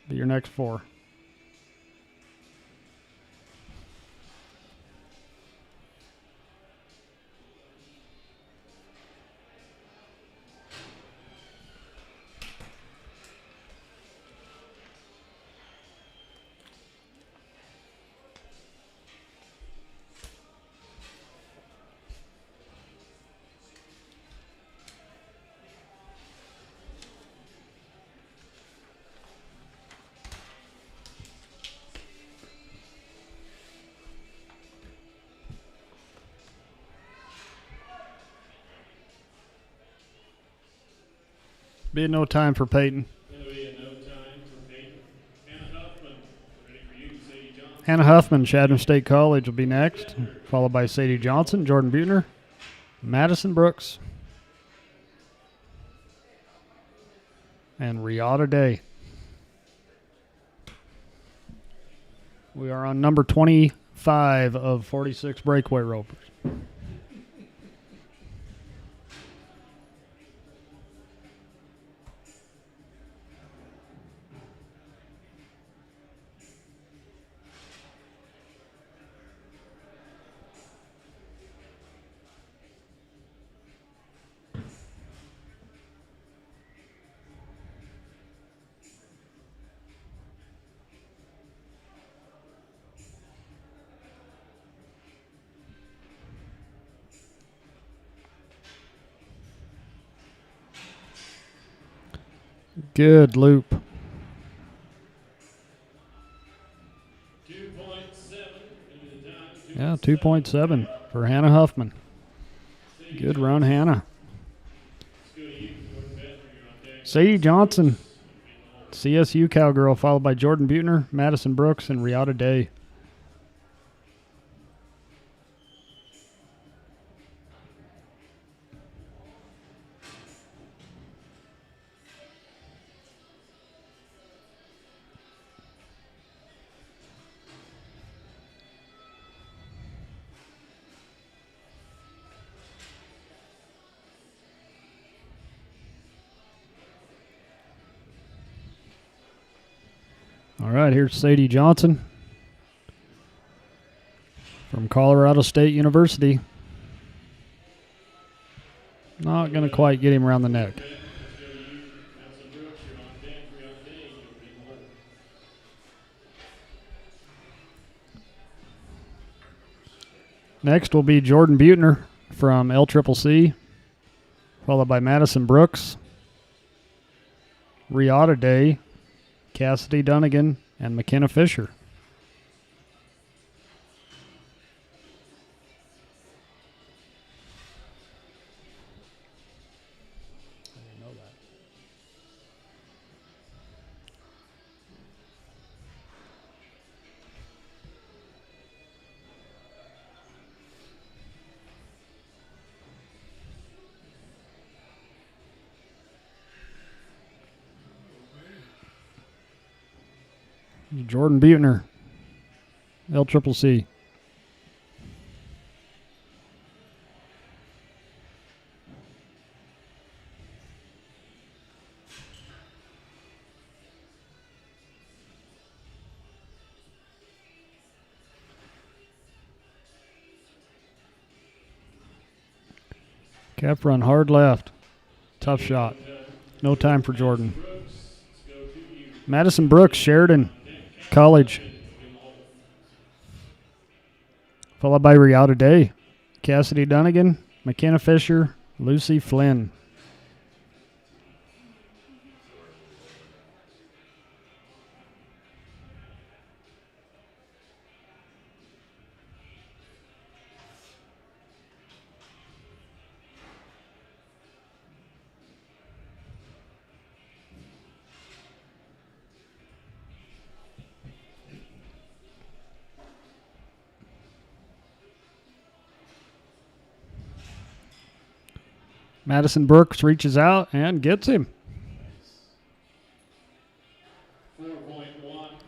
Be your next 4. Be no time for Peyton. Hannah Huffman, Chatham State College will be next, followed by Sadie Johnson, Jordan Buettner, Madison Brooks, and Riata Day. We are on number 25 of 46 breakaway ropers. Good loop. 2.7. Yeah, 2.7 for Hannah Huffman. Good run, Hannah. Sadie Johnson, CSU Cowgirl, followed by Jordan Buettner, Madison Brooks, and Riata Day. All right, here's Sadie Johnson from Colorado State University. Not going to quite get him around the neck. Next will be Jordan Buettner from LCCC, followed by Madison Brooks, Riata Day, Cassidy Dunnigan, and McKenna Fisher. Jordan Buettner, LCCC. Cap run hard left. Tough shot. No time for Jordan. Madison Brooks, Sheridan College, followed by Riata Day, Cassidy Dunnigan, McKenna Fisher, Lucy Flynn. Madison Brooks reaches out and gets him.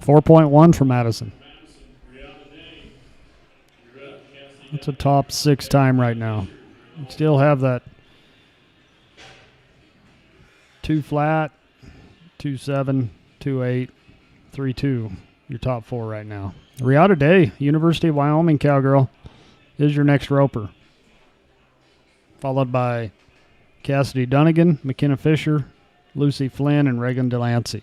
4.1 for Madison. That's a top 6 time right now. You still have that 2 flat, 2.7, 2.8, 3.2. Your top 4 right now. Riata Day, University of Wyoming Cowgirl, is your next roper. Followed by Cassidy Dunnigan, McKenna Fisher, Lucy Flynn, and Reagan Delancey.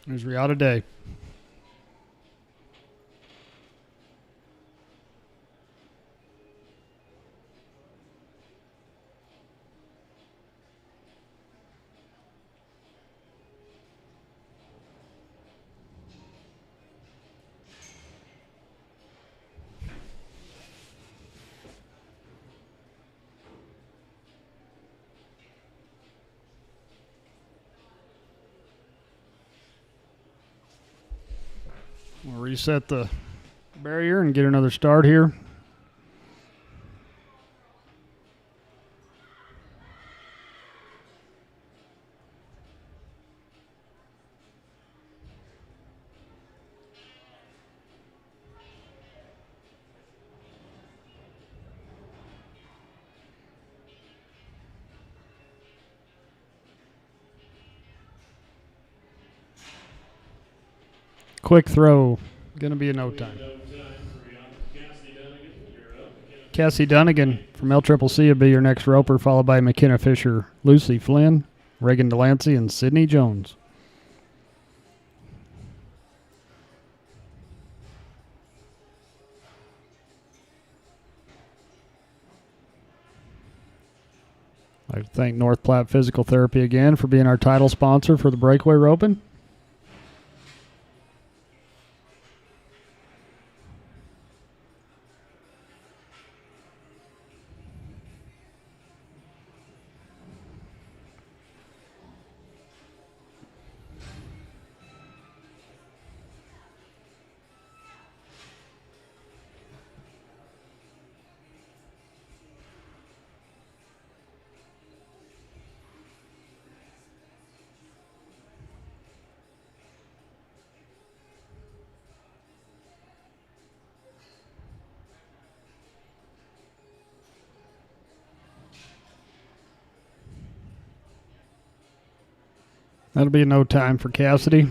There's Riata Day. We'll reset the barrier and get another start here. Quick throw. Going to be a no time. Cassie Dunnigan from LCCC will be your next roper, followed by McKenna Fisher, Lucy Flynn, Reagan Delancey, and Sydney Jones. I'd like to thank North Platte Physical Therapy again for being our title sponsor for the Breakaway roping. That'll be no time for Cassidy.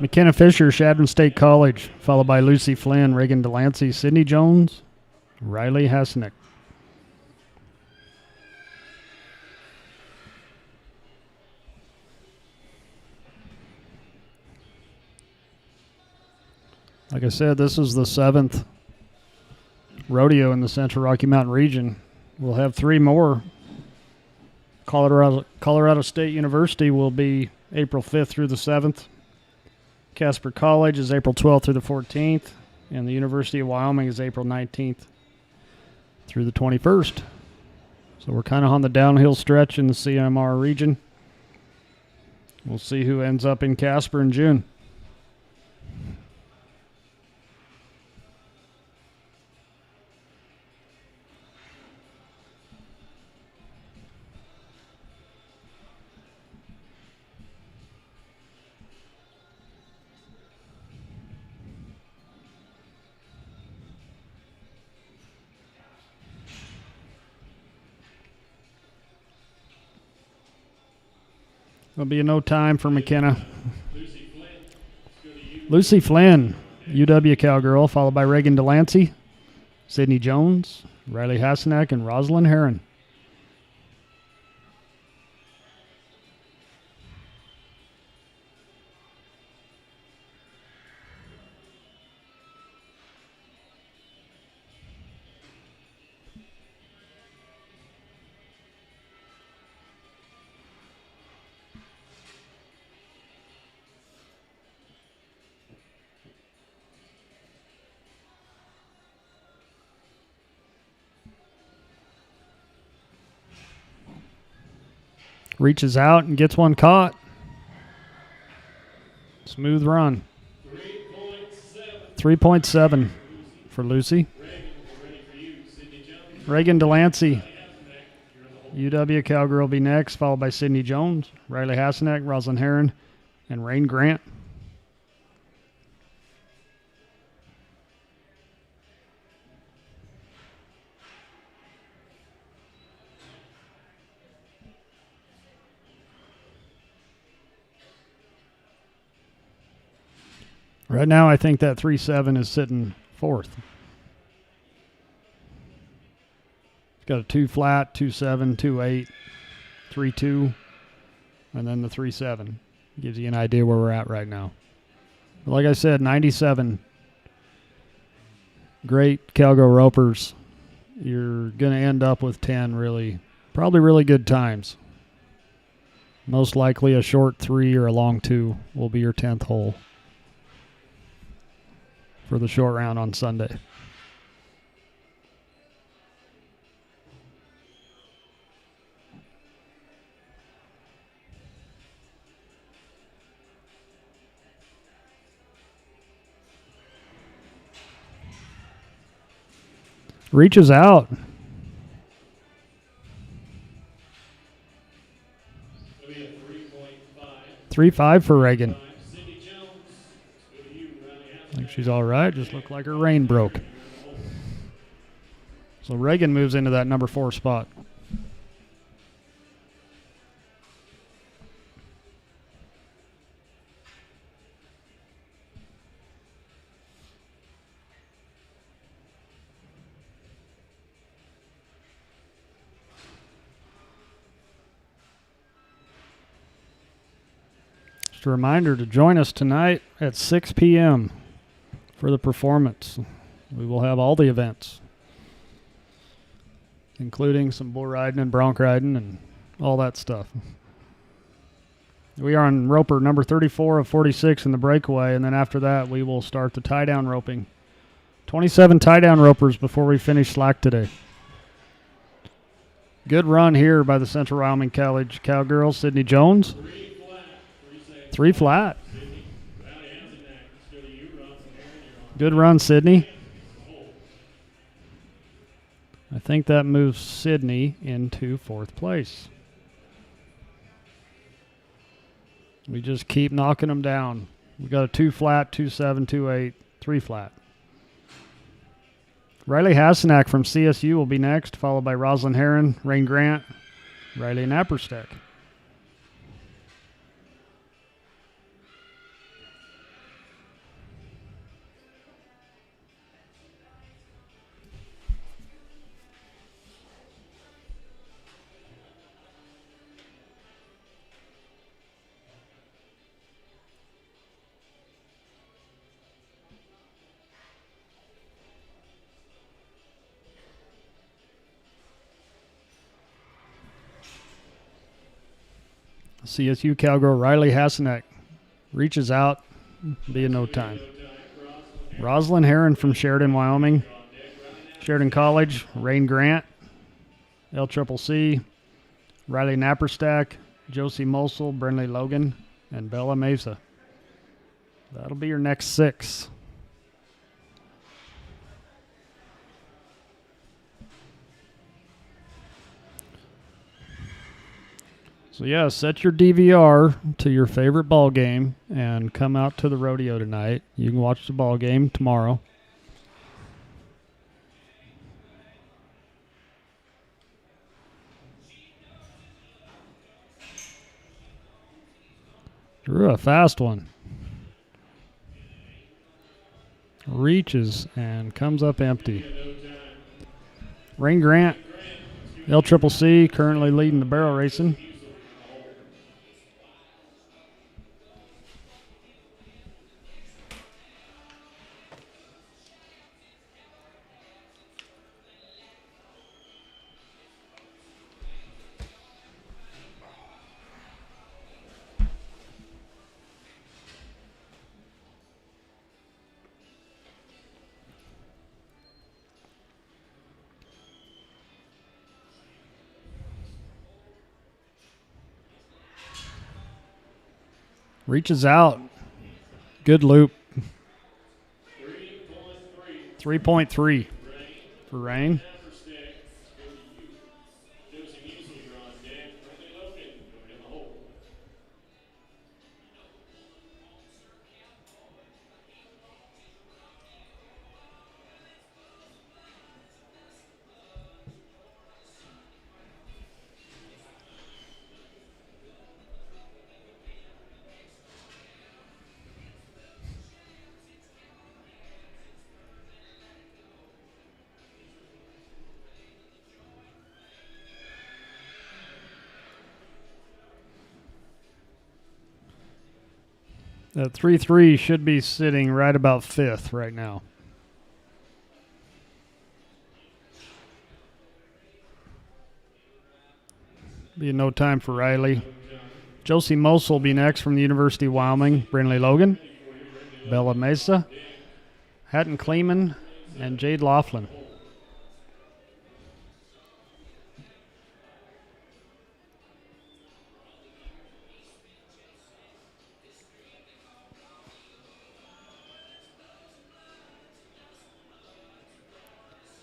McKenna Fisher, Shadron State College, followed by Lucy Flynn, Reagan Delancey, Sydney Jones, Riley Hasnick. Like I said, this is the 7th rodeo in the Central Rocky Mountain region. We'll have 3 more. Colorado State University will be April 5th through the 7th. Casper College is April 12th through the 14th. And the University of Wyoming is April 19th through the 21st. So we're kind of on the downhill stretch in the CMR region. We'll see who ends up in Casper in June. There'll be no time for McKenna. Lucy Flynn, UW Cowgirl, followed by Reagan Delancey, Sydney Jones, Riley Hasnack, and Rosalind Heron. Reaches out and gets one caught. Smooth run. 3.7 for Lucy. Reagan Delancey, UW Cowgirl, will be next, followed by Sydney Jones, Riley Hasenack, Rosalind Heron, and Rain Grant. Right now, I think that 3-7 is sitting fourth. It's got a 2 flat, 2-7, 2-8, 3-2, and then the 3-7. Gives you an idea where we're at right now. But like I said, 97. Great Cowgirl ropers. You're going to end up with 10 probably really good times. Most likely a short 3 or a long 2 will be your 10th hole for the short round on Sunday. Reaches out. 3.5 for Reagan. I think she's all right. Just looked like her rein broke. So Reagan moves into that number 4 spot. Just a reminder to join us tonight at 6 p.m. for the performance. We will have all the events, including some bull riding and bronc riding and all that stuff. We are on roper number 34 of 46 in the breakaway, and then after that we will start the tie-down roping. 27 tie-down ropers before we finish slack today. Good run here by the Central Wyoming College Cowgirls. Sydney Jones. 3 flat. Good run, Sydney. I think that moves Sydney into 4th place. We just keep knocking them down. We got a 2 flat, 2-7, 2-8, 3 flat. Riley Hasenack from CSU will be next, followed by Rosalind Heron, Rain Grant, Riley Napperstack. CSU Cowgirl Riley Hasenack reaches out, be in no time. Rosalind Heron from Sheridan, Wyoming. Sheridan College, Rain Grant, LCCC, Riley Napperstack, Josie Mosel, Brinley Logan, and Bella Mesa. That'll be your next 6. So yeah, set your DVR to your favorite ball game and come out to the rodeo tonight. You can watch the ball game tomorrow. Drew a fast one. Reaches and comes up empty. Rain Grant, LCCC, currently leading the barrel racing. Reaches out. Good loop. 3.3 for Rain. That 3-3 should be sitting right about 5th right now. Be no time for Riley. Josie Mose will be next from the University of Wyoming. Brinley Logan, Bella Mesa, Hatton Kleeman, and Jade Laughlin.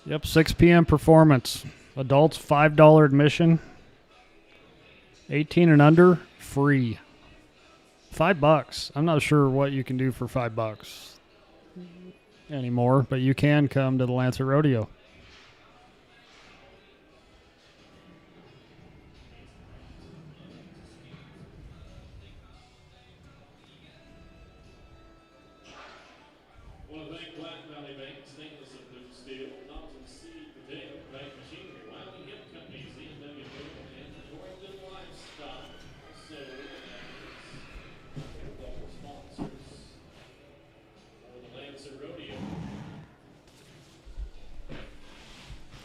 Yep, 6 p.m. performance. Adults, $5 admission. 18 and under, free. $5. I'm not sure what you can do for $5 anymore, but you can come to the Lansing Rodeo.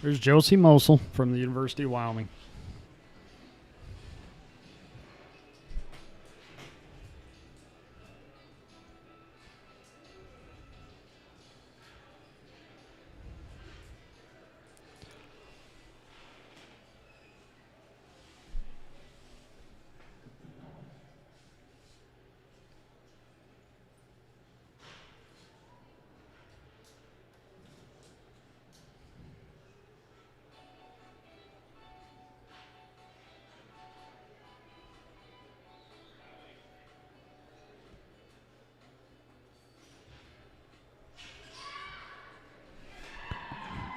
There's Josie Mosel from the University of Wyoming.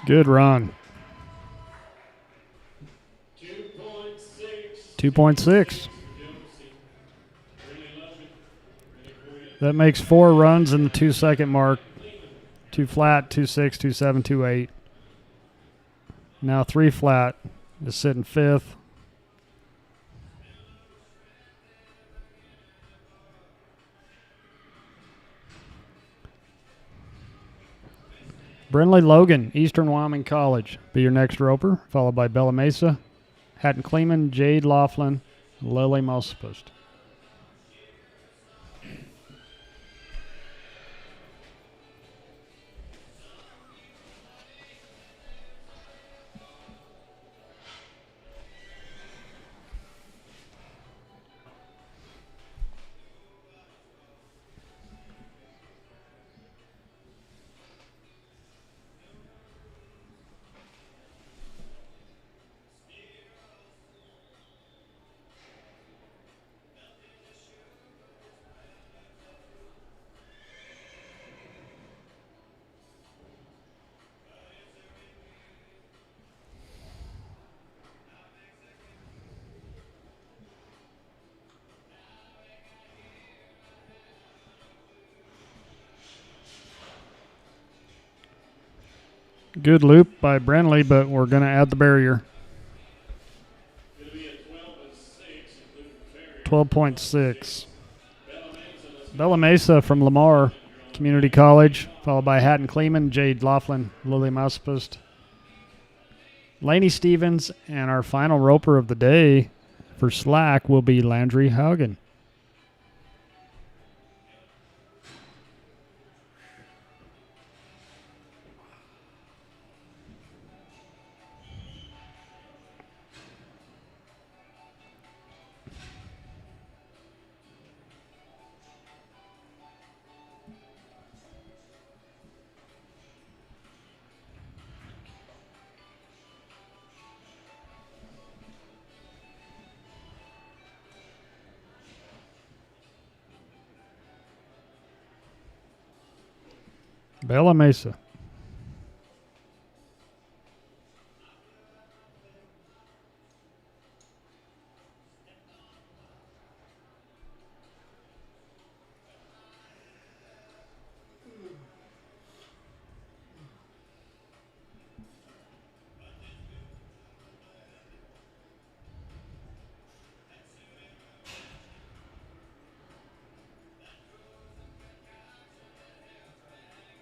Good run. 2.6. That makes 4 runs in the 2-second mark. 2 flat, 2.6, 2.7, 2.8. Now 3 flat is sitting 5th. Brinley Logan, Eastern Wyoming College, be your next roper, followed by Bella Mesa, Hatton Kleeman, Jade Laughlin, Lily Mospust. Good loop by Brenley, but we're going to add the barrier. 12.6. Bella Mesa from Lamar Community College, followed by Hatton Kleeman, Jade Laughlin, Lily Mospust, Laney Stevens, and our final roper of the day for slack will be Landry Haugen. Bella Mesa.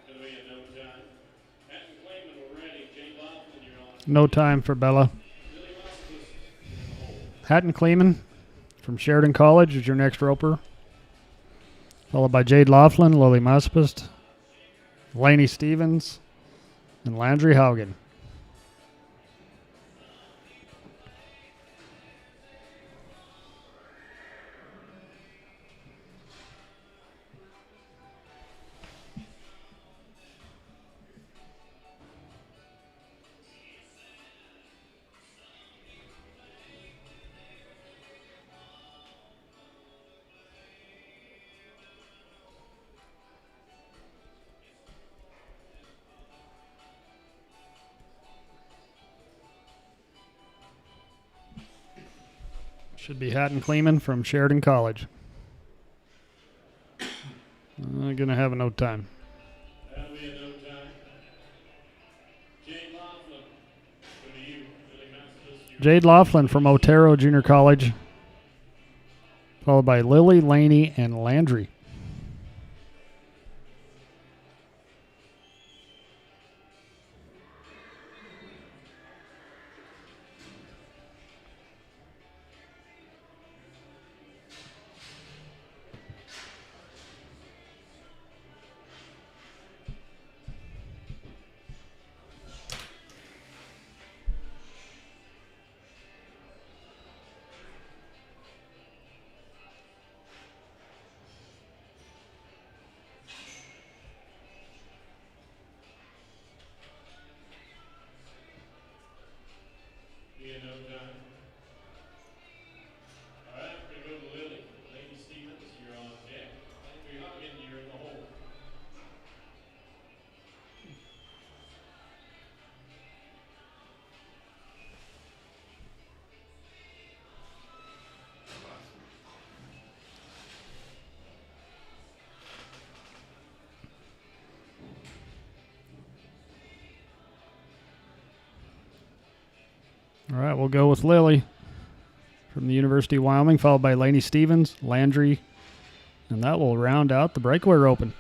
Gonna be a no time. Hatton Clayman, we're ready. Jay Laughlin, you're on. No time for Bella. Hatton Kleeman from Sheridan College is your next roper. Followed by Jade Laughlin, Lily Muspist, Laney Stevens, and Landry Haugen. Should be Hatton Kleeman from Sheridan College. Gonna have a no time. That'll be a no time. Jay Laughlin, go to you. Really Master's. Jade Laughlin from Otero Junior College. Followed by Lily, Laney, and Landry. Be a no time. All right, we're gonna go to Lily. Lady Stevens, you're on deck. Landry Haugen, you're in the hole. All right, we'll go with Lily from the University of Wyoming, followed by Laney Stevens, Landry, and that will round out the Breakaway Open.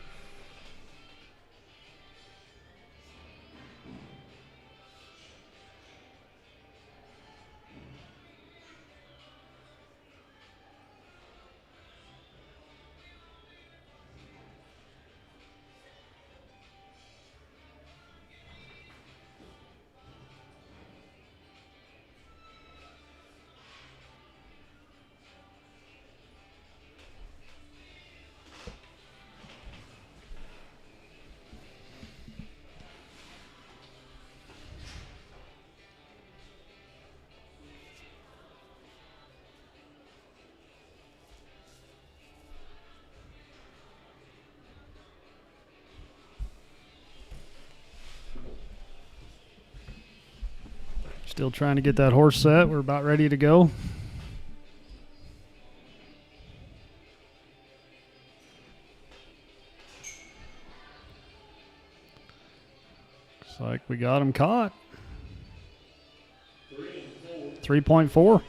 Still trying to get that horse set. We're about ready to go. Looks like we got him caught. 3.4.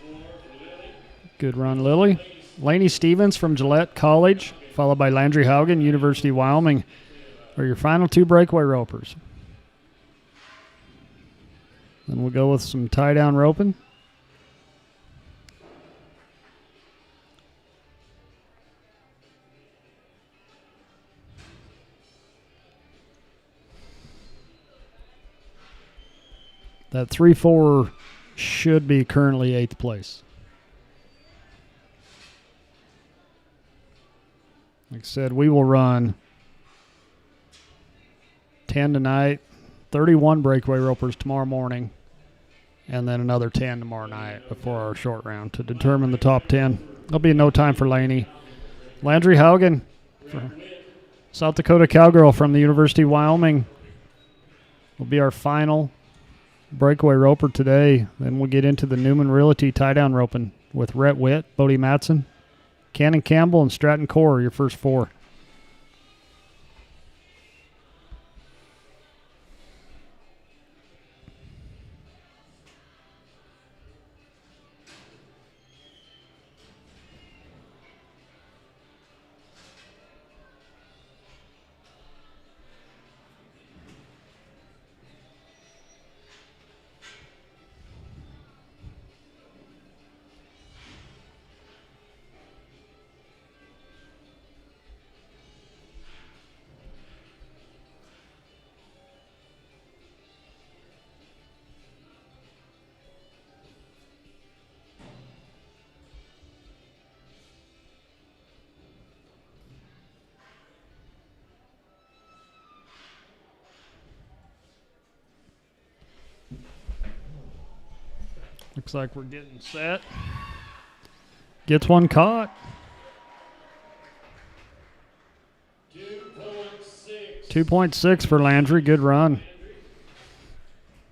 Good run, Lily. Laney Stevens from Gillette College, followed by Landry Haugen, University of Wyoming, are your final two breakaway ropers. Then we'll go with some tie-down roping. That 3-4 should be currently 8th place. Like I said, we will run 10 tonight, 31 breakaway ropers tomorrow morning, and then another 10 tomorrow night before our short round to determine the top 10. There'll be no time for Laney. Landry Haugen South Dakota Cowgirl from the University of Wyoming will be our final breakaway roper today. Then we'll get into the Newman Realty tie-down roping with Rhett Witt, Bodie Matson, Cannon Campbell, and Stratton Core, your first four. Looks like we're getting set. Gets one caught. 2.6 for Landry. Good run.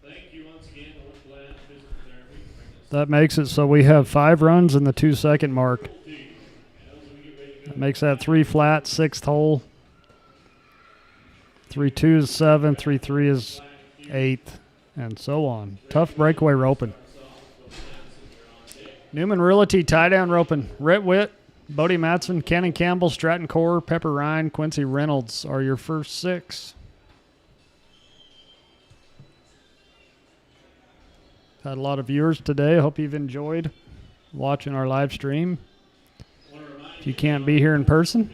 Thank you once again to Old Flat Physical Therapy. That makes it so we have 5 runs in the 2-second mark. That makes that 3 flat, 6th hole. 3-2 is 7, 3-3 is 8th, and so on. Tough breakaway roping. Newman Realty tie-down roping. Rhett Witt, Bodie Matson, Cannon Campbell, Stratton Core, Pepper Ryan, Quincy Reynolds are your first 6. Had a lot of viewers today. I hope you've enjoyed watching our live stream. If you can't be here in person,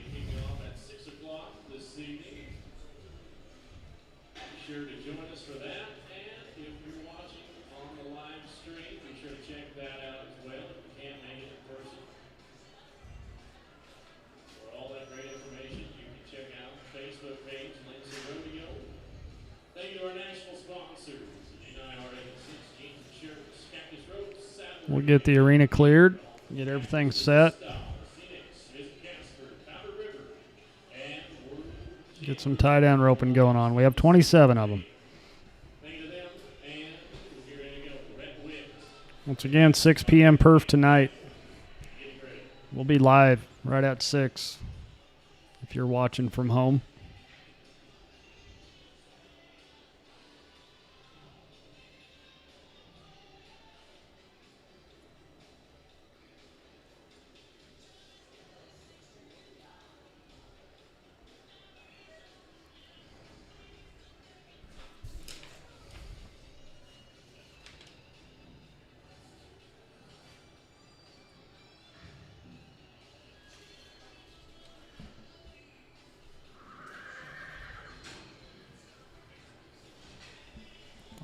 we'll get the arena cleared, get everything set, get some tie-down roping going on. We have 27 of them. Once again, 6 p.m. perf tonight. We'll be live right at 6 if you're watching from home.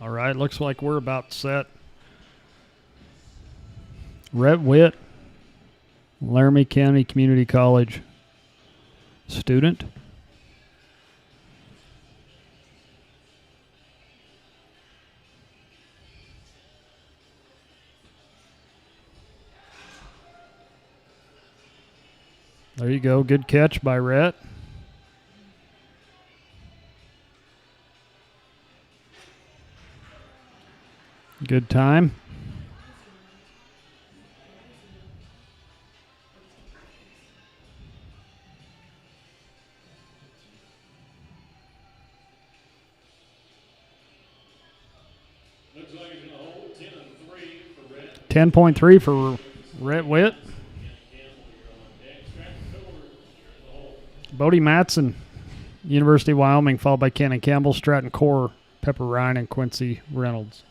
All right, looks like we're about set. Rhett Witt, Laramie County Community College student. There you go, good catch by Rhett. Good time. Looks like he's going to hold 10-3 for Rhett. 10.3 for Rhett Witt. Bodie Matson, University of Wyoming, followed by Cannon Campbell, Stratton Core, Pepper Ryan, and Quincy Reynolds.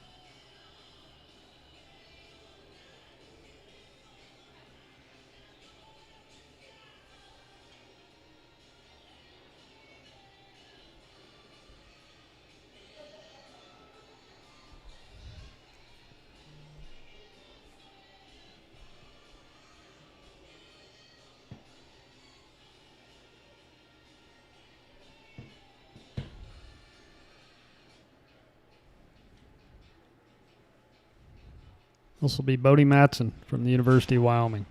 This will be Bodie Matson from the University of Wyoming.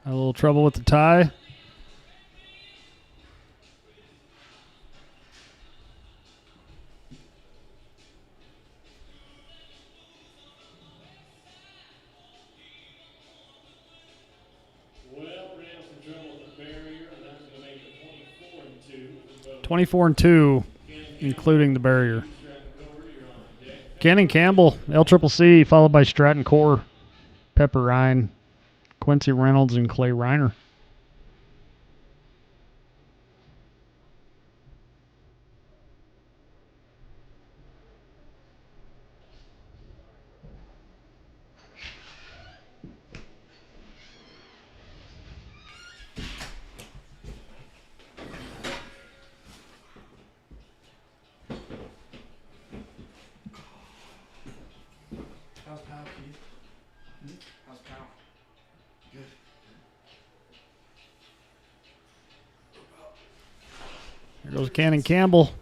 A little trouble with the tie. Well, ran some trouble with the barrier, and that's going to make it 24-2. 24 and 2, including the barrier. Cannon Campbell, LCCC, followed by Stratton Core, Pepper Ryan, Quincy Reynolds, and Clay Reiner. How's Pal, Keith? How's Pal? Good. Here goes Cannon Campbell. So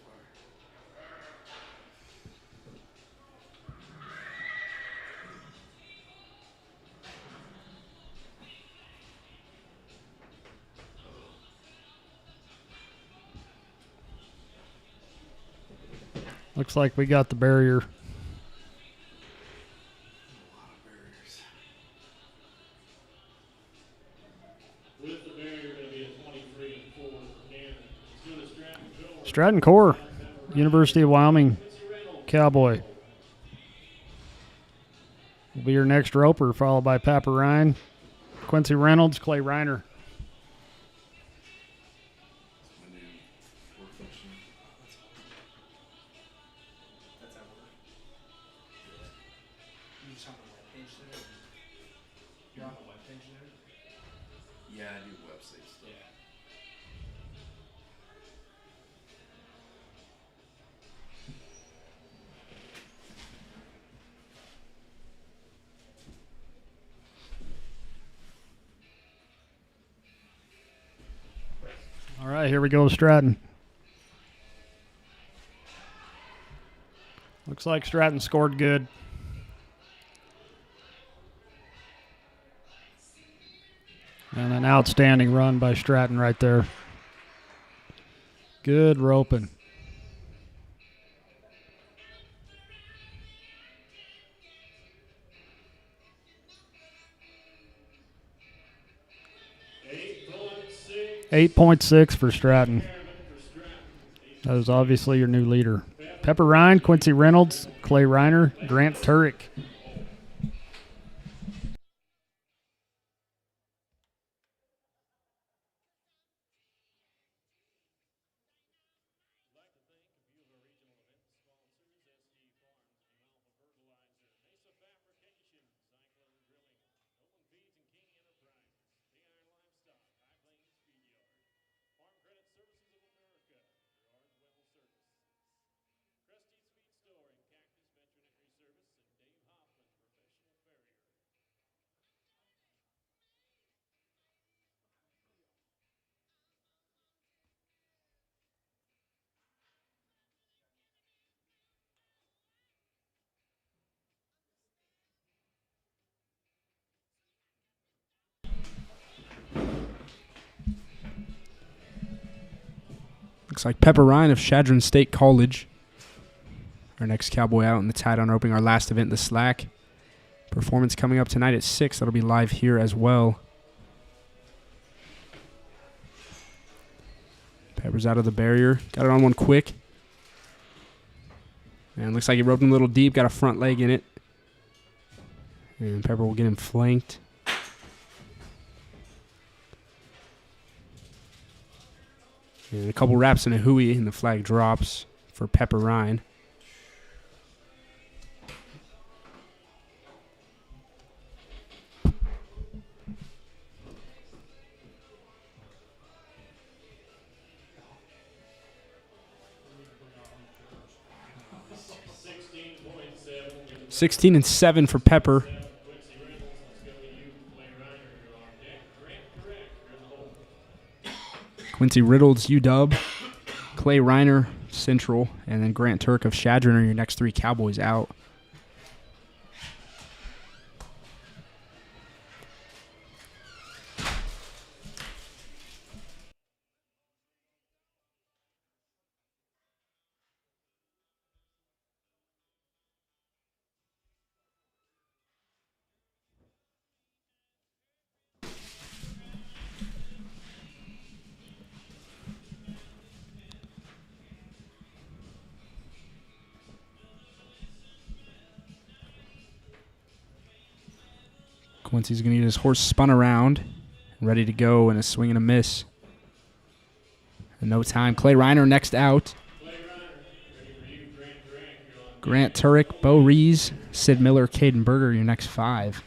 far. Looks like we got the barrier. A lot of barriers. With the barrier, going to be a 23-4 Cannon. Let's go to Stratton Core. Stratton Core, University of Wyoming Cowboy. Will be your next roper, followed by Papa Ryan, Quincy Reynolds, Clay Reiner. My new work function. That's at work. You just on the webpage there? You're on the webpage there? Yeah, I do website stuff. Yeah. All right, here we go, Stratton. Looks like Stratton scored good. And an outstanding run by Stratton right there. Good roping. .6 for Stratton. That is obviously your new leader. Pepper Ryan, Quincy Reynolds, Clay Reiner, Grant Turek. Looks like Pepper Ryan of Chadron State College. Our next cowboy out in the tie-down opening, our last event in the slack. Performance coming up tonight at 6. That'll be live here as well. Pepper's out of the barrier. Got it on one quick. And looks like he roped him a little deep. Got a front leg in it. And Pepper will get him flanked. And a couple wraps and a hooey, and the flag drops for Pepper Ryan. $16 and $7 for Pepper. Quincy Reynolds, UW, Clay Reiner, Central, and then Grant Turek of Chadron are your next three cowboys out. Quincy's going to get his horse spun around, ready to go, and a swing and a miss. And no time. Clay Reiner next out. Grant Turek, Bo Rees, Sid Miller, Caden Berger, your next 5.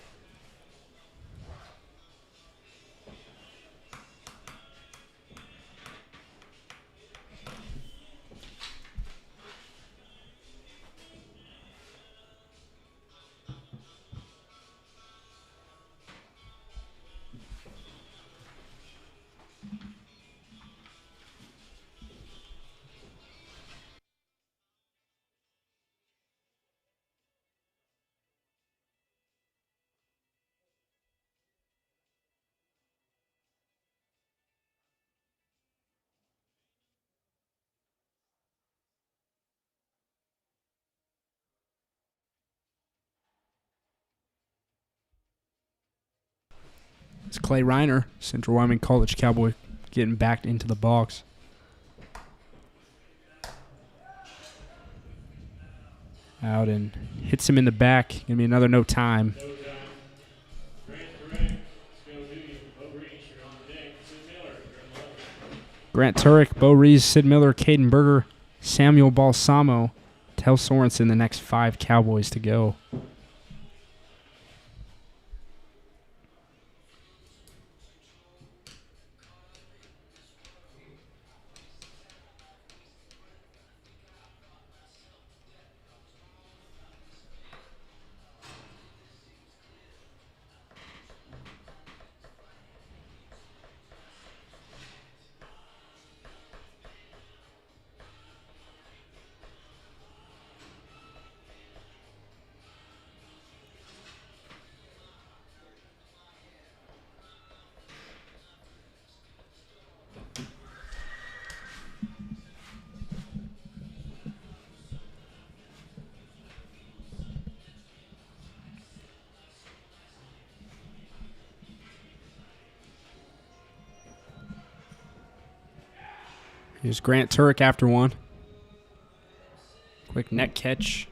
It's Clay Reiner, Central Wyoming College Cowboy, getting backed into the box. Out and hits him in the back. Going to be another no time. Grant Turek, Bo Rees, Sid Miller, Caden Berger, Samuel Balsamo, Tel Sorensen, the next 5 Cowboys to go. Here's Grant Turek after one. Quick net catch.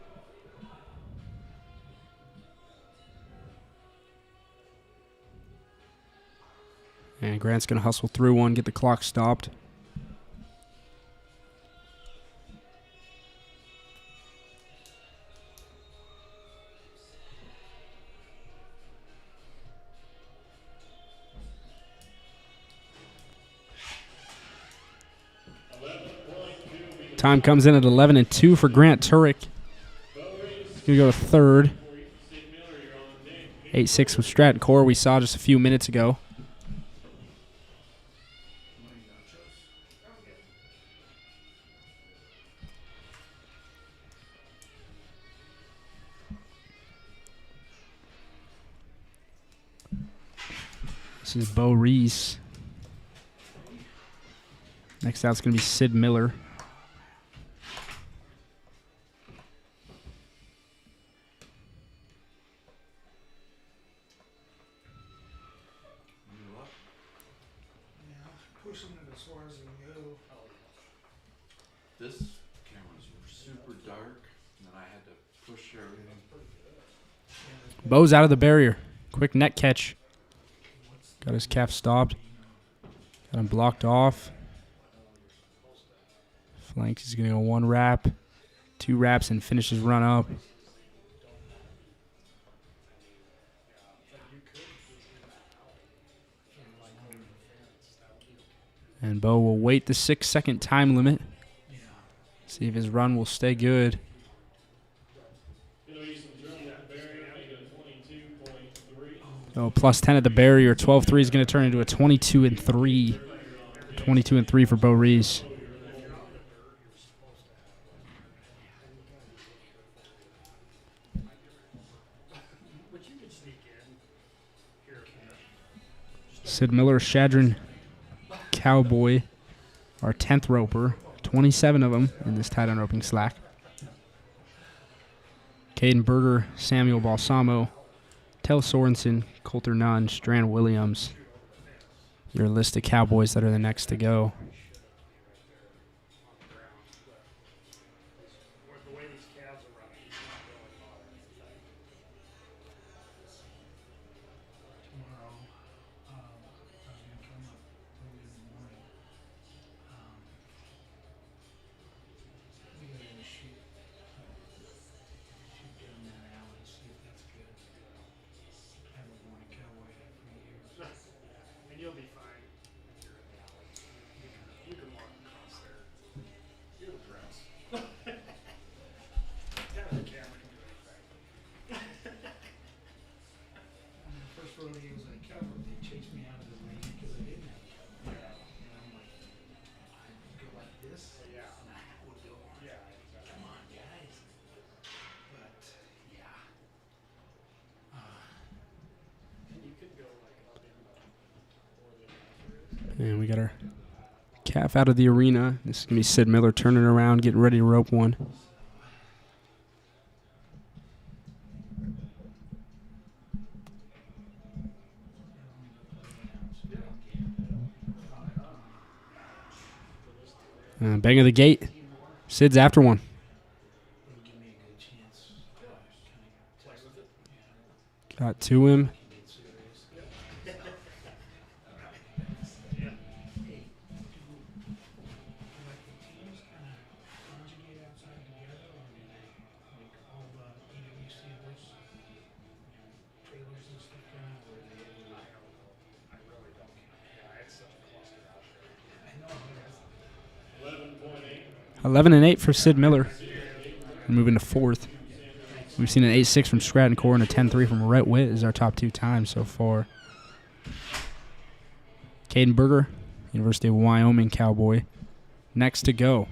And Grant's going to hustle through one, get the clock stopped. Time comes in at 11-2 for Grant Turek. He's going to go to third. 8-6 with Stratton Core we saw just a few minutes ago. This is Bo Rees. Next out's going to be Sid Miller. This camera's super dark, and then I had to push everything. Bo's out of the barrier. Quick net catch. Got his calf stopped. Got him blocked off. Flanks, he's going to go 1 wrap, 2 wraps, and finish his run up. And Bo will wait the 6-second time limit. See if his run will stay good. So plus 10 at the barrier. 12-3 is going to turn into a 22-3. 22-3 for Bo Rees. Sid Miller, Shadron Cowboy, our 10th roper. 27 of them in this tight on roping slack. Caden Berger, Samuel Balsamo, Tel Sorensen, Coulter Nunn, Strand Williams. Your list of Cowboys that are the next to go. And we got our calf out of the arena. This is going to be Sid Miller turning around, getting ready to rope one. Bang of the gate. Sid's after one. Got to him. Eleven and 8 for Sid Miller. We're moving to fourth. We've seen an 8-6 from Scranton Core and a 10-3 from Rhett Witt as our top 2 times so far. Caden Berger, University of Wyoming Cowboy, next to go.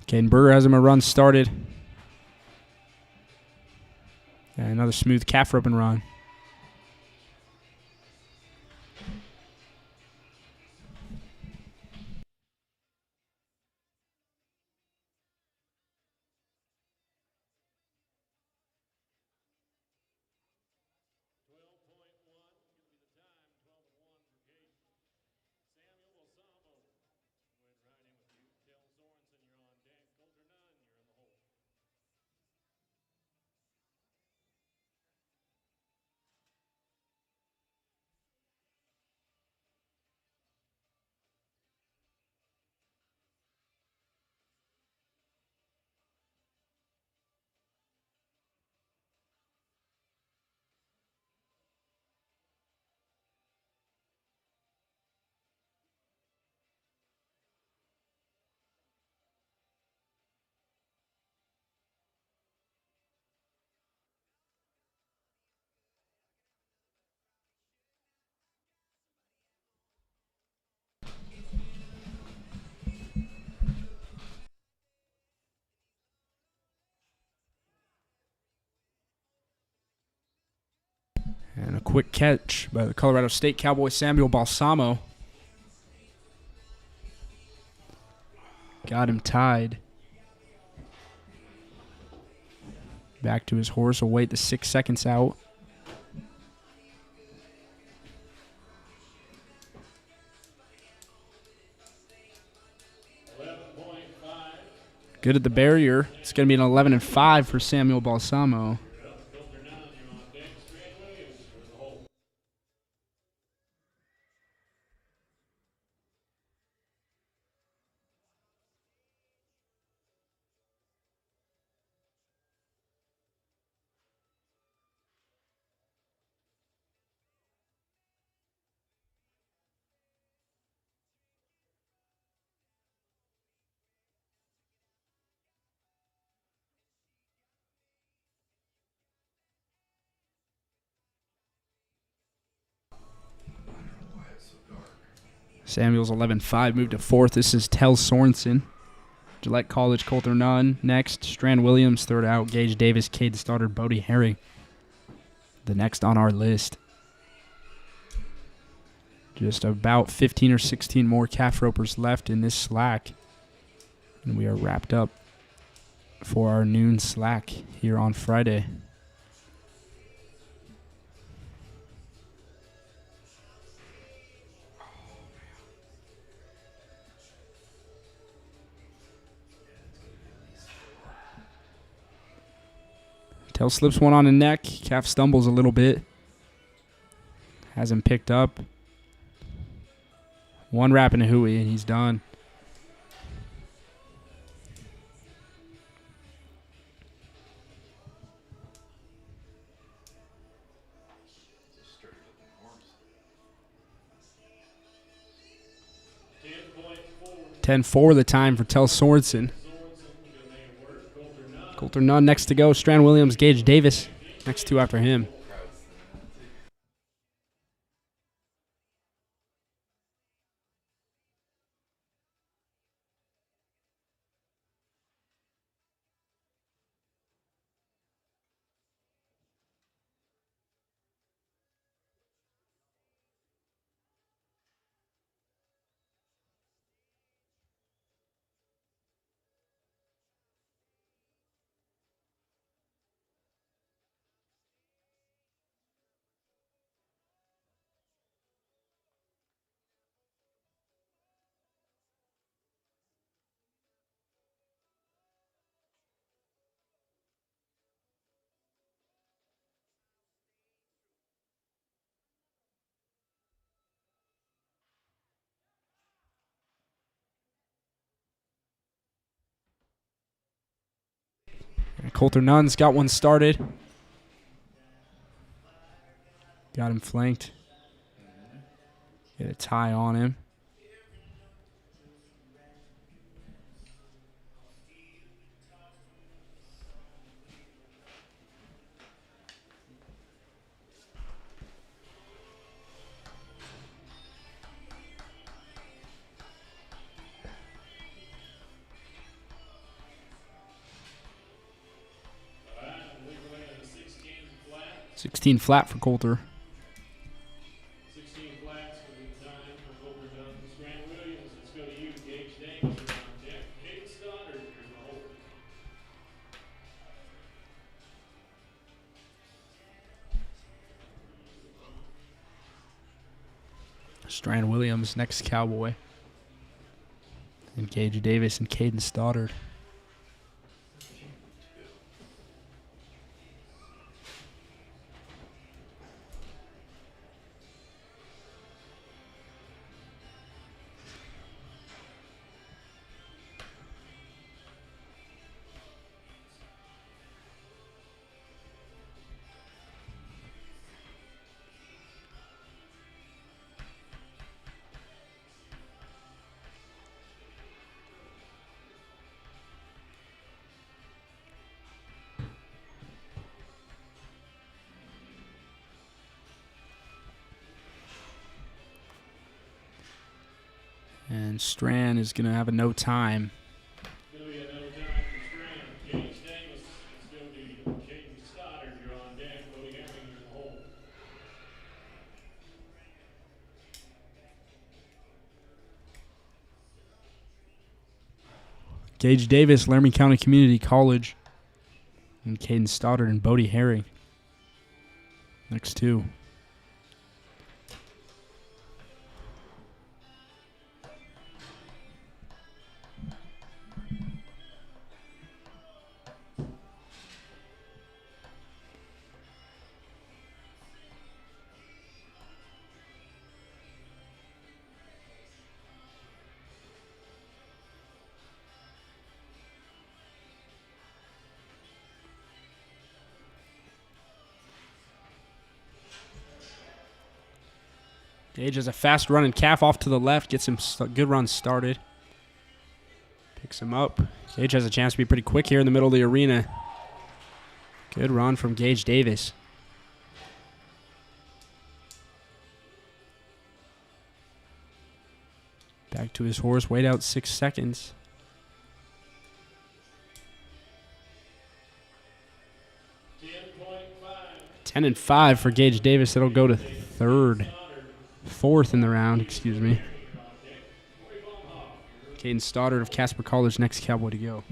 Caden Berger has him a run started. And another smooth calf rope and run. And a quick catch by the Colorado State Cowboy Samuel Balsamo. Got him tied. Back to his horse. Will wait the 6 seconds out. Good at the barrier. It's going to be an 11 and 5 for Samuel Balsamo. Samuel's 11-5, moved to fourth. This is Tell Sorensen. Gillette College, Coulter Nunn. Next, Strand Williams, third out. Gage Davis, Cade Stoddard, Bodie Herring. The next on our list. Just about 15 or 16 more calf ropers left in this slack. And we are wrapped up for our noon slack here on Friday. Tell slips one on the neck. Calf stumbles a little bit. Has him picked up. One wrap and a hooey, and he's done. It's a straight-looking horse. 10-4 the time for Tell Sorensen. Coulter Nunn next to go. Strand Williams, Gage Davis next two after him. Coulter Nunn's got one started. Got him flanked. Get a tie on him. All right, we're going to 16 flat. 16 flat for Coulter. 16 flats for the time for Coulter Nunn. Grant Williams, let's go to you. Gage Davis, you're on deck. Caden Stoddard, you're the holder. Strand Williams, next Cowboy. And Gage Davis and Caden Stoddard. And Strand is going to have a no time. Going to be another time for Strand. Gage Davis, let's go to you. Caden Stoddard, you're on deck. Bodie Herring, you're the holder. Gage Davis, Laramie County Community College. And Caden Stoddard and Bodie Herring. Next two. Gage has a fast running calf off to the left, gets him good run started. Picks him up. Gage has a chance to be pretty quick here in the middle of the arena. Good run from Gage Davis. Back to his horse, wait out 6 seconds. 10-5 for Gage Davis. It'll go to fourth in the round, excuse me. Caden Stoddard of Casper College, next Cowboy to go.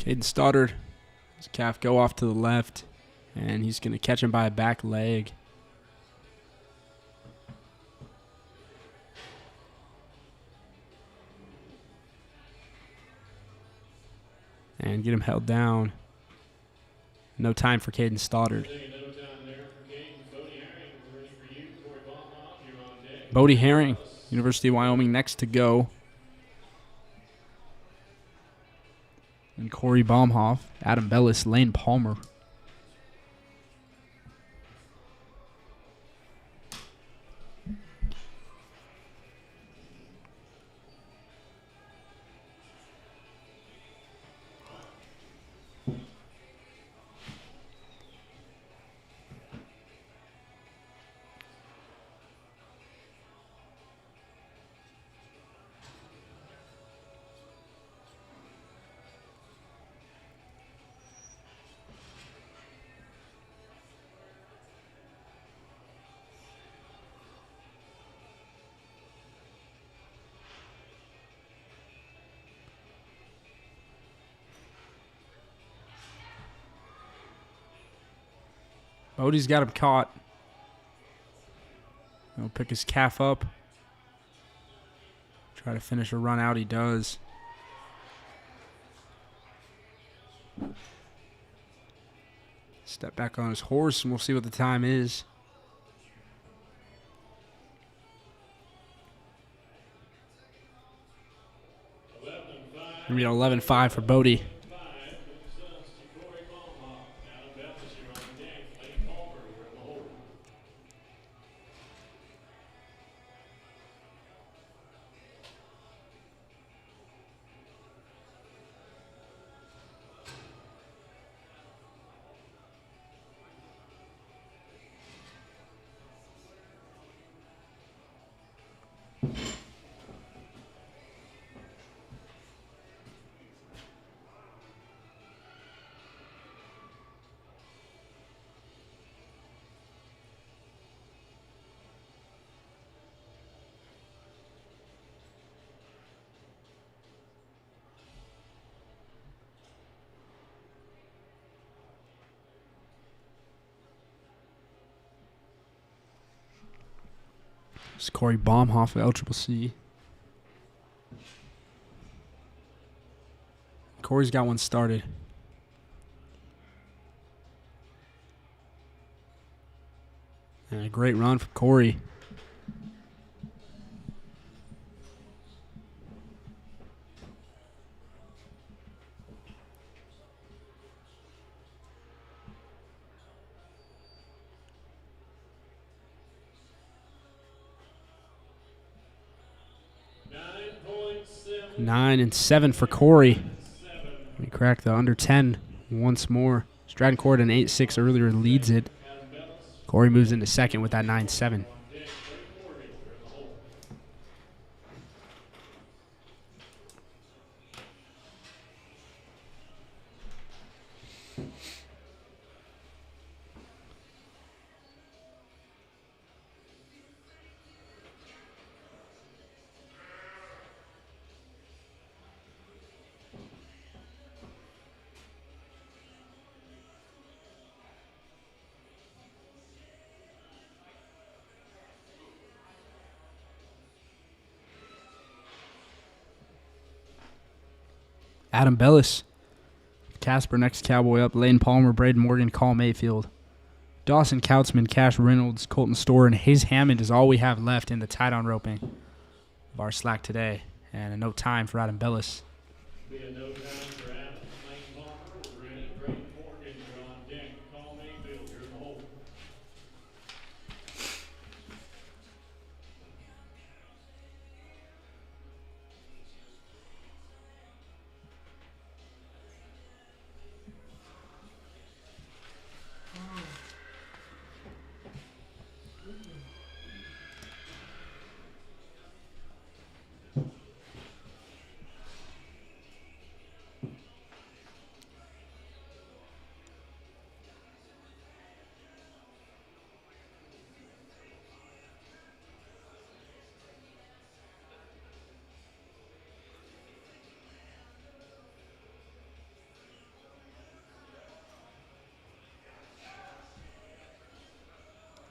Caden Stoddard. His calf go off to the left, and he's going to catch him by a back leg. And get him held down. No time for Caden Stoddard. Bodie Herring, University of Wyoming, next to go. And Corey Baumhoff, Adam Bellis, Lane Palmer. Bodie's got him caught. He'll pick his calf up. Try to finish a run out. He does. Step back on his horse, and we'll see what the time is. Gonna be 11-5 for Bodie. 's Corey Baumhoff of LCCC. Corey's got one started. And a great run from Corey. Nine and 7 for Corey. We cracked the under 10 once more. Stratton Court an 8-6 earlier leads it. Corey moves into second with that 9-7. Adam Bellis, Casper next Cowboy up, Lane Palmer, Braden Morgan, Call Mayfield. Dawson Kautzman, Cash Reynolds, Colton Storr, and Hayes Hammond is all we have left in the tie-down roping of our slack today. And a no time for Adam Bellis. Be a no time for Adam. Lane Palmer, we're ready. Braden Morgan, you're on deck. Call Mayfield, you're in the hole.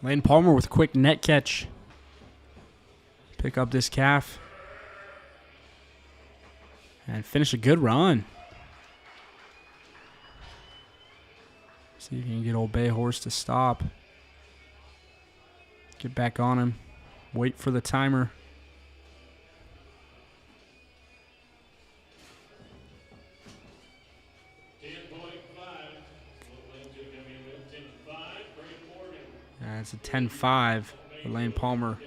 Lane Palmer with a quick net catch. Pick up this calf. And finish a good run. See if you can get old Bay Horse to stop. Get back on him. Wait for the timer. It's a 10-5 for Lane Palmer.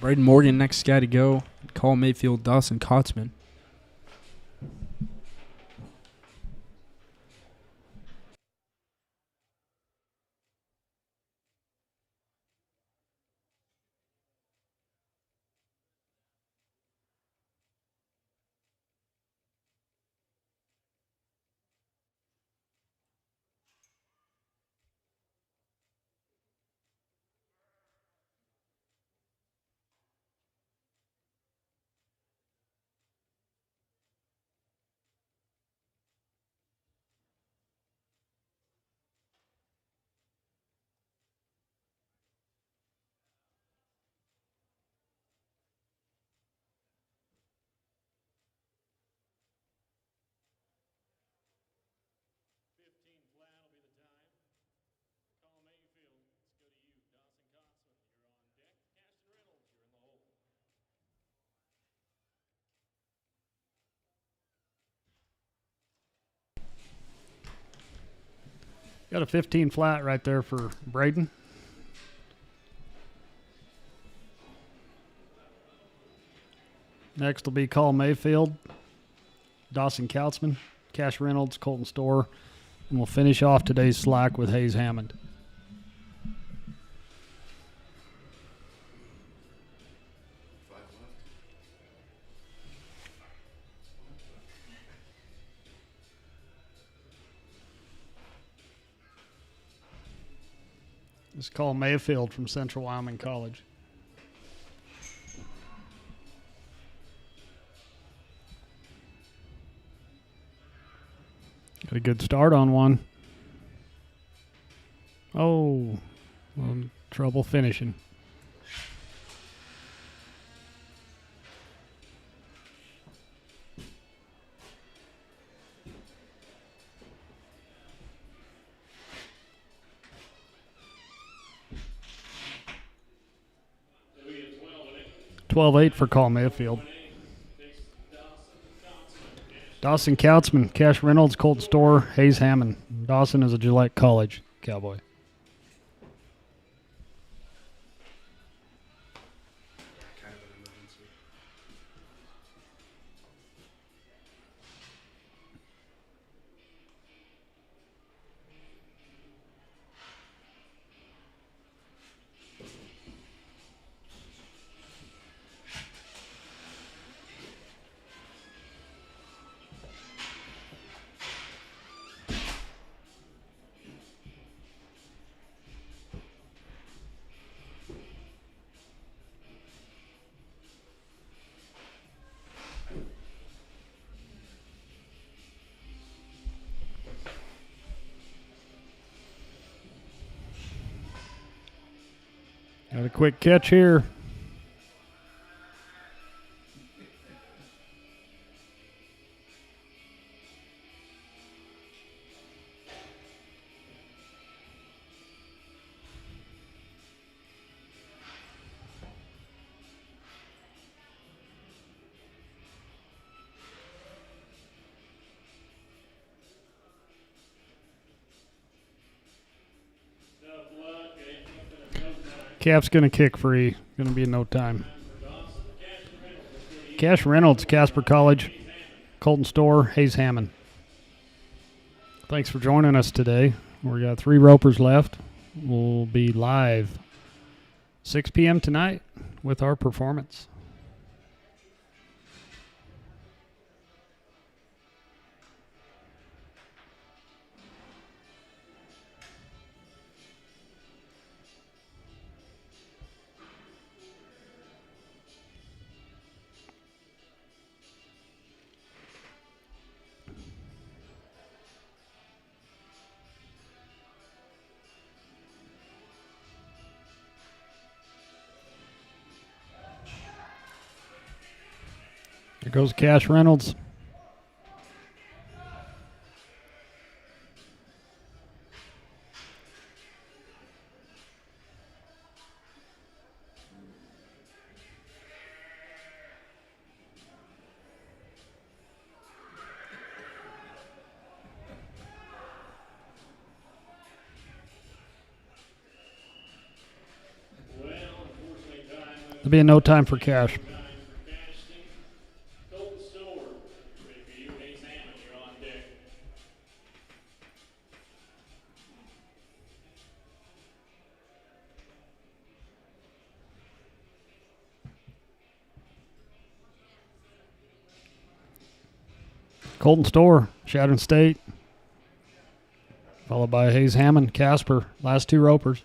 Braden Morgan, next guy to go. Cole Mayfield, Dawson Kotzman. Got a 15 flat right there for Braden. Next will be Cole Mayfield, Dawson Kautzman, Cash Reynolds, Colton Storr, and we'll finish off today's slack with Hayes Hammond. This is Cole Mayfield from Central Wyoming College. Got a good start on one. Oh, well, trouble finishing. Twelve 8 for Cole Mayfield. Dawson Kautzman, Cash Reynolds, Colton Storr, Hayes Hammond. Dawson is a Gillette College Cowboy. Kind of an emergency. Got a quick catch here. Cap's going to kick free. Going to be in no time. Cash Reynolds, Casper College. Colton Storr, Hayes Hammond. Thanks for joining us today. We got 3 ropers left. We'll be live 6 p.m. tonight with our performance. There goes Cash Reynolds. There'll be a no time for Cash. Colton Store, Shattern State. Followed by Hayes Hammond, Casper. Last two ropers.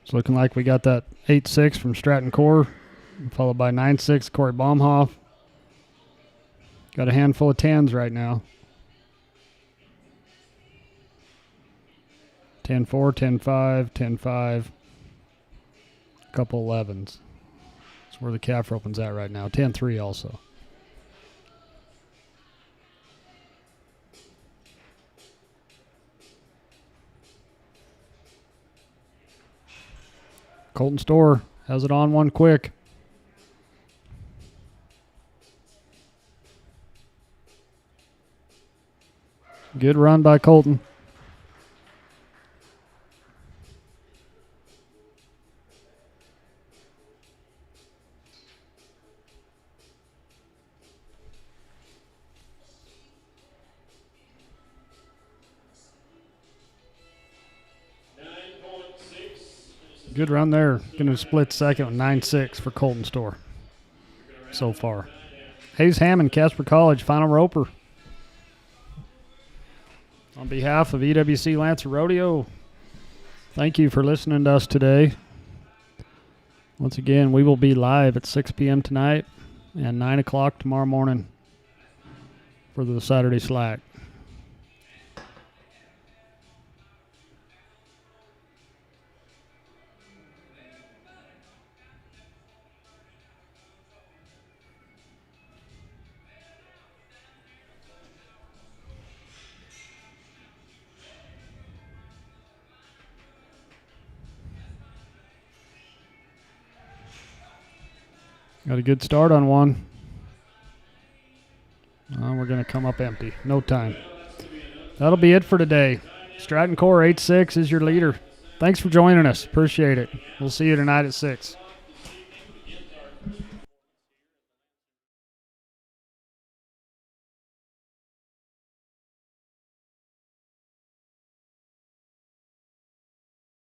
It's looking like we got that 8-6 from Stratton Core, followed by 9-6 Corey Baumhoff. Got a handful of 10s right now. 10-4, 10-5, 10-5. A couple 11s. That's where the calf roping's at right now. 10-3 also. Colton Store has it on one quick. Good run by Colton. Good run there. Going to split second with 9-6 for Colton Store so far. Hayes Hammond, Casper College, final roper. On behalf of EWC Lancer Rodeo, thank you for listening to us today. Once again, we will be live at 6 p.m. tonight and 9 o'clock tomorrow morning for the Saturday slack. Got a good start on one. We're going to come up empty. No time. That'll be it for today. Stratton Core 8-6 is your leader. Thanks for joining us. Appreciate it. We'll see you tonight at 6.